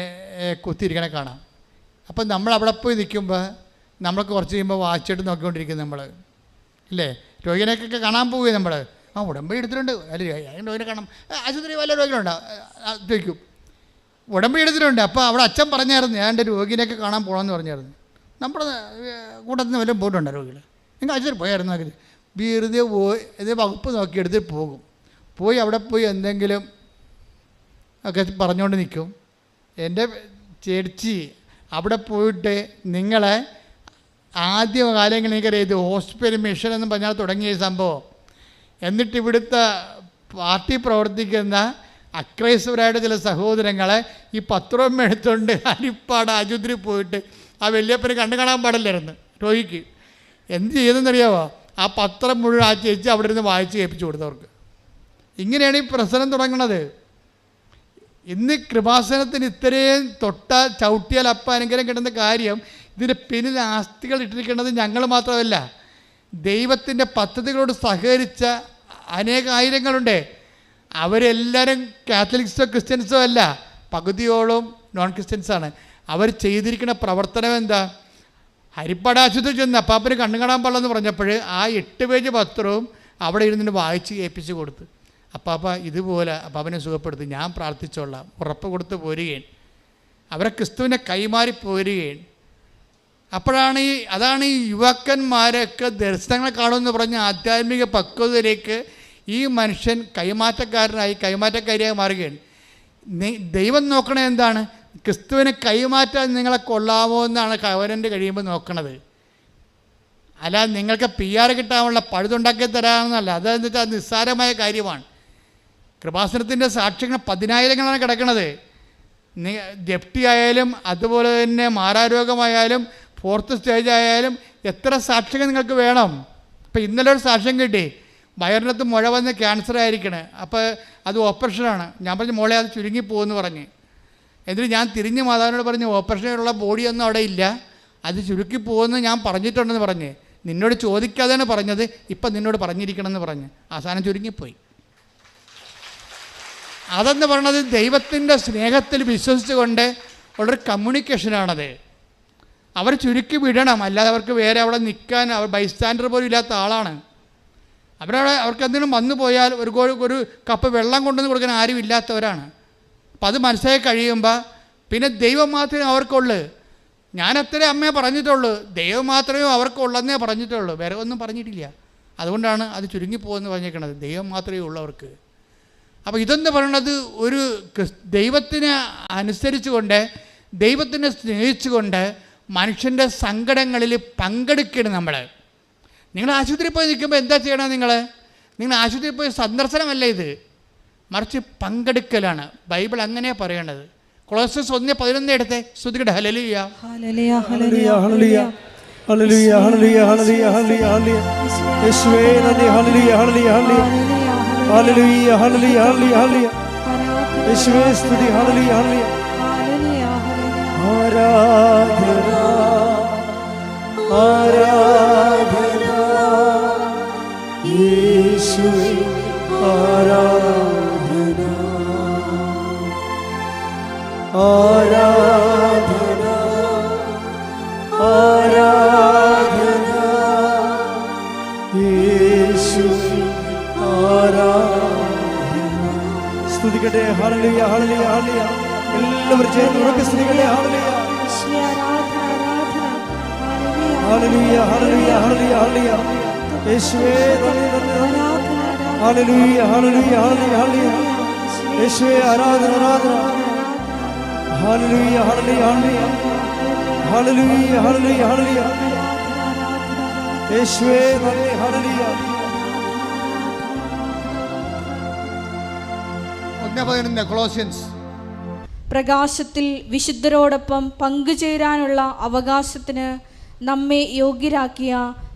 കുത്തിയിരിക്കണേ കാണാം. അപ്പം നമ്മൾ അവിടെ പോയി നിൽക്കുമ്പോൾ നമ്മൾക്ക് കുറച്ച് കഴിയുമ്പോൾ വാച്ചിട്ട് നോക്കിക്കൊണ്ടിരിക്കും നമ്മൾ ഇല്ലേ. രോഗിനെയൊക്കെ കാണാൻ പോവുകയും നമ്മൾ ഉടമ്പടി എടുത്തിട്ടുണ്ട്, അല്ല രോഗിനെ കാണാം, ആശുപത്രി വല്ല രോഗികളുണ്ടോ ചോദിക്കും. ഉടമ്പടി എടുത്തിട്ടുണ്ട്. അപ്പോൾ അവിടെ അച്ഛൻ പറഞ്ഞായിരുന്നു, ഞാൻ എൻ്റെ രോഗിനെയൊക്കെ കാണാൻ പോകണമെന്ന് പറഞ്ഞായിരുന്നു. നമ്മുടെ കൂട്ടത്തിൽ നിന്ന് വല്ലതും പോയിട്ടുണ്ടോ രോഗികൾ? നിങ്ങൾ ആശുപത്രി പോയായിരുന്നു അതിൽ വെറുതെ പോയി ഇത് വകുപ്പ് നോക്കിയെടുത്ത് പോകും. പോയി അവിടെ പോയി എന്തെങ്കിലും ഒക്കെ പറഞ്ഞുകൊണ്ട് നിൽക്കും. എൻ്റെ ചേച്ചി അവിടെ പോയിട്ട് നിങ്ങളെ ആദ്യ കാലങ്ങളിൽ എനിക്കറിയാം ഇത് ഹോസ്പിറ്റൽ മിഷൻ എന്ന് പറഞ്ഞാൽ തുടങ്ങിയ സംഭവം. എന്നിട്ട് ഇവിടുത്തെ പാർട്ടി പ്രവർത്തിക്കുന്ന അക്രൈസ്തവരായിട്ട് ചില സഹോദരങ്ങളെ ഈ പത്രം എടുത്തുകൊണ്ട് ഹരിപ്പാട് ആശുപത്രി പോയിട്ട് ആ വല്യപ്പനെ കണ്ടു കാണാൻ പാടില്ലായിരുന്നു രോഗിക്ക്. എന്ത് ചെയ്തെന്നറിയാമോ? ആ പത്രം മുഴുവൻ ആ ചേച്ചി അവിടെ ഇരുന്ന് വായിച്ച് കേൾപ്പിച്ചു കൊടുത്തവർക്ക്. ഇങ്ങനെയാണ് ഈ പ്രശ്നം തുടങ്ങുന്നത്. ഇന്ന് കൃപാസനത്തിന് ഇത്രയും ചവിട്ടിയാൽ അപ്പം അനുഗ്രഹം കിട്ടുന്ന കാര്യം ഇതിൻ്റെ പിന്നിൽ ആസ്തികൾ ഇട്ടിരിക്കുന്നത് ഞങ്ങൾ മാത്രമല്ല, ദൈവത്തിൻ്റെ പദ്ധതികളോട് സഹകരിച്ച അനേകായിരങ്ങളുണ്ട്. അവരെല്ലാവരും കാത്തലിക്സോ ക്രിസ്ത്യൻസോ അല്ല, പകുതിയോളം നോൺ ക്രിസ്ത്യൻസാണ്. അവർ ചെയ്തിരിക്കുന്ന പ്രവർത്തനം എന്താ? ഹരിപ്പാട് ആശുപത്രി ചെന്ന് അപ്പാപ്പന് കണ്ണു കാണാൻ പാടില്ലെന്ന് പറഞ്ഞപ്പോൾ ആ 8 പേജ് പത്രവും അവിടെ ഇരുന്നിട്ട് വായിച്ച് കേൾപ്പിച്ച് കൊടുത്ത്, അപ്പാപ്പ ഇതുപോലെ അപ്പാപ്പനെ സുഖപ്പെടുത്തി, ഞാൻ പ്രാർത്ഥിച്ചോളാം, ഉറപ്പ് കൊടുത്ത് പോരുകയാണ്. അവരെ ക്രിസ്തുവിനെ കൈമാറി പോരുകയാണ്. അപ്പോഴാണ് അതാണ് ഈ യുവാക്കന്മാരൊക്കെ ദർശനങ്ങൾ കാണുമെന്ന് പറഞ്ഞ ആധ്യാത്മിക പക്വതയിലേക്ക് ഈ മനുഷ്യൻ കൈമാറ്റക്കാരിയായി മാറുകയാണ്. ദൈവം നോക്കണത് എന്താണ്? ക്രിസ്തുവിനെ കൈമാറ്റാൻ നിങ്ങളെ കൊള്ളാമോ എന്നാണ് കവനൻ്റ് കഴിയുമ്പോൾ നോക്കണത്. അല്ലാതെ നിങ്ങൾക്ക് PR കിട്ടാനുള്ള പഴുതുണ്ടാക്കി തരാമെന്നല്ല. അതെന്ന് വെച്ചാൽ നിസ്സാരമായ കാര്യമാണ്. കൃപാസനത്തിൻ്റെ സാക്ഷ്യങ്ങൾ 10,000ങ്ങളാണ് കിടക്കുന്നത്. ജപ്തി ആയാലും അതുപോലെ തന്നെ മാറാരോഗമായാലും 4th സ്റ്റേജ് ആയാലും എത്ര സാക്ഷ്യങ്ങൾ നിങ്ങൾക്ക് വേണം? ഇപ്പം ഇന്നലെ ഒരു സാക്ഷ്യം കിട്ടി, വയറിനകത്ത് മുഴ വന്ന് ക്യാൻസർ ആയിരിക്കണേ, അപ്പോൾ അത് ഓപ്പറേഷനാണ്. ഞാൻ പറഞ്ഞു മോളെ അത് ചുരുങ്ങിപ്പോകുമെന്ന് പറഞ്ഞ്. എന്നിട്ട് ഞാൻ തിരിഞ്ഞ് മാതാവിനോട് പറഞ്ഞു ഓപ്പറേഷനുള്ള ബോഡിയൊന്നും അവിടെ ഇല്ല, അത് ചുരുക്കിപ്പോകുമെന്ന് ഞാൻ പറഞ്ഞിട്ടുണ്ടെന്ന് പറഞ്ഞ്. നിന്നോട് ചോദിക്കാതെയാണ് പറഞ്ഞത്, ഇപ്പം നിന്നോട് പറഞ്ഞിരിക്കണമെന്ന് പറഞ്ഞ് അവസാനം ചുരുങ്ങിപ്പോയി. അതെന്ന് പറയണത് ദൈവത്തിൻ്റെ സ്നേഹത്തിൽ വിശ്വസിച്ചുകൊണ്ട് ഉള്ളൊരു കമ്മ്യൂണിക്കേഷനാണത്. അവർ ചുരുക്കി വിടണം, അല്ലാതെ അവർക്ക് വേറെ അവിടെ നിൽക്കാൻ അവർ ബൈസ്റ്റാൻഡർ പോലും ഇല്ലാത്ത ആളാണ്. അവർക്ക് എന്തെങ്കിലും വന്നു പോയാൽ ഒരു കപ്പ് വെള്ളം കൊണ്ടുവന്ന് കൊടുക്കാൻ ആരും ഇല്ലാത്തവരാണ്. അപ്പം അത് മനസ്സിലാക്കി കഴിയുമ്പോൾ പിന്നെ ദൈവം മാത്രമേ അവർക്കുള്ളൂ. ഞാൻ അത്രേ അമ്മയെ പറഞ്ഞിട്ടുള്ളൂ, ദൈവം മാത്രമേ അവർക്കുള്ളെന്നേ പറഞ്ഞിട്ടുള്ളൂ, വേറെ ഒന്നും പറഞ്ഞിട്ടില്ല. അതുകൊണ്ടാണ് അത് ചുരുങ്ങിപ്പോകുമെന്ന് പറഞ്ഞേക്കണത്. ദൈവം മാത്രമേ ഉള്ളവർക്ക്. അപ്പോൾ ഇതെന്ന് പറയുന്നത് ഒരു ദൈവത്തിനെ അനുസരിച്ചുകൊണ്ട് ദൈവത്തിനെ സ്നേഹിച്ചുകൊണ്ട് മനുഷ്യൻ്റെ സങ്കടങ്ങളിൽ പങ്കെടുക്കണം. നിങ്ങൾ ആശുപത്രിയിൽ പോയി നിൽക്കുമ്പോൾ എന്താ ചെയ്യണം? നിങ്ങൾ ആശുപത്രിയിൽ പോയി സന്ദർശനമല്ല ഇത്, മറിച്ച് പങ്കെടുക്കലാണ്. ബൈബിൾ അങ്ങനെ പറയണത്. കൊളോസ്യസ് 1:11 എടുത്തേ, സ്തുതിക്കട്ടെ. ഹല്ലേലൂയ ഹല്ലേലൂയ ഹല്ലേലൂയ ഹല്ലേലൂയ ഹല്ലേലൂയ ഹല്ലേലൂയ ഹല്ലേലൂയ യേശുവേ നന്ദി. ഹല്ലേലൂയ ഹല്ലേലൂയ ഹല്ലേലൂയ ഹല്ലേലൂയ ഹല്ലേലൂയ ഹല്ലേലൂയ യേശുവേ സ്തുതി. ഹല്ലേലൂയ ഹല്ലേലൂയ ആരാധന ആരാധന യേശുവേ ആരാധന ആരാധന ആരാധന യേശുവേ ആരാധന. സ്തുതിക്കട്ടെ. ഹല്ലേലൂയ ഹല്ലേലൂയ ഹല്ലേലൂയ. എല്ലാവരും ചേർന്ന് ഉറക്കെ സ്തുതിക്കട്ടെ. ഹല്ലേലൂയ ഹല്ലേലൂയ ഹല്ലേലൂയ ഹല്ലേലൂയ ഹല്ലേലൂയ യേശുവേ നന്ദി നന്ദി. ഹല്ലേലൂയ ഹല്ലേലൂയ ഹല്ലേലൂയ ഹല്ലേലൂയ യേശുവേ ആരാധന ആരാധന. ഹല്ലേലൂയ ഹല്ലേലൂയ ഹല്ലേലൂയ ഹല്ലേലൂയ ഹല്ലേലൂയ ഹല്ലേലൂയ യേശുവേ നന്ദി. ഹല്ലേലൂയ. 1:11 കൊളോസ്യൻസ്. പ്രകാശത്തിൽ വിശുദ്ധരോടൊപ്പം പങ്കുചേരാനുള്ള അവകാശത്തിന് നമ്മെ യോഗ്യരാക്കിയ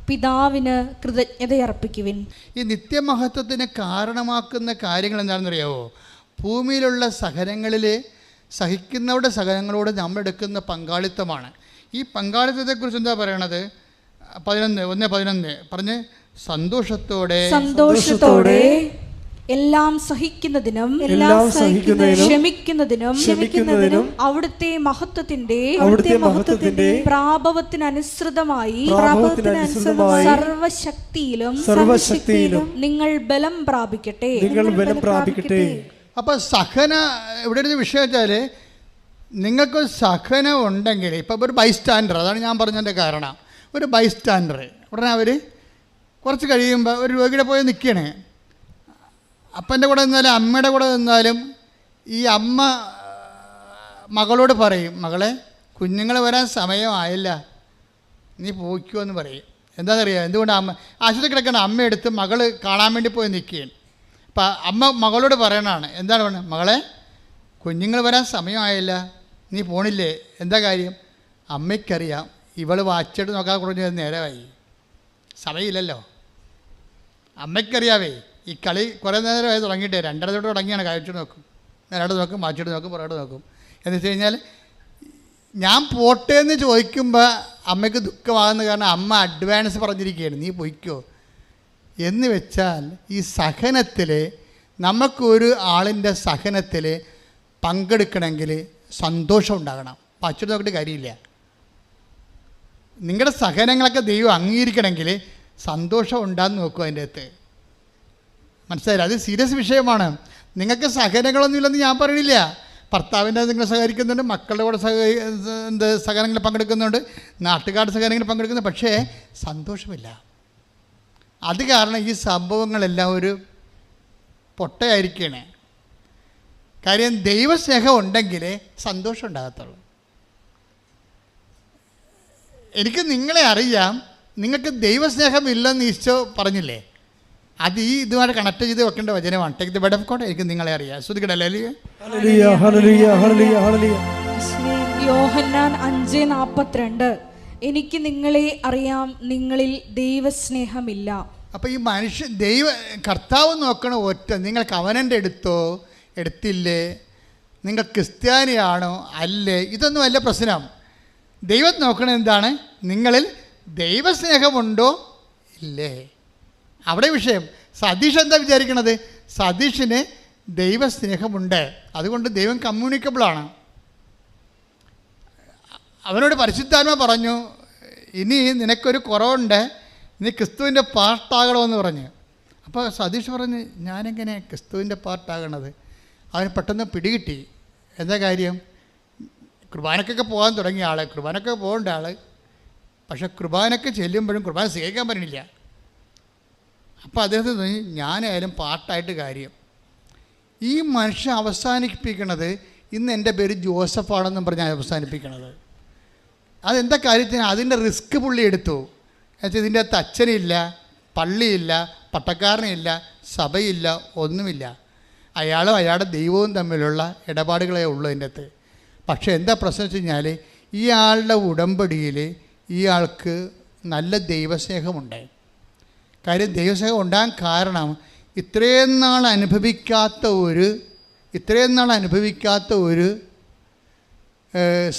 പിതാവിന് കൃതജ്ഞതയർപ്പിക്കുവിൻ. ഈ നിത്യമഹത്വത്തിന് കാരണമാക്കുന്ന കാര്യങ്ങൾ എന്താണെന്നറിയാവോ? ഭൂമിയിലുള്ള സഹനങ്ങളിൽ സഹിക്കുന്നവരുടെ സഹനങ്ങളോട് നമ്മളെടുക്കുന്ന പങ്കാളിത്തമാണ്. ഈ പങ്കാളിത്തത്തെക്കുറിച്ച് എന്താ പറയണത്? 1:11 പറഞ്ഞ് സന്തോഷത്തോടെ എല്ലാം സഹിക്കുന്നതിനും ക്ഷമിക്കുന്നതിനും അവിടുത്തെ മഹത്വത്തിന്റെ പ്രാഭവത്തിനനുസൃതമായി സർവശക്തിയിലും നിങ്ങൾ ബലം പ്രാപിക്കട്ടെ. അപ്പം സഹന ഇവിടെ ഒരു വിഷയം വെച്ചാൽ നിങ്ങൾക്കൊരു സഹനം ഉണ്ടെങ്കിൽ, ഇപ്പം ഒരു ബൈസ്റ്റാൻഡർ, അതാണ് ഞാൻ പറഞ്ഞതിൻ്റെ കാരണം. ഒരു ബൈസ്റ്റാൻഡർ ഉടനെ അവർ കുറച്ച് കഴിയുമ്പോൾ ഒരു രോഗിയുടെ പോയി നിൽക്കുകയാണ്. അപ്പൻ്റെ കൂടെ നിന്നാലും അമ്മയുടെ കൂടെ നിന്നാലും ഈ അമ്മ മകളോട് പറയും, മകളെ കുഞ്ഞുങ്ങൾ വരാൻ സമയമായില്ല, നീ പോയിക്കോ എന്ന് പറയും. എന്താണെന്നറിയാം എന്തുകൊണ്ട്? അമ്മ ആശുപത്രി കിടക്കുന്ന അമ്മയെടുത്ത് മകൾ കാണാൻ വേണ്ടി പോയി നിൽക്കുകയാണ്. അപ്പം അമ്മ മകളോട് പറയണതാണ്, എന്താണ് പറയുന്നത്? മകളെ കുഞ്ഞുങ്ങൾ വരാൻ സമയമായില്ല, നീ പോണില്ലേ? എന്താ കാര്യം? അമ്മയ്ക്കറിയാം ഇവൾ വാച്ചിട്ട് നോക്കാൻ കുറഞ്ഞ നേരമായി, സമയമില്ലല്ലോ. അമ്മയ്ക്കറിയാവേ ഈ കളി കുറേ നേരമായി തുടങ്ങിയിട്ടേ, 2:30 തൊട്ട് തുടങ്ങിയാണ്. കഴിച്ചിട്ട് നോക്കും, നേരോട്ട് നോക്കും, മാച്ചിട്ട് നോക്കും, പുറകോട്ട് നോക്കും. എന്ന് വെച്ച് കഴിഞ്ഞാൽ ഞാൻ പോട്ടെ എന്ന് ചോദിക്കുമ്പോൾ അമ്മയ്ക്ക് ദുഃഖമാകുന്ന കാരണം അമ്മ അഡ്വാൻസ് പറഞ്ഞിരിക്കുകയാണ്, നീ പൊയ്ക്കോ എന്ന് വെച്ചാൽ ഈ സഹനത്തിൽ നമുക്കൊരു ആളിൻ്റെ സഹനത്തിൽ പങ്കെടുക്കണമെങ്കിൽ സന്തോഷം ഉണ്ടാകണം. പച്ചിട്ട് നോക്കിയിട്ട് കാര്യമില്ല. നിങ്ങളുടെ സഹനങ്ങളൊക്കെ ദൈവം അംഗീകരിക്കണമെങ്കിൽ സന്തോഷം ഉണ്ടാകുന്ന നോക്കും. അതിൻ്റെ അകത്ത് മനസ്സിലായില്ല? അത് സീരിയസ് വിഷയമാണ്. നിങ്ങൾക്ക് സഹനങ്ങളൊന്നുമില്ലെന്ന് ഞാൻ പറയണില്ല. ഭർത്താവിൻ്റെ നിങ്ങൾ സഹകരിക്കുന്നുണ്ട്, മക്കളുടെ കൂടെ സഹനങ്ങളിൽ പങ്കെടുക്കുന്നുണ്ട്, നാട്ടുകാരുടെ സഹനങ്ങളിൽ പങ്കെടുക്കുന്നുണ്ട്, പക്ഷേ സന്തോഷമില്ല. അത് കാരണം ഈ സംഭവങ്ങളെല്ലാം ഒരു പൊട്ടയായിരിക്കുകയാണ്. കാര്യം ദൈവസ്നേഹം ഉണ്ടെങ്കിലേ സന്തോഷം ഉണ്ടാകത്തുള്ളൂ. എനിക്ക് നിങ്ങളെ അറിയാം, നിങ്ങൾക്ക് ദൈവസ്നേഹം ഇല്ലെന്ന് ഈശോ പറഞ്ഞില്ലേ? അത് ഈ ഇതുമായിട്ട് കണക്ട് ചെയ്ത് വെക്കേണ്ട വചനമാണ്. Take the bread of God. എനിക്ക് നിങ്ങളെ അറിയാം. ശ്രദ്ധിക്കണല്ലേ? ഹല്ലേലൂയ, ഹല്ലേലൂയ, ഹല്ലേലൂയ, ഹല്ലേലൂയ. യോഹന്നാൻ 5:42 എനിക്ക് നിങ്ങളെ അറിയാം, നിങ്ങളിൽ ദൈവസ്നേഹമില്ല. അപ്പോൾ ഈ മനുഷ്യൻ കർത്താവ് നോക്കണ ഒറ്റ, നിങ്ങൾ കവനൻ്റ് എടുത്തോ എടുത്തില്ലേ, നിങ്ങൾ ക്രിസ്ത്യാനിയാണോ അല്ലേ, ഇതൊന്നും അല്ല പ്രശ്നം. ദൈവം നോക്കണത് എന്താണ്? നിങ്ങളിൽ ദൈവസ്നേഹമുണ്ടോ ഇല്ലേ, അവിടെ വിഷയം. സതീഷ് എന്താ വിചാരിക്കണത്? സതീഷിന് ദൈവസ്നേഹമുണ്ട്, അതുകൊണ്ട് ദൈവം കമ്മ്യൂണിക്കബിളാണ്. അവനോട് പരിശുദ്ധാത്മ പറഞ്ഞു, ഇനി നിനക്കൊരു കുറവുണ്ട്, നീ ക്രിസ്തുവിൻ്റെ പാർട്ടാകണമെന്ന് പറഞ്ഞു. അപ്പോൾ സതീഷ് പറഞ്ഞു, ഞാനെങ്ങനെ ക്രിസ്തുവിൻ്റെ പാർട്ടാകണത്? അവന് പെട്ടെന്ന് പിടികിട്ടി. എന്താ കാര്യം? കുർബാനക്കൊക്കെ പോകാൻ തുടങ്ങിയ ആൾ, കുർബാനക്കൊക്കെ പോകേണ്ട ആൾ, പക്ഷെ കുർബാനക്ക് ചെല്ലുമ്പോഴും കുർബാന സ്വീകരിക്കാൻ പറ്റണില്ല. അപ്പോൾ അദ്ദേഹത്തിന് തോന്നി, ഞാനായാലും പാർട്ടായിട്ട് കാര്യം. ഈ മനുഷ്യൻ അവസാനിപ്പിക്കണത്, ഇന്ന് എൻ്റെ പേര് ജോസഫാണെന്നും പറഞ്ഞാൽ അവസാനിപ്പിക്കണത്. അതെന്താ കാര്യത്തിന്? അതിൻ്റെ റിസ്ക് പുള്ളി എടുത്തു. എന്നുവെച്ചാൽ ഇതിൻ്റെ അകത്ത് അച്ഛനില്ല, പള്ളിയില്ല, പട്ടക്കാരനില്ല, സഭയില്ല, ഒന്നുമില്ല. അയാളും അയാളുടെ ദൈവവും തമ്മിലുള്ള ഇടപാടുകളേ ഉള്ളൂ അതിൻ്റെ അകത്ത്. പക്ഷേ എന്താ പ്രശ്നം വെച്ച് കഴിഞ്ഞാൽ, ഈ ആളുടെ ഉടമ്പടിയിൽ ഈ ആൾക്ക് നല്ല ദൈവസ്നേഹമുണ്ട്. കാര്യം ദൈവസ്നേഹം ഉണ്ടാകാൻ കാരണം ഇത്രയും നാൾ അനുഭവിക്കാത്ത ഒരു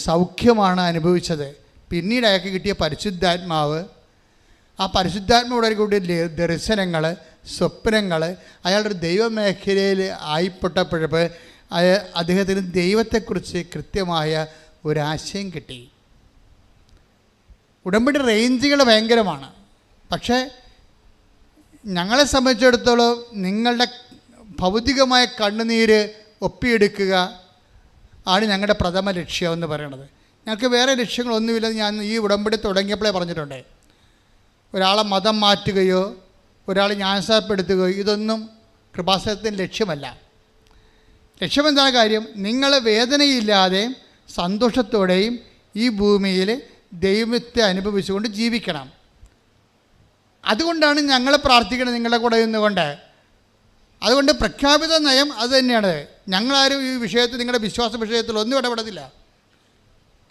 സൗഖ്യമാണ് അനുഭവിച്ചത്. പിന്നീട് അയാൾക്ക് കിട്ടിയ പരിശുദ്ധാത്മാവ്, ആ പരിശുദ്ധാത്മാവോടെ കൂടിയ ദർശനങ്ങൾ, സ്വപ്നങ്ങൾ, അയാളുടെ ദൈവമേഖലയിൽ ആയിപ്പെട്ടപ്പോഴപ്പോൾ അദ്ദേഹത്തിന് ദൈവത്തെക്കുറിച്ച് കൃത്യമായ ഒരാശയം കിട്ടി. ഉടമ്പടി റേഞ്ചുകൾ ഭയങ്കരമാണ്. പക്ഷേ ഞങ്ങളെ സംബന്ധിച്ചിടത്തോളം നിങ്ങളുടെ ഭൗതികമായ കണ്ണുനീര് ഒപ്പിയെടുക്കുക ആണ് ഞങ്ങളുടെ പ്രഥമ ലക്ഷ്യം എന്ന് പറയുന്നത്. ഞങ്ങൾക്ക് വേറെ ലക്ഷ്യങ്ങളൊന്നുമില്ലെന്ന് ഞാൻ ഈ ഉടമ്പടി തുടങ്ങിയപ്പോഴേ പറഞ്ഞിട്ടുണ്ട്. ഒരാളെ മതം മാറ്റുകയോ ഒരാളെ ജ്ഞാനസ്നാനപ്പെടുത്തുകയോ ഇതൊന്നും കൃപാസനത്തിൻ്റെ ലക്ഷ്യമല്ല. ലക്ഷ്യമെന്താണ് കാര്യം? നിങ്ങൾ വേദനയില്ലാതെയും സന്തോഷത്തോടെയും ഈ ഭൂമിയിൽ ദൈവത്തെ അനുഭവിച്ചുകൊണ്ട് ജീവിക്കണം. അതുകൊണ്ടാണ് ഞങ്ങൾ പ്രാർത്ഥിക്കുന്നത് നിങ്ങളുടെ കൂടെ നിന്നുകൊണ്ട്. അതുകൊണ്ട് പ്രഖ്യാപിത നയം അത് തന്നെയാണ്. ഞങ്ങളാരും ഈ വിഷയത്തിൽ, നിങ്ങളുടെ വിശ്വാസ വിഷയത്തിൽ ഒന്നും ഇടപെടത്തില്ല.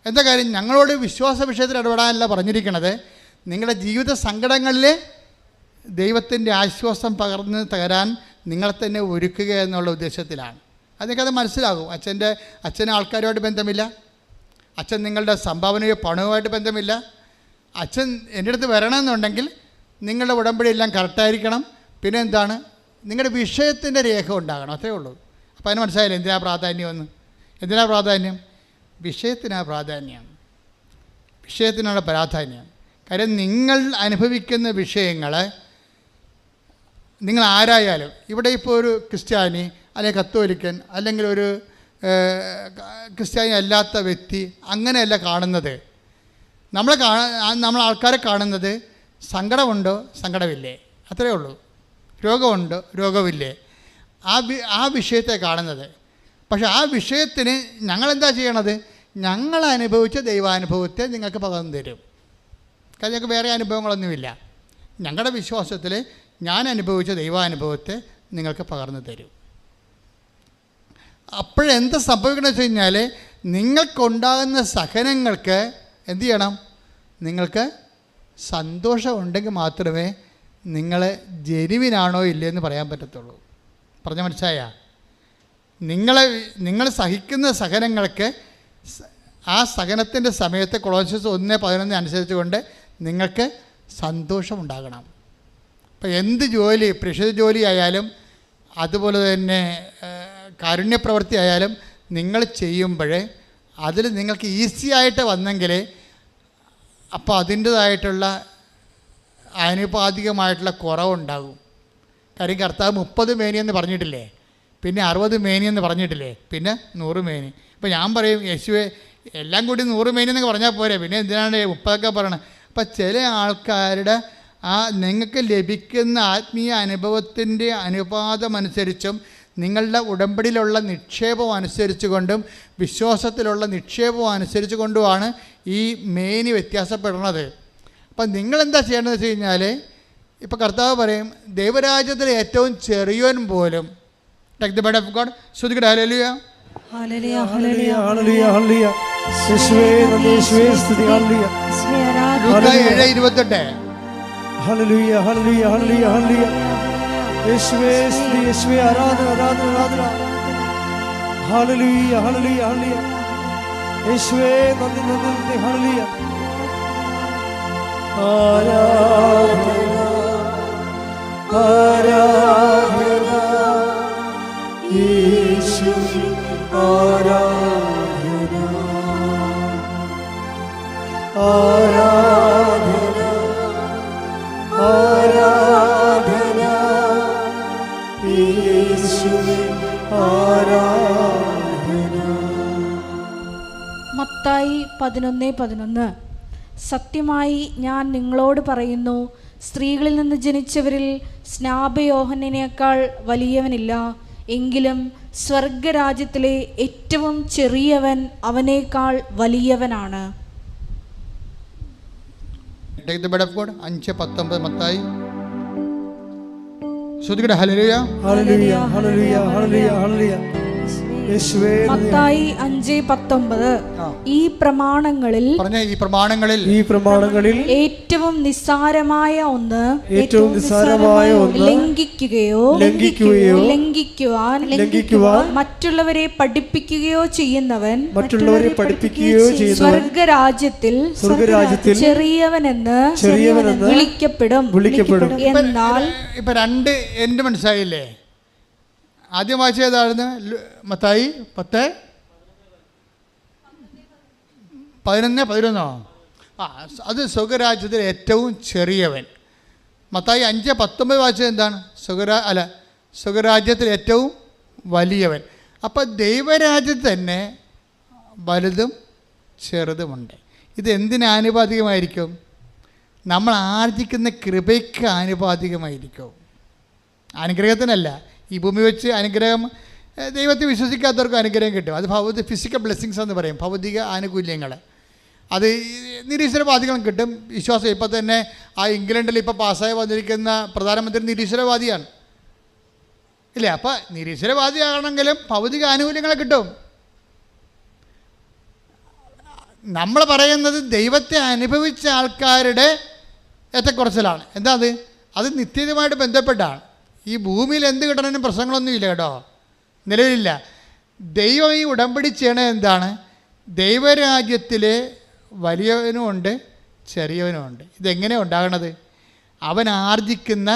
എന്താ കാര്യം? ഞങ്ങളോട് വിശ്വാസ വിഷയത്തിൽ ഇടപെടാനല്ല പറഞ്ഞിരിക്കുന്നത്, നിങ്ങളുടെ ജീവിത സങ്കടങ്ങളിൽ ദൈവത്തിൻ്റെ ആശ്വാസം പകർന്ന് തരാൻ നിങ്ങളെ തന്നെ ഒരുക്കുക എന്നുള്ള ഉദ്ദേശത്തിലാണ്. അത് നിങ്ങൾക്കത് മനസ്സിലാകും. അച്ഛന് ആൾക്കാരുമായിട്ട് ബന്ധമില്ല, അച്ഛൻ നിങ്ങളുടെ സംഭാവനയോ പണവുമായിട്ട് ബന്ധമില്ല. അച്ഛൻ എൻ്റെ അടുത്ത് വരണമെന്നുണ്ടെങ്കിൽ നിങ്ങളുടെ ഉടമ്പടി എല്ലാം കറക്റ്റായിരിക്കണം. പിന്നെ എന്താണ്? നിങ്ങളുടെ വിഷയത്തിൻ്റെ രേഖ ഉണ്ടാകണം, അത്രേ ഉള്ളൂ. അപ്പോൾ അതിന് മനസ്സിലായില്ല എന്തിനാ പ്രാധാന്യമെന്ന്. എന്തിനാ പ്രാധാന്യം? വിഷയത്തിനാണ് പ്രാധാന്യം, വിഷയത്തിനാണ് പ്രാധാന്യം. കാര്യം നിങ്ങൾ അനുഭവിക്കുന്ന വിഷയങ്ങൾ നിങ്ങൾ ആരായാലും, ഇവിടെ ഇപ്പോൾ ഒരു ക്രിസ്ത്യാനി അല്ലെങ്കിൽ കത്തോലിക്കൻ അല്ലെങ്കിൽ ഒരു ക്രിസ്ത്യാനി അല്ലാത്ത വ്യക്തി അങ്ങനെയല്ല കാണുന്നത്. നമ്മൾ ആൾക്കാരെ കാണുന്നത് സങ്കടമുണ്ടോ, സങ്കടമില്ലേ, അത്രയേ ഉള്ളൂ. രോഗമുണ്ടോ, രോഗമില്ലേ, ആ വിഷയത്തെ കാണുന്നത്. പക്ഷെ ആ വിഷയത്തിന് ഞങ്ങളെന്താ ചെയ്യണത്? ഞങ്ങൾ അനുഭവിച്ച ദൈവാനുഭവത്തെ നിങ്ങൾക്ക് പകർന്നു തരും. കാരണം ഞങ്ങൾക്ക് വേറെ അനുഭവങ്ങളൊന്നുമില്ല. ഞങ്ങളുടെ വിശ്വാസത്തിൽ ഞാൻ അനുഭവിച്ച ദൈവാനുഭവത്തെ നിങ്ങൾക്ക് പകർന്നു തരും. അപ്പോഴെന്താ സംഭവിക്കണമെന്ന് വെച്ച് കഴിഞ്ഞാൽ, നിങ്ങൾക്കുണ്ടാകുന്ന സഹനങ്ങൾക്ക് എന്തു ചെയ്യണം? നിങ്ങൾക്ക് സന്തോഷമുണ്ടെങ്കിൽ മാത്രമേ നിങ്ങൾ ജെനുവിനാണോ ഇല്ലയെന്ന് പറയാൻ പറ്റത്തുള്ളൂ. പറഞ്ഞ മനസ്സിലായ? നിങ്ങൾ സഹിക്കുന്ന സഹനങ്ങൾക്ക് ആ സഹനത്തിൻ്റെ സമയത്ത് കൊളോസ്യസ് 1:11 അനുസരിച്ച് കൊണ്ട് നിങ്ങൾക്ക് സന്തോഷമുണ്ടാകണം. അപ്പോൾ എന്ത് ജോലി, പ്രേക്ഷിത ജോലി ആയാലും അതുപോലെ തന്നെ കാരുണ്യപ്രവൃത്തി ആയാലും നിങ്ങൾ ചെയ്യുമ്പോൾ അതിൽ നിങ്ങൾക്ക് ഈസി ആയിട്ട് വന്നെങ്കിൽ അപ്പോൾ അതിൻ്റേതായിട്ടുള്ള ആനുപാതികമായിട്ടുള്ള കുറവുണ്ടാകും. കാര്യം കർത്താവ് 30 മേനിയെന്ന് പറഞ്ഞിട്ടില്ലേ, പിന്നെ 60 മേനിയെന്ന് പറഞ്ഞിട്ടില്ലേ, പിന്നെ 100 മേനി. ഇപ്പോൾ ഞാൻ പറയും, യേശുവെ എല്ലാം കൂടി 100 മേനിയെന്നൊക്കെ പറഞ്ഞാൽ പോരെ, പിന്നെ എന്തിനാണ് 30 പറയണത്? അപ്പം ചില ആൾക്കാരുടെ നിങ്ങൾക്ക് ലഭിക്കുന്ന ആത്മീയ അനുഭവത്തിൻ്റെ അനുപാതമനുസരിച്ചും നിങ്ങളുടെ ഉടമ്പടിയിലുള്ള നിക്ഷേപം അനുസരിച്ച് കൊണ്ടും വിശ്വാസത്തിലുള്ള നിക്ഷേപം അനുസരിച്ച് കൊണ്ടുമാണ് ഈ മേനി വ്യത്യാസപ്പെടുന്നത്. അപ്പം നിങ്ങളെന്താ ചെയ്യേണ്ടതെന്ന് വെച്ച് കഴിഞ്ഞാൽ, ഇപ്പോൾ കർത്താവ് പറയും ദൈവരാജ്യത്തിലെ ഏറ്റവും ചെറിയവൻ പോലും take the bread of God. ശ്രുതിക്കട്ടെ ഹല്ലേലൂയ, ഹല്ലേലൂയ, ഹല്ലേലൂയ, ഹല്ലേലൂയ, ഹല്ലേലൂയ. യേശുവേ നന്ദി, യേശുവേ സ്തുതി. ഹല്ലേലൂയ, ലൂക്കാ 7:28. ഹല്ലേലൂയ, ഹല്ലേലൂയ, ഹല്ലേലൂയ, ഹല്ലേലൂയ. യേശുവേ സ്തുതി, യേശുവേ ആരാധന, ആരാധന, ആരാധന. ഹല്ലേലൂയ, ഹല്ലേലൂയ, ഹല്ലേലൂയ. യേശുവേ നന്ദി, നന്ദി, നന്ദി. ഹല്ലേലൂയ, ആരാധന, ആരാധന. യേശുവേ ആരാധന, ആരാധന, ആരാധന. യേശുവേ ആരാധന. മത്തായി 11:11. സത്യമായി ഞാൻ നിങ്ങളോട് പറയുന്നു, സ്ത്രീകളിൽ നിന്ന് ജനിച്ചവരിൽ സ്നാപയോഹന്നേക്കാൾ വലിയവനില്ല. എങ്കിലും സ്വർഗരാജ്യത്തിലെ ഏറ്റവും ചെറിയവൻ അവനേക്കാൾ വലിയവനാണ്. Take the bread of God 5:19 Mathai. ശ്രുതിക്കട്ടെ ഹല്ലേലൂയ, ഹല്ലേലൂയ, ഹല്ലേലൂയ, ഹല്ലേലൂയ, ഹല്ലേലൂയ. യേശുവേ മത്തായി 5:19. ഈ പ്രമാണങ്ങളിൽ പറഞ്ഞ ഈ പ്രമാണങ്ങളിൽ ഏറ്റവും നിസ്സാരമായ ഒന്ന് ലംഘിക്കുകയോ ലംഘിക്കുവാൻ മറ്റുള്ളവരെ പഠിപ്പിക്കുകയോ ചെയ്യുന്നവൻ സ്വർഗരാജ്യത്തിൽ ചെറിയവനെന്ന് വിളിക്കപ്പെടും. എന്നാൽ ഇപ്പൊ രണ്ട് എൻ്റെ മനസ്സിലായില്ലേ? ആദ്യം വായിച്ചതായിരുന്നു മത്തായി 10:11. അത് സ്വർഗരാജ്യത്തിൽ ഏറ്റവും ചെറിയവൻ. മത്തായി 5:19 വായിച്ചത് എന്താണ്? സ്വർഗരാജ്യത്തിൽ ഏറ്റവും വലിയവൻ. അപ്പം ദൈവരാജ്യത്ത് തന്നെ വലുതും ചെറുതുമുണ്ട്. ഇത് എന്തിന് ആനുപാതികമായിരിക്കും? നമ്മൾ ആർജിക്കുന്ന കൃപയ്ക്ക് ആനുപാതികമായിരിക്കും, അനുഗ്രഹത്തിനല്ല. ഈ ഭൂമി വെച്ച് അനുഗ്രഹം, ദൈവത്തെ വിശ്വസിക്കാത്തവർക്ക് അനുഗ്രഹം കിട്ടും. അത് ഫിസിക്കൽ ബ്ലെസ്സിങ്സ് എന്ന് പറയും, ഭൗതിക ആനുകൂല്യങ്ങൾ. അത് നിരീശ്വരവാദികളും കിട്ടും. വിശ്വാസം ഇപ്പം തന്നെ ഇംഗ്ലണ്ടിൽ ഇപ്പോൾ പാസ്സായി വന്നിരിക്കുന്ന പ്രധാനമന്ത്രി നിരീശ്വരവാദിയാണ്, ഇല്ലേ? അപ്പം നിരീശ്വരവാദിയാണെങ്കിലും ഭൗതിക ആനുകൂല്യങ്ങളെ കിട്ടും. നമ്മൾ പറയുന്നത് ദൈവത്തെ അനുഭവിച്ച ആൾക്കാരുടെ ഏറ്റക്കുറച്ചിലാണ്. എന്താ അത് നിത്യതയുമായിട്ട് ബന്ധപ്പെട്ടാണ്. ഈ ഭൂമിയിൽ എന്ത് കിട്ടണമെന്നും പ്രശ്നങ്ങളൊന്നുമില്ല കേട്ടോ, നിലവിലില്ല. ദൈവം ഈ ഉടമ്പടി ചെയ്യണത് എന്താണ്? ദൈവരാജ്യത്തിലെ വലിയവനുമുണ്ട് ചെറിയവനുമുണ്ട്. ഇതെങ്ങനെ ഉണ്ടാകണത്? അവൻ ആർജിക്കുന്ന,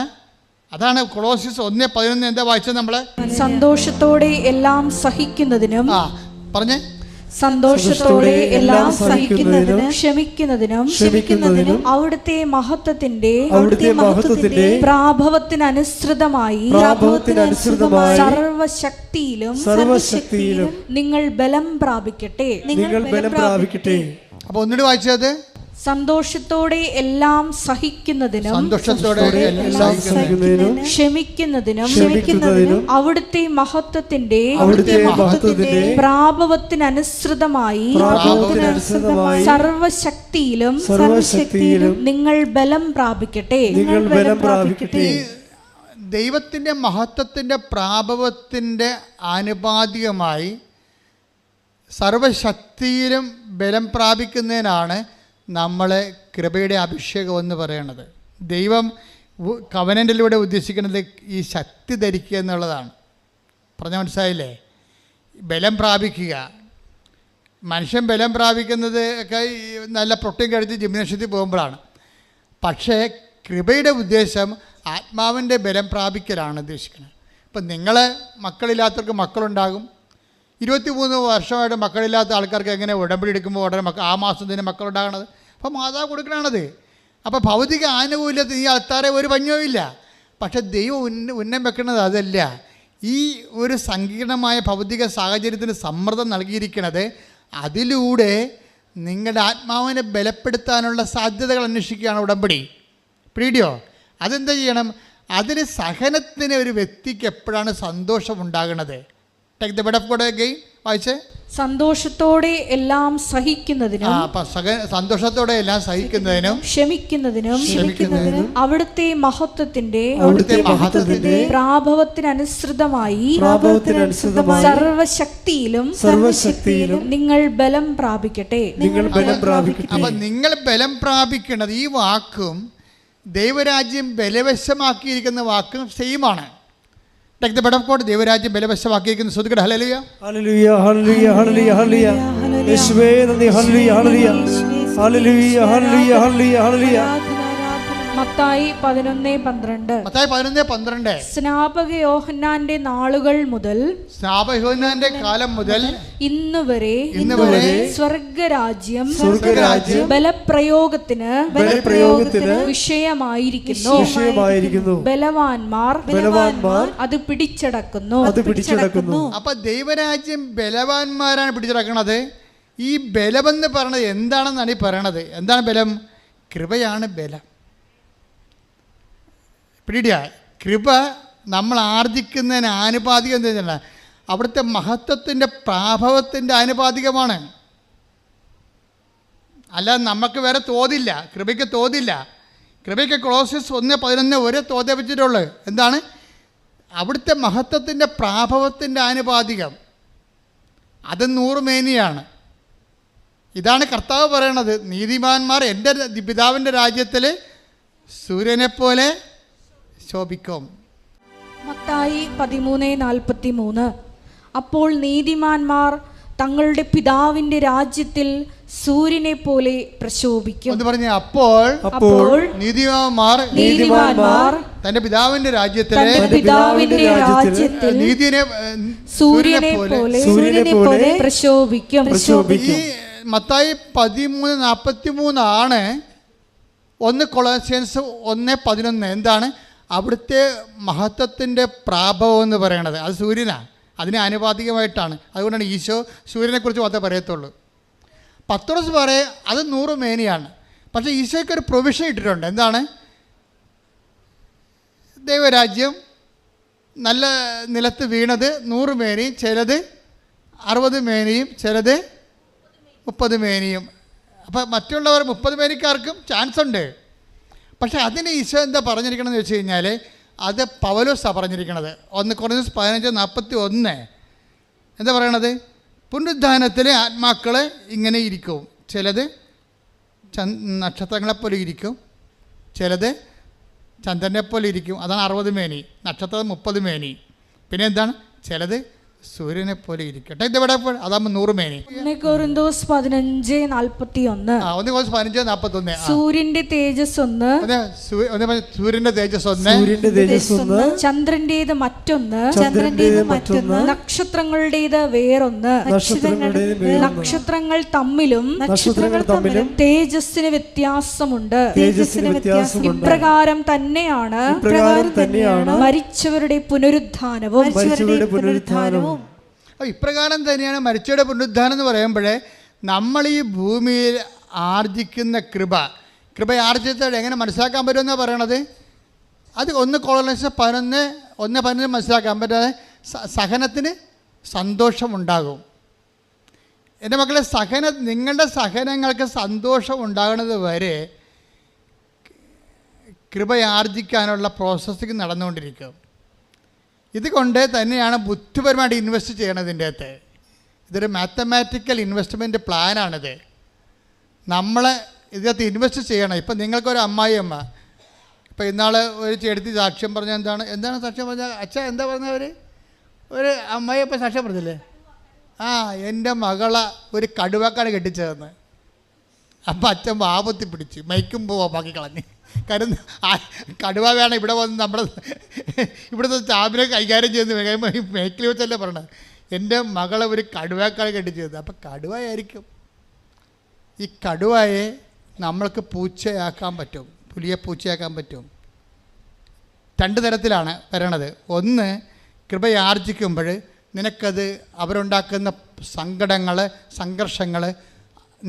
അതാണ് കൊളോസ്യസ് 1:11 എന്താ വായിച്ചത് നമ്മൾ? സന്തോഷത്തോടെ എല്ലാം സഹിക്കുന്നതിനും പറഞ്ഞേ സന്തോഷത്തോടെ എല്ലാം സഹിക്കുന്നതിനും ക്ഷമിക്കുന്നതിനും അവിടുത്തെ മഹത്വത്തിന്റെ പ്രാഭവത്തിനനുസൃതമായി സർവശക്തിയിലും നിങ്ങൾ ബലം പ്രാപിക്കട്ടെ. അപ്പോൾ ഒന്നുകൂടി വായിച്ചത്, സന്തോഷത്തോടെ എല്ലാം സഹിക്കുന്നതിനും ക്ഷമിക്കുന്നതിനും അവിടുത്തെ മഹത്വത്തിന്റെ പ്രാഭവത്തിനനുസൃതമായി സർവശക്തിയിലും നിങ്ങൾ ബലം പ്രാപിക്കട്ടെ. ദൈവത്തിൻ്റെ മഹത്വത്തിൻ്റെ പ്രാഭവത്തിൻ്റെ ആനുപാതികമായി സർവശക്തിയിലും ബലം പ്രാപിക്കുന്നതിനാണ് നമ്മളെ കൃപയുടെ അഭിഷേകം എന്ന് പറയണത്. ദൈവം കവനൻ്റിലൂടെ ഉദ്ദേശിക്കുന്നത് ഈ ശക്തി ധരിക്കുക എന്നുള്ളതാണ്. പറഞ്ഞാൽ മനസ്സിലായില്ലേ? ബലം പ്രാപിക്കുക. മനുഷ്യൻ ബലം പ്രാപിക്കുന്നത് ഒക്കെ നല്ല പ്രോട്ടീൻ കഴിച്ച് ജിംനേഷ്യത്തിൽ പോകുമ്പോഴാണ്. പക്ഷേ കൃപയുടെ ഉദ്ദേശം ആത്മാവിൻ്റെ ബലം പ്രാപിക്കലാണ് ഉദ്ദേശിക്കുന്നത്. ഇപ്പം നിങ്ങളെ മക്കളില്ലാത്തവർക്ക് മക്കളുണ്ടാകും. 23 വർഷമായിട്ട് മക്കളില്ലാത്ത ആൾക്കാർക്ക് എങ്ങനെ ഉടമ്പടി എടുക്കുമ്പോൾ ഉടനെ ആ മാസം തന്നെ മക്കളുണ്ടാകണത്? അപ്പോൾ മാതാവ് കൊടുക്കണത്. അപ്പോൾ ഭൗതിക ആനുകൂല്യത്തിൽ ഈ ആൾക്കാരെ ഒരു പഞ്ഞവും ഇല്ല. പക്ഷെ ദൈവം ഉന്നം വെക്കുന്നത് അതല്ല. ഈ ഒരു സങ്കീർണമായ ഭൗതിക സാഹചര്യത്തിന് സമ്മർദ്ദം നൽകിയിരിക്കുന്നത് അതിലൂടെ നിങ്ങളുടെ ആത്മാവിനെ ബലപ്പെടുത്താനുള്ള സാധ്യതകൾ അന്വേഷിക്കുകയാണ് ഉടമ്പടി. പിടിയോ? അതെന്താ ചെയ്യണം? അതിൽ സഹനത്തിന് ഒരു വ്യക്തിക്ക് എപ്പോഴാണ് സന്തോഷമുണ്ടാകുന്നത്? Take the bed of God again. വായിച്ചേ. സന്തോഷത്തോടെ എല്ലാം സഹിക്കുന്നതിനും സന്തോഷത്തോടെ എല്ലാം സഹിക്കുന്നതിനും ക്ഷമിക്കുന്നതിനും അവിടുത്തെ മഹത്വത്തിന്റെ പ്രാഭവത്തിനനുസൃതമായി സർവശക്തിയിലും നിങ്ങൾ ബലം പ്രാപിക്കട്ടെ. അപ്പൊ നിങ്ങൾ ബലം പ്രാപിക്കുന്നത് ഈ വാക്കും ദൈവരാജ്യം ബലവശമാക്കിയിരിക്കുന്ന വാക്കും സെയിമാണ്. Take the bed of God. ദൈവരാജ്യം ബലവശമാക്കിയിരിക്കുന്നു. ശ്രുതികട ഹല്ലേലൂയ ഹല്ലേലൂയ ഹല്ലേലൂയ ഹല്ലേലൂയ ഹല്ലേലൂയ യേശുവേ നന്ദി. ഹല്ലേലൂയ ഹല്ലേലൂയ ഹല്ലേലൂയ ഹല്ലേലൂയ ഹല്ലേലൂയ ഹല്ലേലൂയ. മത്തായി 11:12. സ്നാപക യോഹന്നാന്റെ നാളുകൾ മുതൽ സ്നാപകയോഹന്നാന്റെ കാലം മുതൽ ഇന്നുവരെ സ്വർഗരാജ്യം ബലപ്രയോഗത്തിന് വിഷയമായിരിക്കുന്നു. ബലവാന്മാർ അത് പിടിച്ചടക്കുന്നു. അപ്പൊ ദൈവരാജ്യം ബലവാന്മാരാണ് പിടിച്ചടക്കുന്നത്. ഈ ബലമെന്ന് പറയുന്നത് എന്താണെന്നാണ് ഈ പറയണത്. എന്താണ് ബലം? കൃപയാണ് ബലം. പിടിയ കൃപ നമ്മൾ ആർജിക്കുന്നതിന് ആനുപാതികം എന്താ? അവിടുത്തെ മഹത്വത്തിൻ്റെ പ്രാഭവത്തിൻ്റെ ആനുപാതികമാണ്. അല്ലാതെ നമുക്ക് വേറെ തോതില്ല. കൃപയ്ക്ക് തോതില്ല. കൃപയ്ക്ക് കൊളോസ്യസ് 1:11 ഒരേ തോതേ വെച്ചിട്ടുള്ളൂ. എന്താണ്? അവിടുത്തെ മഹത്വത്തിൻ്റെ പ്രാഭവത്തിൻ്റെ ആനുപാതികം. അത് 100 മേനിയാണ്. ഇതാണ് കർത്താവ് പറയണത്. നീതിമാന്മാർ എൻ്റെ പിതാവിൻ്റെ രാജ്യത്തിൽ സൂര്യനെപ്പോലെ ശോഭിക്കും. മത്തായി 13:43. അപ്പോൾ നീതിമാന്മാർ തങ്ങളുടെ പിതാവിന്റെ രാജ്യത്തിൽ സൂര്യനെ പോലെ പ്രശോഭിക്കും എന്ന് പറഞ്ഞ അപ്പോൾ നീതിമാന്മാർ തന്റെ പിതാവിന്റെ രാജ്യത്തിൽ നീതിയെ സൂര്യനെ പോലെ പ്രശോഭിക്കും. ഈ മത്തായി 13:43 ആണ് 1 കൊളോസ്യൻസ് 1:11. എന്താണ്? അവിടുത്തെ മഹത്വത്തിൻ്റെ പ്രാഭവം എന്ന് പറയണത് അത് സൂര്യനാണ്. അതിന് ആനുപാതികമായിട്ടാണ്. അതുകൊണ്ടാണ് ഈശോ സൂര്യനെക്കുറിച്ച് മാത്രമേ പറയത്തുള്ളൂ. പത്രോസ് പറയും അത് 100 മേനിയാണ്. പക്ഷേ ഈശോയ്ക്ക് ഒരു പ്രൊവിഷൻ ഇട്ടിട്ടുണ്ട്. എന്താണ്? ദൈവരാജ്യം നല്ല നിലത്ത് വീണത് 100 മേനിയും ചിലത് 60 മേനിയും ചിലത് 30 മേനിയും. അപ്പോൾ മറ്റുള്ളവർ 30 മേനിക്കാർക്കും ചാൻസ് ഉണ്ട്. പക്ഷേ അതിന് ഈശോ എന്താ പറഞ്ഞിരിക്കണമെന്ന് വെച്ച് കഴിഞ്ഞാൽ അത് പൗലോസാണ് പറഞ്ഞിരിക്കണത്. 1 കൊരിന്ത്യർ 15:41 എന്താ പറയണത്? പുനരുദ്ധാനത്തിലെ ആത്മാക്കൾ ഇങ്ങനെ ഇരിക്കും. ചിലത് നക്ഷത്രങ്ങളെപ്പോലെ ഇരിക്കും, ചിലത് ചന്ദ്രനെപ്പോലെ ഇരിക്കും. അതാണ് 60 മേനി. നക്ഷത്രം 30 മേനി. പിന്നെ എന്താണ്? ചിലത് സൂര്യനെ പോലെ ഇരിക്കട്ടെ. ഇതെവിടെ അതാകുമ്പോൾ 100 മേനി. 1 കൊരിന്തോസ് 15:41. 1 കൊരിന്തോസ് 15:41. സൂര്യന്റെ തേജസ് ഒന്ന്, സൂര്യന്റെ തേജസ് ഒന്ന്, സൂര്യന്റെ തേജസ് ഒന്ന്, ചന്ദ്രന്റേത് മറ്റൊന്ന്, ചന്ദ്രന്റേത് മറ്റൊന്ന്, നക്ഷത്രങ്ങളുടേത് വേറൊന്ന്, നക്ഷത്രങ്ങൾ തമ്മിലും തേജസ്സിന് വ്യത്യാസമുണ്ട്. ഇപ്രകാരം തന്നെയാണ് മരിച്ചവരുടെ പുനരുത്ഥാനവും. ഇപ്രകാരം തന്നെയാണ് മരിച്ചവരുടെ പുനരുദ്ധാനം എന്ന് പറയുമ്പോഴേ നമ്മൾ ഈ ഭൂമിയിൽ ആർജിക്കുന്ന കൃപ ആർജിച്ചത് എങ്ങനെ മനസ്സിലാക്കാൻ പറ്റുമെന്നാണ് പറയണത്. അത് 1 കൊളോസർ 11 മനസ്സിലാക്കാൻ പറ്റാതെ സഹനത്തിന് സന്തോഷമുണ്ടാകും. എൻ്റെ മക്കളെ, നിങ്ങളുടെ സഹനങ്ങൾക്ക് സന്തോഷം ഉണ്ടാകുന്നത് വരെ കൃപ ആർജിക്കാനുള്ള പ്രോസസ്സിങ് നടന്നുകൊണ്ടിരിക്കും. ഇതുകൊണ്ട് തന്നെയാണ് ബുദ്ധിപരമായിട്ട് ഇൻവെസ്റ്റ് ചെയ്യണതിൻ്റെ അകത്ത്. ഇതൊരു മാത്തമാറ്റിക്കൽ ഇൻവെസ്റ്റ്മെൻറ്റ് പ്ലാനാണിത്. നമ്മൾ ഇതിനകത്ത് ഇൻവെസ്റ്റ് ചെയ്യണം. ഇപ്പം നിങ്ങൾക്കൊരു അമ്മായിയമ്മ, ഇപ്പം ഇന്നാൾ ഒരു ചേട്ടത്തി സാക്ഷ്യം പറഞ്ഞാൽ എന്താണ് സാക്ഷ്യം പറഞ്ഞാൽ? അച്ഛാ എന്താ പറഞ്ഞവർ? ഒരു അമ്മായിയപ്പ സാക്ഷ്യം പറഞ്ഞില്ലേ? എൻ്റെ മകളെ ഒരു കടുവാക്കാണ് കെട്ടിച്ചതെന്ന്. അപ്പം അച്ഛൻ വാപത്തി പിടിച്ച് മൈക്കും ബാക്കി കളഞ്ഞ്. കാരണം കടുവ വേണം ഇവിടെ വന്ന് ഇവിടുത്തെ സ്റ്റാഫിനെ കൈകാര്യം ചെയ്യുന്ന മേക്കിൽ വെച്ചല്ലേ പറഞ്ഞത്. എൻ്റെ മകളെ ഒരു കടുവാക്കാണ് കെട്ടിച്ചത്. അപ്പം കടുവയായിരിക്കും. ഈ കടുവയെ നമ്മൾക്ക് പൂച്ചയാക്കാൻ പറ്റും, പുലിയെ പൂച്ചയാക്കാൻ പറ്റും. 2 തരത്തിലാണ് വരണത്. ഒന്ന്, കൃപയാർജിക്കുമ്പോൾ നിനക്കത് അവരുണ്ടാക്കുന്ന സങ്കടങ്ങൾ, സംഘർഷങ്ങൾ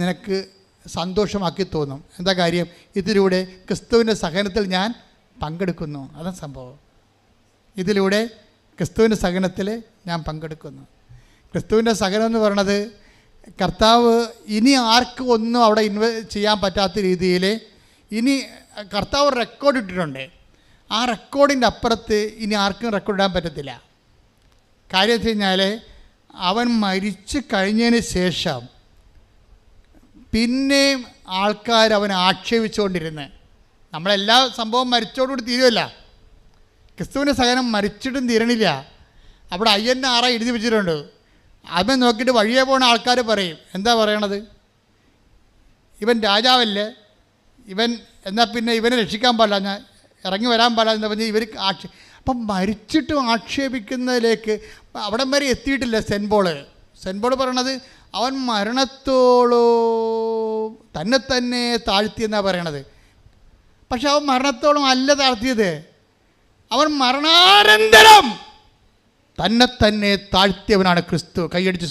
നിനക്ക് സന്തോഷമാക്കി തോന്നും. എന്താ കാര്യം? ഇതിലൂടെ ക്രിസ്തുവിൻ്റെ സഹനത്തിൽ ഞാൻ പങ്കെടുക്കുന്നു. അതാണ് സംഭവം. ഇതിലൂടെ ക്രിസ്തുവിൻ്റെ സഹനത്തിൽ ഞാൻ പങ്കെടുക്കുന്നു. ക്രിസ്തുവിൻ്റെ സഹനം എന്ന് പറയണത് കർത്താവ് ഇനി ആർക്കും ഒന്നും അവിടെ ചെയ്യാൻ പറ്റാത്ത രീതിയിൽ ഇനി കർത്താവ് റെക്കോർഡ് ഇട്ടിട്ടുണ്ട്. ആ റെക്കോർഡിൻ്റെ അപ്പുറത്ത് ഇനി ആർക്കും റെക്കോർഡ് ഇടാൻ പറ്റത്തില്ല. കാര്യം വെച്ച് കഴിഞ്ഞാൽ അവൻ മരിച്ചു കഴിഞ്ഞതിന് ശേഷം പിന്നെയും ആൾക്കാർ അവനെ ആക്ഷേപിച്ചുകൊണ്ടിരുന്ന്, നമ്മളെല്ലാ സംഭവം മരിച്ചോടുകൂടി തീരുമല്ല. ക്രിസ്തുവിൻ്റെ സഹനം മരിച്ചിട്ടും തീരണില്ല. അവിടെ INR എഴുതി വെച്ചിട്ടുണ്ട്. അവൻ നോക്കിയിട്ട് വഴിയെ പോകുന്ന ആൾക്കാർ പറയും, എന്താ പറയണത്? ഇവൻ രാജാവല്ലേ, ഇവൻ എന്നാൽ പിന്നെ ഇവനെ രക്ഷിക്കാൻ പാടില്ല, ഞാൻ ഇറങ്ങി വരാൻ പാടില്ല എന്ന് പറഞ്ഞ് ഇവർ അപ്പം മരിച്ചിട്ടും ആക്ഷേപിക്കുന്നതിലേക്ക് അവിടം വരെ എത്തിയിട്ടില്ല സെൻറ്റ് പോൾ പറയണത്. അവൻ മരണത്തോളോ തന്നെ താഴ്ത്തിയെന്നാണ് പറയണത്. പക്ഷെ അവൻ മരണത്തോളം അല്ല താഴ്ത്തിയത്, അവൻ മരണാനന്തരം തന്നെ താഴ്ത്തിയവനാണ് ക്രിസ്തു. കൈയടിച്ച്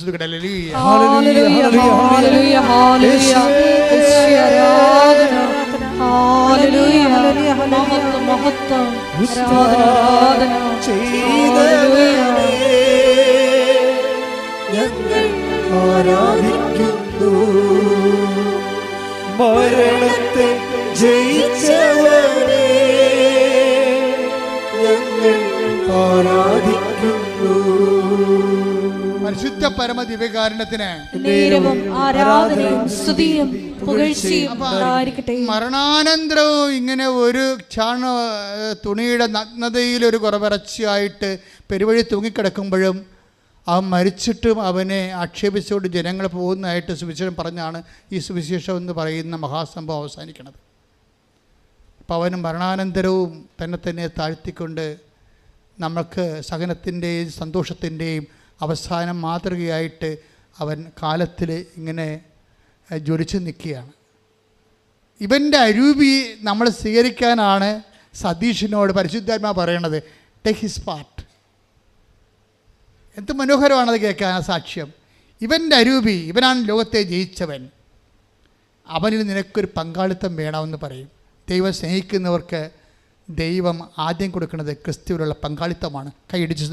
ആരാധിക്കുന്നു. മരണത്തെ ജയിച്ചവനെ ഞങ്ങൾ ആരാധിക്കുന്നു. പരിശുദ്ധ പരമ ദിവ്യകാരുണ്യത്തിന് മരണാനന്തരവും ഇങ്ങനെ ഒരു തുണിയുടെ നഗ്നതയിൽ ഒരു കുറവിറച്ചിയായിട്ട് പെരുവഴി തൂങ്ങിക്കിടക്കുമ്പോഴും അവൻ മരിച്ചിട്ടും അവനെ ആക്ഷേപിച്ചുകൊണ്ട് ജനങ്ങൾ പോകുന്നതായിട്ട് സുവിശേഷം പറഞ്ഞാണ് ഈ സുവിശേഷം എന്ന് പറയുന്ന മഹാസംഭവം അവസാനിക്കുന്നത്. അപ്പം അവന് മരണാനന്തരവും തന്നെ താഴ്ത്തിക്കൊണ്ട് നമുക്ക് സഹനത്തിൻ്റെയും സന്തോഷത്തിൻ്റെയും അവസാനം മാതൃകയായിട്ട് അവൻ കാലത്തിൽ ഇങ്ങനെ ജ്വലിച്ച് നിൽക്കുകയാണ്. ഇവൻ്റെ അരൂപി നമ്മൾ സ്വീകരിക്കാനാണ് സതീഷിനോട് പരിശുദ്ധാത്മാ പറയണത്, ടേക്ക് ഹിസ് പാർട്ട്. എന്ത് മനോഹരമാണത് കേൾക്കാൻ ആ സാക്ഷ്യം. ഇവൻ്റെ അരൂപി, ഇവനാണ് ലോകത്തെ ജയിച്ചവൻ, അവനിൽ നിനക്കൊരു പങ്കാളിത്തം വേണമെന്ന് പറയും. ദൈവം സ്നേഹിക്കുന്നവർക്ക് ദൈവം ആദ്യം കൊടുക്കുന്നത് ക്രിസ്തുവിലുള്ള പങ്കാളിത്തമാണ്. കൈയടിച്ചു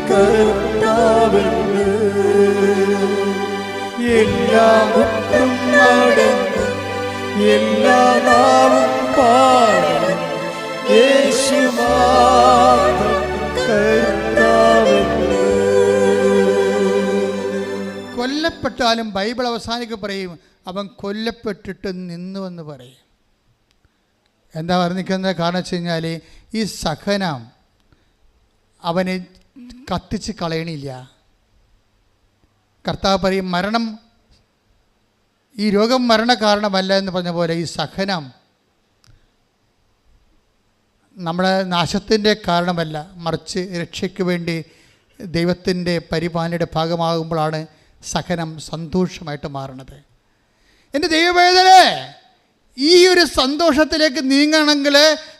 കർത്താവെന്ന് എല്ലാ മുട്ടും മടങ്ങും എല്ലാ നാവും പാടും യേശു മാത്രം കർത്താവെന്ന്. കൊല്ലപ്പെട്ടാലും ബൈബിൾ അവസാനിക്ക് പറയും അവൻ കൊല്ലപ്പെട്ടിട്ട് നിന്നുവെന്ന് പറയും. എന്താ പറഞ്ഞിരിക്കുന്നത്? കാരണം വെച്ച് കഴിഞ്ഞാൽ ഈ സഹനം അവനെ കത്തിച്ച് കളയണില്ല. കർത്താവ് പറയും മരണം, ഈ രോഗം മരണ കാരണമല്ല എന്ന് പറഞ്ഞ പോലെ ഈ സഹനം നമ്മുടെ നാശത്തിൻ്റെ കാരണമല്ല, മറിച്ച് രക്ഷയ്ക്ക് വേണ്ടി ദൈവത്തിൻ്റെ പരിപാലനയുടെ ഭാഗമാകുമ്പോഴാണ് സഹനം സന്തോഷമായിട്ട് മാറുന്നത്. എൻ്റെ ദൈവവേദനേ, ഈ ഒരു സന്തോഷത്തിലേക്ക് നീങ്ങണമെങ്കിൽ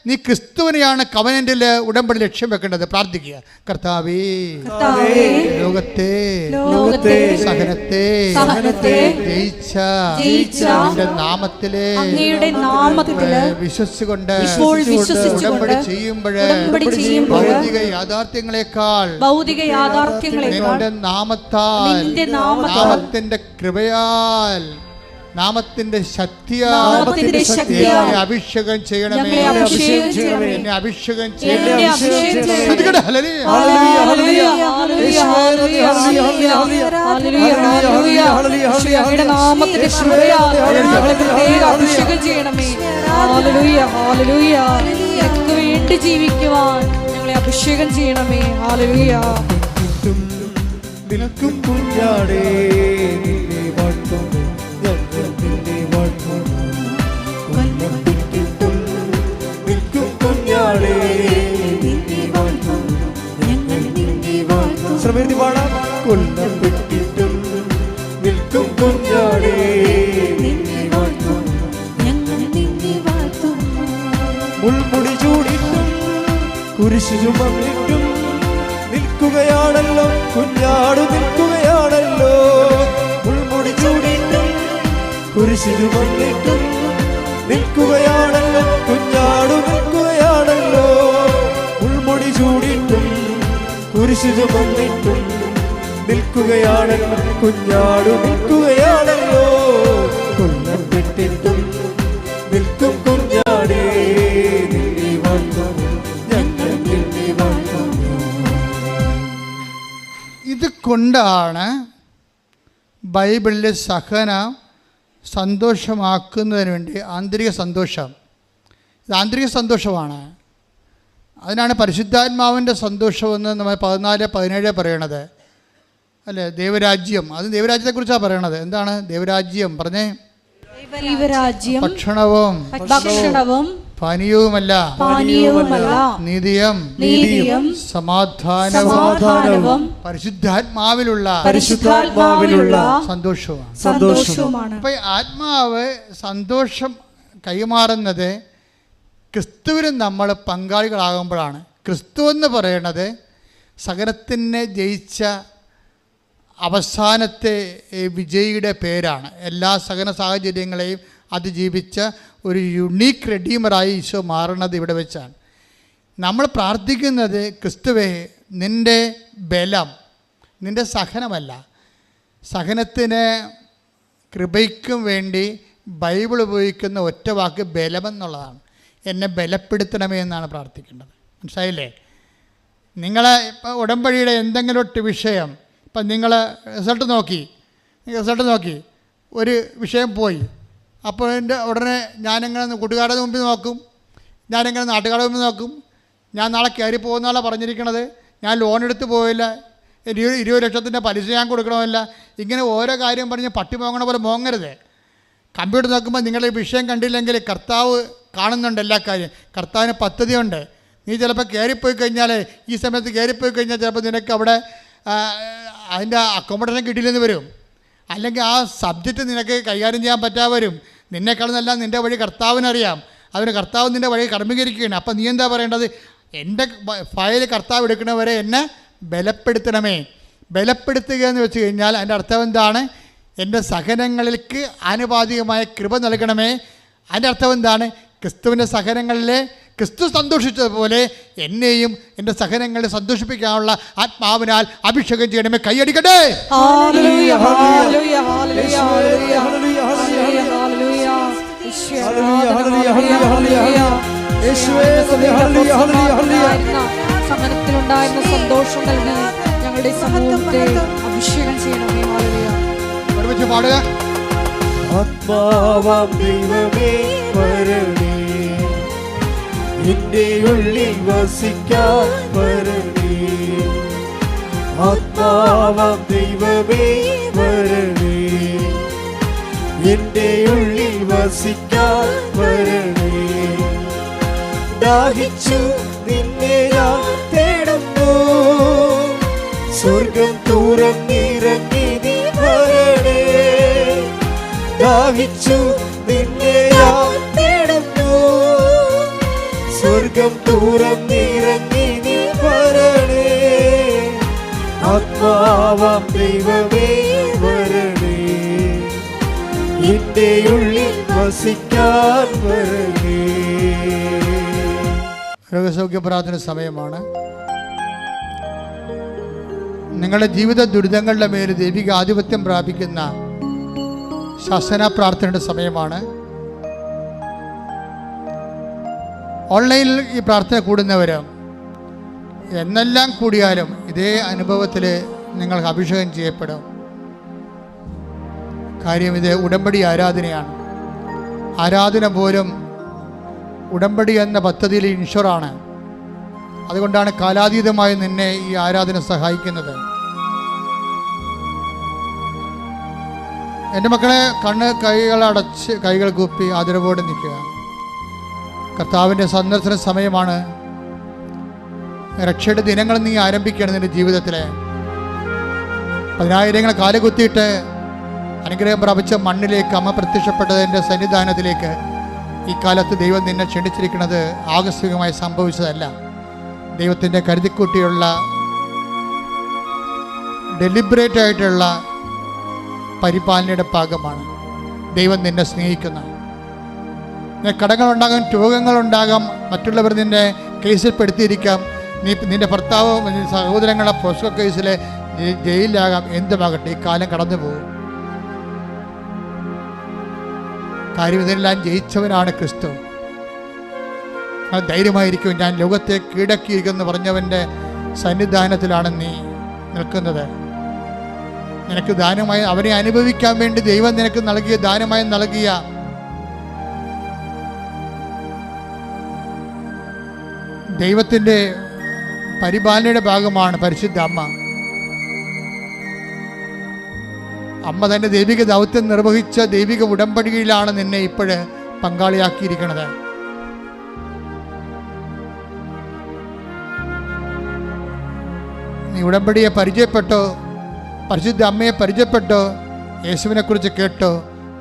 നീ ക്രിസ്തുവിനെയാണ് കവനന്റിൽ ഉടമ്പടി ലക്ഷ്യം വെക്കേണ്ടത്. പ്രാർത്ഥിക്കുക, കർത്താവേ ലോകത്തെ സഹനത്തെ ജയിച്ച നിന്റെ നാമത്തിലെ വിശ്വസിച്ചുകൊണ്ട് ഉടമ്പടി ചെയ്യുമ്പോൾ ഭൗതിക യാഥാർത്ഥ്യങ്ങളെക്കാൾ നിന്റെ നാമത്തിന്റെ കൃപയാൽ, നാമത്തിന്റെ ശക്തിയാൽ അഭിഷേകം ചെയ്യണമേ. എന്നെ അഭിഷേകം ചെയ്യണമേ. വേണ്ടി ജീവിക്കുവാൻ ഞങ്ങളെ അഭിഷേകം ചെയ്യണമേ. ഹല്ലേലൂയ. നിൽക്കും കുഞ്ഞാടേ നിന്നെ വാഴ്ത്തും ശ്രമേർത്തി പാടാം. കൊല്ലപ്പെട്ടിട്ടും നിൽക്കും കുഞ്ഞാടേ മുൾമുടി ചൂടിട്ടും കുരിശു ചുമന്നിട്ടും നിൽക്കുകയാണല്ലോ കുഞ്ഞാടു, നിൽക്കുകയാണല്ലോ. മുൾമുടി ചൂടിട്ടും കുരിശു ചുമന്നിട്ടും നിൽക്കുകയാണല്ലോ കുഞ്ഞാടു, നിൽക്കുകയാണല്ലോ. മുൾമുടി ചൂടിട്ടും കുരിശു ചുമന്നിട്ടും നിൽക്കുകയാണല്ലോ കുഞ്ഞാടു, നിൽക്കുകയാണല്ലോ. കൊല്ലപ്പെട്ടിട്ടും നിൽക്കും കുഞ്ഞാടേ നിന്നെ വാഴ്ത്തും ഞങ്ങൾ നിന്നെ വാഴ്ത്തും. ഇത് കൊണ്ടാണ് ബൈബിളിലെ സഹനം സന്തോഷമാക്കുന്നതിന് വേണ്ടി ആന്തരിക സന്തോഷം, ഇത് ആന്തരിക സന്തോഷമാണ്. അതിനാണ് പരിശുദ്ധാത്മാവിൻ്റെ സന്തോഷമെന്ന് നമ്മൾ 14-17 പറയണത് അല്ലേ. ദൈവരാജ്യം, അത് ദൈവരാജ്യത്തെക്കുറിച്ചാണ് പറയണത്. എന്താണ് ദൈവരാജ്യം? പറഞ്ഞേ. ഭക്ഷണവും പാനീയവുമല്ല, നീതിയും സമാധാനവും പരിശുദ്ധാത്മാവിലുള്ള സന്തോഷവുമാണ്. അപ്പൊ ആത്മാവ് സന്തോഷം കൈമാറുന്നത് ക്രിസ്തുവിന് നമ്മൾ പങ്കാളികളാകുമ്പോഴാണ്. ക്രിസ്തു എന്ന് പറയുന്നത് സകലത്തിനെ ജയിച്ച അവസാനത്തെ വിജയിയുടെ പേരാണ്. എല്ലാ സകല സാഹചര്യങ്ങളെയും അതിജീവിച്ച ഒരു യുണീക്ക് റെഡീമറായി ഈശോ മാറുന്നത് ഇവിടെ വെച്ചാണ്. നമ്മൾ പ്രാർത്ഥിക്കുന്നത് ക്രിസ്തുവേ നിൻ്റെ ബലം, നിൻ്റെ സഹനമല്ല. സഹനത്തിന് കൃപയ്ക്കും വേണ്ടി ബൈബിൾ ഉപയോഗിക്കുന്ന ഒറ്റ വാക്ക് ബലമെന്നുള്ളതാണ്. എന്നെ ബലപ്പെടുത്തണമേ എന്നാണ് പ്രാർത്ഥിക്കേണ്ടത്. മനസ്സിലായില്ലേ? നിങ്ങൾ ഇപ്പോൾ ഉടമ്പടിയുടെ എന്തെങ്കിലും ഒരു വിഷയം, ഇപ്പം നിങ്ങൾ റിസൾട്ട് നോക്കി ഒരു വിഷയം പോയി, അപ്പോൾ എൻ്റെ ഉടനെ ഞാനെങ്ങനെ കൂട്ടുകാരുടെ മുമ്പിൽ നോക്കും, ഞാനെങ്ങനെ നാട്ടുകാരുടെ മുമ്പിൽ നോക്കും, ഞാൻ നാളെ കയറി പോകുന്നതാണ് പറഞ്ഞിരിക്കണത്, ഞാൻ ലോൺ എടുത്ത് പോയില്ല, 20 ലക്ഷത്തിൻ്റെ പലിശ ഞാൻ കൊടുക്കണമല്ല, ഇങ്ങനെ ഓരോ കാര്യം പറഞ്ഞ് പട്ടി മോങ്ങണ പോലെ മോങ്ങരുത്. കമ്പ്യൂട്ടർ നോക്കുമ്പോൾ നിങ്ങളുടെ വിഷയം കണ്ടില്ലെങ്കിൽ കർത്താവ് കാണുന്നുണ്ട് എല്ലാ കാര്യം. കർത്താവിന് പദ്ധതിയുണ്ട്. നീ ചിലപ്പോൾ കയറിപ്പോയി കഴിഞ്ഞാൽ, ഈ സമയത്ത് കയറിപ്പോയി കഴിഞ്ഞാൽ ചിലപ്പോൾ നിനക്ക് അവിടെ അതിൻ്റെ അക്കോമഡേഷൻ കിട്ടിയില്ലെന്ന് വരും, അല്ലെങ്കിൽ ആ സബ്ജക്റ്റ് നിനക്ക് കൈകാര്യം ചെയ്യാൻ പറ്റാതെ വരും. നിന്നെക്കാളുന്നെല്ലാം നിൻ്റെ വഴി കർത്താവിനറിയാം. അതിന് കർത്താവ് നിൻ്റെ വഴി കർമ്മീകരിക്കുകയാണ്. അപ്പം നീ എന്താ പറയേണ്ടത്? എൻ്റെ ഫയൽ കർത്താവ് എടുക്കണവരെ എന്നെ ബലപ്പെടുത്തണമേ. ബലപ്പെടുത്തുക എന്ന് വെച്ച് കഴിഞ്ഞാൽ അതിൻ്റെ അർത്ഥം എന്താണ്? എൻ്റെ സഹനങ്ങൾക്ക് ആനുപാതികമായ കൃപ നൽകണമേ. അതിൻ്റെ അർത്ഥം എന്താണ്? ക്രിസ്തുവിൻ്റെ സഹനങ്ങളിലെ ക്രിസ്തു സന്തോഷിച്ചതുപോലെ എന്നെയും എൻ്റെ സഹനങ്ങളെ സന്തോഷിപ്പിക്കാനുള്ള ആത്മാവിനാൽ അഭിഷേകം ചെയ്യണമേ. കൈയടിക്കട്ടെ. സഹനത്തിലുണ്ടായിരുന്ന സന്തോഷം നൽകി ഞങ്ങളുടെ സമൂഹത്തെ അഭിഷേകം ചെയ്യണമേ. ഒരുമിച്ച് പാടുക. ആത്മാവാം ദൈവമേ വരണേ, എന്റെ ഉള്ളിൽ വസിക്കാൻ വരണേ. ആത്മാവാം ദൈവമേ വരണേ, എന്റെ ഉള്ളിൽ വസിക്കാൻ വരണേ. ദാഹിച്ചു നിന്നെ ഞാൻ തേടുന്നു, സ്വർഗം തുറന്നിറങ്ങി നീ വരണേ. ദാഹിച്ചു നിന്നെ ഞാൻ തേടുന്നു, സ്വർഗം തുറന്നിറങ്ങി നീ വരണേ. ആത്മാവാം ദൈവമേ വരണേ, എന്റെ ഉള്ളിൽ വസിക്കാൻ വരണേ. രോഗസൗഖ്യ പ്രാർത്ഥന സമയമാണ്. നിങ്ങളുടെ ജീവിത ദുരിതങ്ങളുടെ മേൽ ദൈവിക ആധിപത്യം പ്രാപിക്കുന്ന ശാസന പ്രാർത്ഥനയുടെ സമയമാണ്. ഓൺലൈനിൽ ഈ പ്രാർത്ഥന കൂടുന്നവർ എന്നെല്ലാം കൂടിയാലും ഇതേ അനുഭവത്തിൽ നിങ്ങൾക്ക് അഭിഷേകം ചെയ്യപ്പെടും. കാര്യം ഇത് ഉടമ്പടി ആരാധനയാണ്. ആരാധന പോലും ഉടമ്പടി എന്ന പദ്ധതിയിൽ ഇൻഷുറാണ്. അതുകൊണ്ടാണ് കാലാതീതമായി നിന്നെ ഈ ആരാധന സഹായിക്കുന്നത്. എൻ്റെ മക്കളെ, കൈകളടച്ച് കൈകൾ കൂപ്പി ആദരവോടെ നിൽക്കുക. കർത്താവിൻ്റെ സന്ദർശന സമയമാണ്. രക്ഷയുടെ ദിനങ്ങൾ നീ ആരംഭിക്കുകയാണ്. നിൻ്റെ ജീവിതത്തിൽ 10,000 കാലുകുത്തിയിട്ട് അനുഗ്രഹം പ്രാപിച്ച മണ്ണിലേക്ക് അമ്മ പ്രത്യക്ഷപ്പെട്ടതിൻ്റെ സന്നിധാനത്തിലേക്ക് ഈ കാലത്ത് ദൈവം നിന്നെ ക്ഷണിച്ചിരിക്കുന്നത് ആകസ്മികമായി സംഭവിച്ചതല്ല. ദൈവത്തിൻ്റെ കരുതിക്കൂട്ടിയുള്ള ഡെലിബറേറ്റ് ആയിട്ടുള്ള പരിപാലനയുടെ ഭാഗമാണ്. ദൈവം നിന്നെ സ്നേഹിക്കുന്ന. കടങ്ങളുണ്ടാകാം, രോഗങ്ങളുണ്ടാകാം, മറ്റുള്ളവർ നിന്നെ കേസിൽ പെടുത്തിയിരിക്കാം. നിന്റെ ഭർത്താവ്, നിന്റെ സഹോദരങ്ങളെ പോസ്കോ കേസിൽ ജയിലിലാകാം. എന്തുമാകട്ടെ, ഈ കാലം കടന്നു പോകും. കാര്യം ഇതെല്ലാം ജയിച്ചവനാണ് ക്രിസ്തു. ധൈര്യമായിരിക്കും. ഞാൻ ലോകത്തെ കീഴടക്കിയിരിക്കുമെന്ന് പറഞ്ഞവൻ്റെ സന്നിധാനത്തിലാണ് നീ നിൽക്കുന്നത്. നിനക്ക് ദാനമായി അവനെ അനുഭവിക്കാൻ വേണ്ടി ദൈവം നിനക്ക് നൽകിയ ദാനമായി നൽകിയ ദൈവത്തിൻ്റെ പരിപാലനയുടെ ഭാഗമാണ് പരിശുദ്ധ അമ്മ. അമ്മ തൻ്റെ ദൈവിക ദൗത്യം നിർവഹിച്ച ദൈവിക ഉടമ്പടിയിലാണ് നിന്നെ ഇപ്പോഴ് പങ്കാളിയാക്കിയിരിക്കുന്നത്. നീ ഉടമ്പടിയെ പരിചയപ്പെട്ടോ, പരിശുദ്ധ അമ്മയെ പരിചയപ്പെട്ടോ, യേശുവിനെ കുറിച്ച് കേട്ടോ.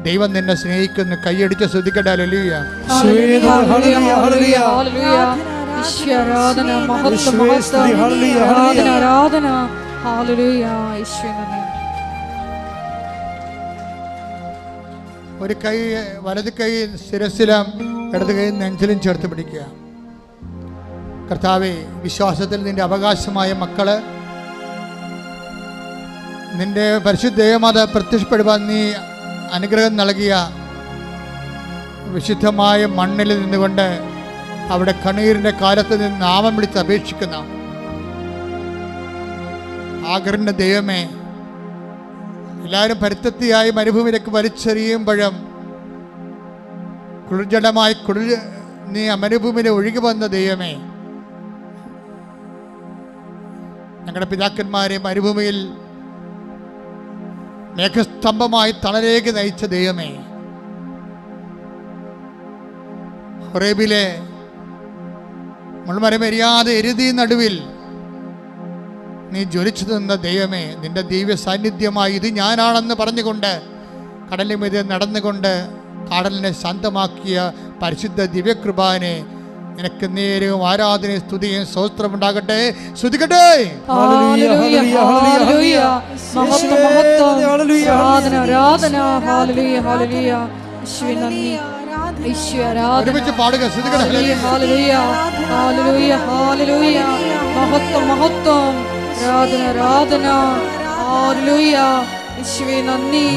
ദൈവം നിന്നെ സ്നേഹിക്കുന്നു. കൈയടിച്ച് ശ്രദ്ധിക്കട്ടെ. ഹല്ലേലൂയ. ഒരു കൈ വലത് കൈ ശിരസിലും ഇടത് കൈ നെഞ്ചിലും ചേർത്ത് പിടിക്കുക. കർത്താവേ, വിശ്വാസത്തിൽ നിന്റെ അവകാശമായ മക്കള് നിന്റെ പരിശുദ്ധ ദൈവമാത പ്രത്യക്ഷപ്പെടുവാൻ നീ അനുഗ്രഹം നൽകിയ വിശുദ്ധമായ മണ്ണിൽ നിന്നുകൊണ്ട് അവിടെ കണ്ണീരിൻ്റെ കാലത്ത് നിന്ന് നാമം വിളിച്ച് അപേക്ഷിക്കുന്ന ആഗ്രഹിന്റെ ദൈവമേ, എല്ലാവരും പരിത്തത്തിയായി മരുഭൂമിയിലേക്ക് വലിച്ചെറിയുമ്പോഴും കുളിർജടമായി നീ മരുഭൂമിയിൽ ഒഴുകി വന്ന ദൈവമേ, ഞങ്ങളുടെ പിതാക്കന്മാരെ മരുഭൂമിയിൽ മേഘസ്തംഭമായി തണലേക്ക് നയിച്ച ദൈവമേ, ഹൊറേബിലെ മുൾമരമെരിയാതെ എരുതി നടുവിൽ നീ ജ്വലിച്ചു നിന്ന ദൈവമേ, നിന്റെ ദിവ്യ സാന്നിധ്യമായി ഇത് ഞാനാണെന്ന് പറഞ്ഞുകൊണ്ട് കടലിന് മീതെ നടന്നുകൊണ്ട് കടലിനെ ശാന്തമാക്കിയ പരിശുദ്ധ ദിവ്യകൃപാനെ നിനക്ക് നേരവും ആരാധനയും സ്തുതിയും സ്തോത്രമുണ്ടാകട്ടെ. സ്തുതിക്കട്ടെ. ഒരുമിച്ച് പാടുക. സ്തുതിക്കട്ടെ. മഹത്വം മഹത്വം, ആരാധന ആരാധന. ഹല്ലേലൂയ. യേശുവേ നന്ദി.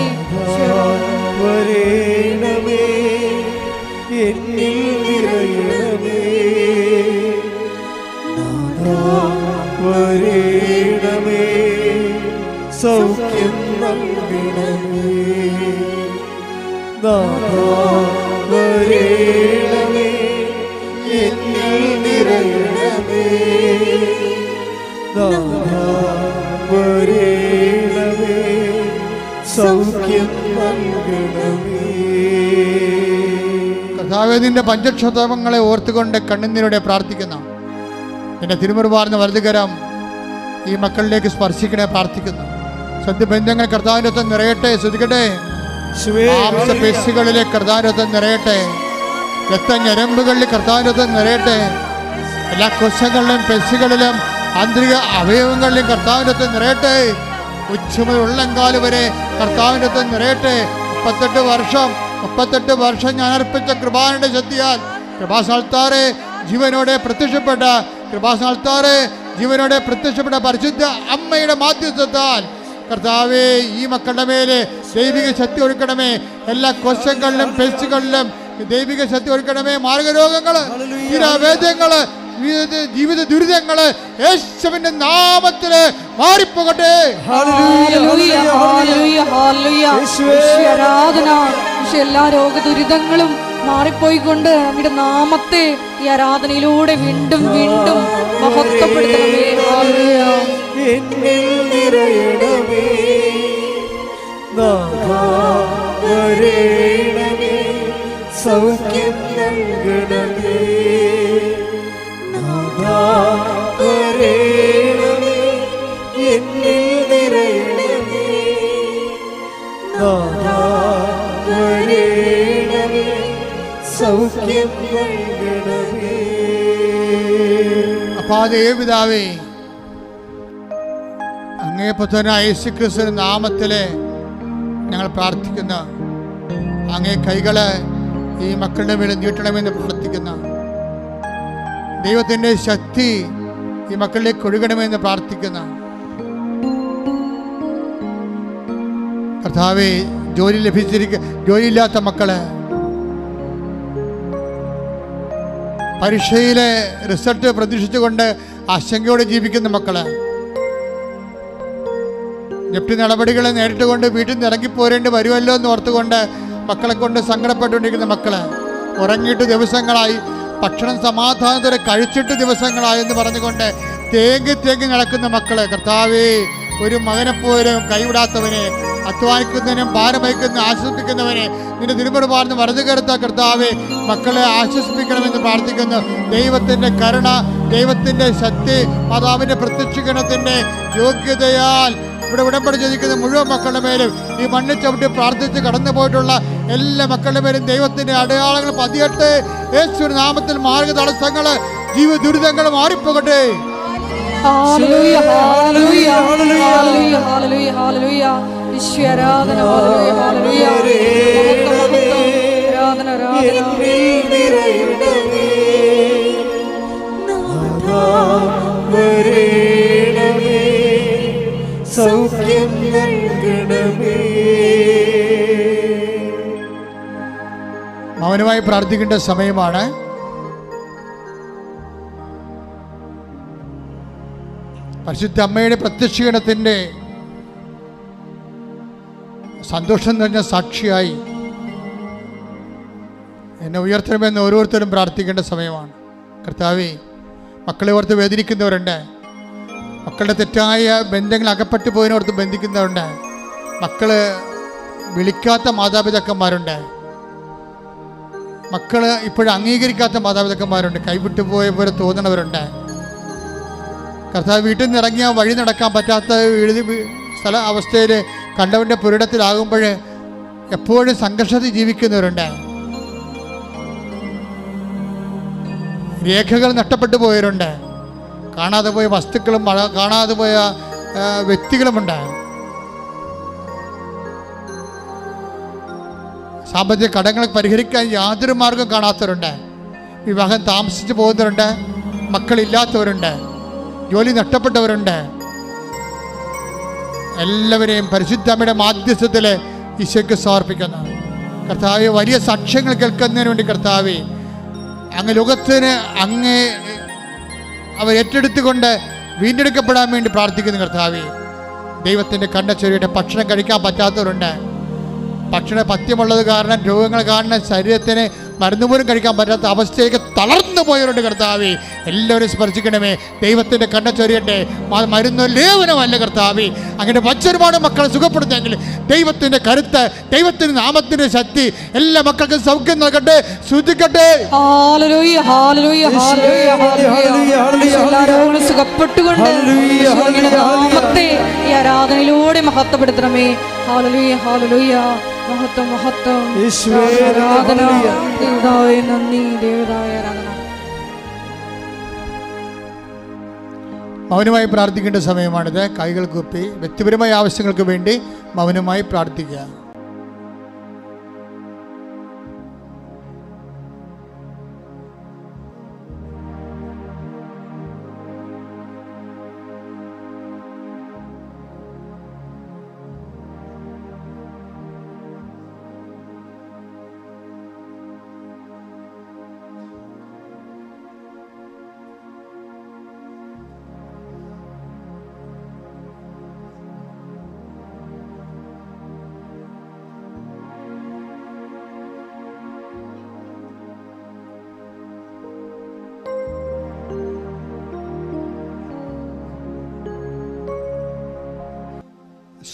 വരേണമേ, എന്നിൽ നിറയണമേ, നാഥാ വരേണമേ, സൗഖ്യം നൽകണമേ. നാഥാ വരേണമേ, എന്നിൽ നിറയണമേ. നാഥാ വരേണമേ, സൗഖ്യം നൽകണമേ. കർത്താവേ, നിന്റെ പഞ്ചക്ഷതങ്ങളെ ഓർത്തുകൊണ്ട് കണ്ണുനീരോടെ പ്രാർത്ഥിക്കുന്നു. നിന്റെ തിരുമുറുപാർന്ന വലതുകരം ഈ മക്കളിലേക്ക് സ്പർശിക്കണേ പ്രാർത്ഥിക്കുന്നു. സദ്യബന്ധങ്ങൾ കർത്താവിനൊത്ത് നിറയട്ടെ. ശ്രദ്ധിക്കട്ടെ, മാംസപേശികളിലെ കർത്താവിനൊത്ത് നിറയട്ടെ. രക്തഞരമ്പുകളിൽ കർത്താവിനൊത്ത് നിറയട്ടെ. എല്ലാ കോശങ്ങളിലും പേശികളിലും ആന്തരിക അവയവങ്ങളിലും കർത്താവിനൊത്ത് നിറയട്ടെ. ഉച്ചമുതൽ ഉള്ളങ്കാല് വരെ കർത്താവിനൊത്ത് നിറയട്ടെ. 38 വർഷം ഞാൻ അർപ്പിച്ച കൃപാനയുടെ ശക്തിയാൽ കൃപാസ്ഥാനത്താറെ ജീവനോടെ പ്രത്യക്ഷപ്പെട്ട പരിശുദ്ധ അമ്മയുടെ മാധ്യസ്ഥത്താൽ കർത്താവേ, ഈ മക്കളുടെ മേലെ ദൈവിക ശക്തി ഒരുക്കണമേ. എല്ലാ കോശങ്ങളിലും പേശികളിലും ദൈവിക ശക്തി ഒരുക്കണമേ. മാർഗരോഗങ്ങള്, തീരാവേദ്യങ്ങള്, ജീവിത ദുരിതങ്ങള് യേശുവിന്റെ നാമത്തില് മാറിപ്പോകട്ടെ. എല്ലാ രോഗദുരിതങ്ങളും മാറിപ്പോയിക്കൊണ്ട് അങ്ങയുടെ നാമത്തെ ഈ ആരാധനയിലൂടെ വീണ്ടും വീണ്ടും മഹത്വപ്പെടുത്തണമേ. എന്നിൽ നിറയണമേ, നാഥാ വരേണമേ, സൗഖ്യം നൽകണമേ. നാഥാ വരേണമേ, എന്നിൽ നിറയണമേ. നാഥാ വരേണമേ, സൗഖ്യം നൽകണമേ. അപ്പാദേ പിതാവേ, അങ്ങേ പുത്രനായ യേശുക്രിസ്തുവിന്റെ നാമത്തില് ഞങ്ങൾ പ്രാർത്ഥിക്കുന്നു. അങ്ങേ കൈകള് ഈ മക്കളുടെ മേൽ നീട്ടണമെന്ന് പ്രാർത്ഥിക്കുന്നു. ദൈവത്തിന്റെ ശക്തി ഈ മക്കളിലേക്ക് ഒഴുകണമെന്ന് പ്രാർത്ഥിക്കുന്നു. കർത്താവേ, ജോലിയില്ലാത്ത മക്കള്, പരീക്ഷയിലെ റിസൾട്ട് പ്രതീക്ഷിച്ചുകൊണ്ട് ആശങ്കയോടെ ജീവിക്കുന്ന മക്കള്, ജപ്തി നടപടികളെ നേരിട്ടുകൊണ്ട് വീട്ടിൽ നിന്ന് ഇറങ്ങിപ്പോരേണ്ടി വരുമല്ലോ എന്ന് ഓർത്തുകൊണ്ട് മക്കളെ കൊണ്ട് സങ്കടപ്പെട്ടുകൊണ്ടിരിക്കുന്ന മക്കള്, ഉറങ്ങിയിട്ട് ദിവസങ്ങളായി, ഭക്ഷണം സമാധാനത്തോടെ കഴിച്ചിട്ട് ദിവസങ്ങളായി എന്ന് പറഞ്ഞുകൊണ്ട് തേങ്ങി നടക്കുന്ന മക്കള്, കർത്താവേ, ഒരു മകനെപ്പോലും കൈവിടാത്തവനെ, അധ്വാനിക്കുന്നതിനും ഭാരമയക്കുന്ന ആശ്വസിപ്പിക്കുന്നവനെ നിന്റെ തിരുമുറുപാർന്ന് വലതു കരുത്ത കർത്താവേ, മക്കളെ ആശ്വസിപ്പിക്കണമെന്ന് പ്രാർത്ഥിക്കുന്നു. ദൈവത്തിൻ്റെ കരുണ, ദൈവത്തിൻ്റെ ശക്തി, മാതാവിൻ്റെ പ്രത്യക്ഷീകരണത്തിൻ്റെ യോഗ്യതയാൽ ഇവിടെ ഉടമ്പടി ചെയ്തിരിക്കുന്ന മുഴുവൻ മക്കളുടെ മേലും, ഈ മണ്ണിൽ ചവിട്ടി പ്രാർത്ഥിച്ച് കടന്നു പോയിട്ടുള്ള എല്ലാ മക്കളുടെ മേലും ദൈവത്തിൻ്റെ അടയാളങ്ങൾ പതിയട്ടെ. യേശുവിന്റെ നാമത്തിൽ മാർഗ തടസ്സങ്ങൾ, ജീവ ദുരിതങ്ങൾ മാറിപ്പോകട്ടെ. സൗഖ്യം നൽകണമേ. മൗനമായി പ്രാർത്ഥിക്കേണ്ട സമയമാണ്. പരിശുദ്ധ അമ്മയുടെ പ്രത്യക്ഷീകരണത്തിൻ്റെ സന്തോഷം നിറഞ്ഞ സാക്ഷിയായി എന്നെ ഉയർത്തണമെന്ന് ഓരോരുത്തരും പ്രാർത്ഥിക്കേണ്ട സമയമാണ്. കർത്താവേ, മക്കളെ ഓർത്ത് വേദനിക്കുന്നവരുണ്ട്, മക്കളുടെ തെറ്റായ ബന്ധങ്ങൾ അകപ്പെട്ടു പോയതിനോർത്ത് ബന്ധിക്കുന്നവരുണ്ട്, മക്കള് വിളിക്കാത്ത മാതാപിതാക്കന്മാരുണ്ട്, മക്കള് ഇപ്പോഴും അംഗീകരിക്കാത്ത മാതാപിതാക്കന്മാരുണ്ട്, കൈവിട്ടു പോയ പോലെ തോന്നണവരുണ്ട്. കർത്താവ് വീട്ടിൽ നിന്ന് ഇറങ്ങിയാൽ വഴി നടക്കാൻ പറ്റാത്ത അവസ്ഥയിൽ കണ്ടവൻ്റെ പുരിടത്തിലാകുമ്പോൾ എപ്പോഴും സംഘർഷത്തിൽ ജീവിക്കുന്നവരുണ്ട്, രേഖകൾ നഷ്ടപ്പെട്ടു പോയവരുണ്ട്, കാണാതെ പോയ വസ്തുക്കളും കാണാതെ പോയ വ്യക്തികളുമുണ്ട്, സാമ്പത്തിക കടങ്ങൾ പരിഹരിക്കാൻ യാതൊരു മാർഗം കാണാത്തവരുണ്ട്, വിവാഹം താമസിച്ച് പോകുന്നവരുണ്ട്, മക്കളില്ലാത്തവരുണ്ട്, ജോലി നഷ്ടപ്പെട്ടവരുണ്ട്. എല്ലാവരെയും പരിശുദ്ധമ്മയുടെ മാധ്യസ്ഥത്തിൽ ഈശോയ്ക്ക് സമർപ്പിക്കുന്നു. കർത്താവെ, വലിയ സാക്ഷ്യങ്ങൾ കേൾക്കുന്നതിന് വേണ്ടി കർത്താവെ, അങ്ങ് ലോകത്തിന് അങ്ങേ അവർ ഏറ്റെടുത്തുകൊണ്ട് വീണ്ടെടുക്കപ്പെടാൻ വേണ്ടി പ്രാർത്ഥിക്കുന്നു. കർത്താവെ, ദൈവത്തിൻ്റെ കണ്ണച്ചൊരിയുടെ ഭക്ഷണം കഴിക്കാൻ പറ്റാത്തവരുണ്ട്, ഭക്ഷണ പഥ്യമുള്ളത് കാരണം, രോഗങ്ങൾ കാരണം ശരീരത്തിന് മരുന്ന് പോലും കഴിക്കാൻ പറ്റാത്ത അവസ്ഥയൊക്കെ തളർന്നു പോയവരുണ്ട്. കർത്താവേ, എല്ലാവരും സ്പർശിക്കണമേ. ദൈവത്തിൻ്റെ കണ്ണ ചൊരിയട്ടെ. മരുന്ന് ലേവനമല്ല കർത്താവേ. അങ്ങനെ ഒരുപാട് മക്കളെ സുഖപ്പെടുത്തെങ്കിൽ ദൈവത്തിൻ്റെ കരുത്ത്, ദൈവത്തിൻ്റെ നാമത്തിൻ്റെ ശക്തി എല്ലാ മക്കൾക്കും സൗഖ്യം നൽകട്ടെ. ശ്രദ്ധിക്കട്ടെ. സുഖപ്പെട്ടുകൊണ്ട് ഈ ആരാധനയിലൂടെ മഹത്വപ്പെടുത്തണമേ. ഹല്ലേലൂയ, ഹല്ലേലൂയ. മഹത്വം, മഹത്വം. ആരാധന. ദൈവമായ നന്ദി, ദൈവമായ ആരാധന. മൗനമായി പ്രാർത്ഥിക്കേണ്ട സമയമാണിത്. കൈകൾ കൂപ്പി വ്യക്തിപരമായ ആവശ്യങ്ങൾക്ക് വേണ്ടി മൗനമായി പ്രാർത്ഥിക്കുക.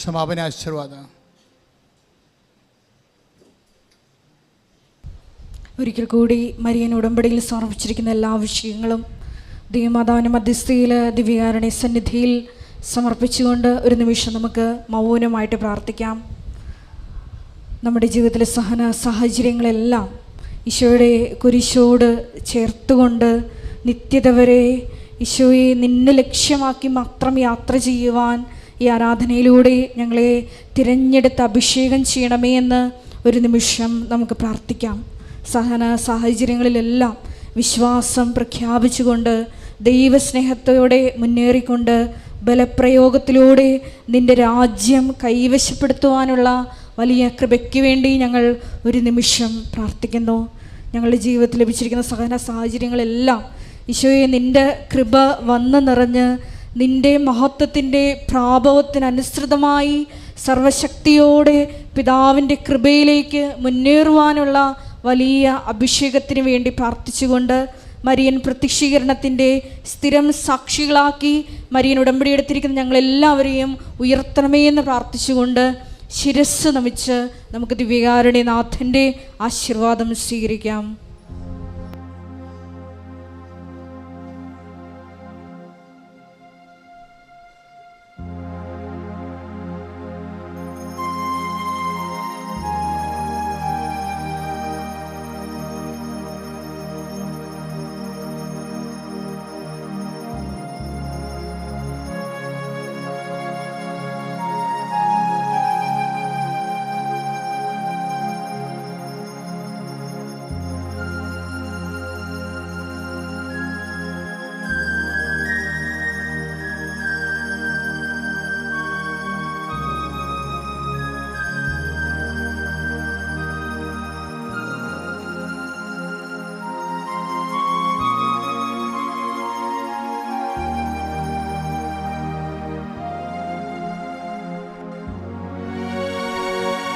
സമാപന ആശീർവാദം. ഒരിക്കൽ കൂടി മരിയൻ ഉടമ്പടിയിൽ സമർപ്പിച്ചിരിക്കുന്ന എല്ലാ വിഷയങ്ങളും ദൈവമാതാവിൻ്റെ മധ്യസ്ഥയിൽ ദിവ്യകാരുണ്യ സന്നിധിയിൽ സമർപ്പിച്ചുകൊണ്ട് ഒരു നിമിഷം നമുക്ക് മൗനമായിട്ട് പ്രാർത്ഥിക്കാം. നമ്മുടെ ജീവിതത്തിലെ സാഹചര്യങ്ങളെല്ലാം ഈശോയുടെ കുരിശോട് ചേർത്തുകൊണ്ട് നിത്യത വരെ ഈശോയെ നിന്നെ ലക്ഷ്യമാക്കി മാത്രം യാത്ര ചെയ്യുവാൻ ഈ ആരാധനയിലൂടെ ഞങ്ങളെ തിരഞ്ഞെടുത്ത് അഭിഷേകം ചെയ്യണമേ എന്ന് ഒരു നിമിഷം നമുക്ക് പ്രാർത്ഥിക്കാം. സാഹചര്യങ്ങളിലെല്ലാം വിശ്വാസം പ്രഖ്യാപിച്ചുകൊണ്ട് ദൈവസ്നേഹത്തോടെ മുന്നേറിക്കൊണ്ട് ബലപ്രയോഗത്തിലൂടെ നിൻ്റെ രാജ്യം കൈവശപ്പെടുത്തുവാനുള്ള വലിയ കൃപയ്ക്ക് വേണ്ടി ഞങ്ങൾ ഒരു നിമിഷം പ്രാർത്ഥിക്കുന്നു. ഞങ്ങളുടെ ജീവിതത്തിൽ ലഭിച്ചിരിക്കുന്ന സാഹചര്യങ്ങളെല്ലാം ഈശോയെ നിൻ്റെ കൃപ വന്ന് നിറഞ്ഞ് നിൻ്റെ മഹത്വത്തിൻ്റെ പ്രാഭവത്തിനനുസൃതമായി സർവശക്തിയോടെ പിതാവിൻ്റെ കൃപയിലേക്ക് മുന്നേറുവാനുള്ള വലിയ അഭിഷേകത്തിന് വേണ്ടി പ്രാർത്ഥിച്ചുകൊണ്ട് മരിയൻ പ്രത്യക്ഷീകരണത്തിൻ്റെ സ്ഥിരം സാക്ഷികളാക്കി മരിയൻ ഉടമ്പടി എടുത്തിരിക്കുന്ന ഞങ്ങളെല്ലാവരെയും ഉയർത്തണമേ എന്ന് പ്രാർത്ഥിച്ചുകൊണ്ട് ശിരസ്സ് നമിച്ച് നമുക്ക് ദിവ്യകാരുണ്യനാഥൻ്റെ ആശീർവാദം സ്വീകരിക്കാം.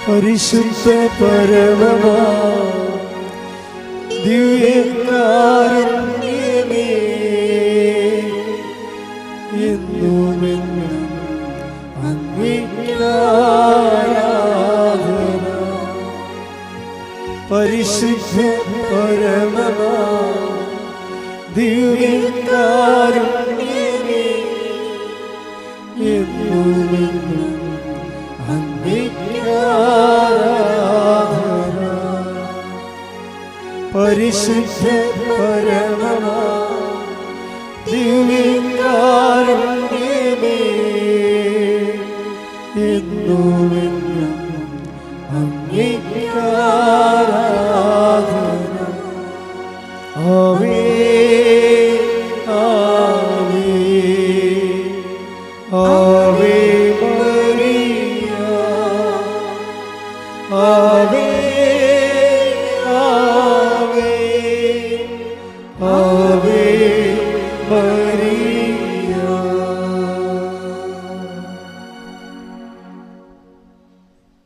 പരിശുദ്ധ പരമമാ ദിവ്യകാരുണ്യമേ, എന്നുമെന്നും അങ്ങേക്ക് ആരാധന. പരിശുദ്ധ പരമമാ ദിവ്യകാരുണ്യമേ, എന്നുമെന്നും പരിശുദ്ധ പരമമാ ദിവ്യകാരുണ്യമേ, എന്നുമെന്നും അങ്ങേക്ക് ആരാധന. ആവേ ആവേ ആവേ മരിയ, ആവേ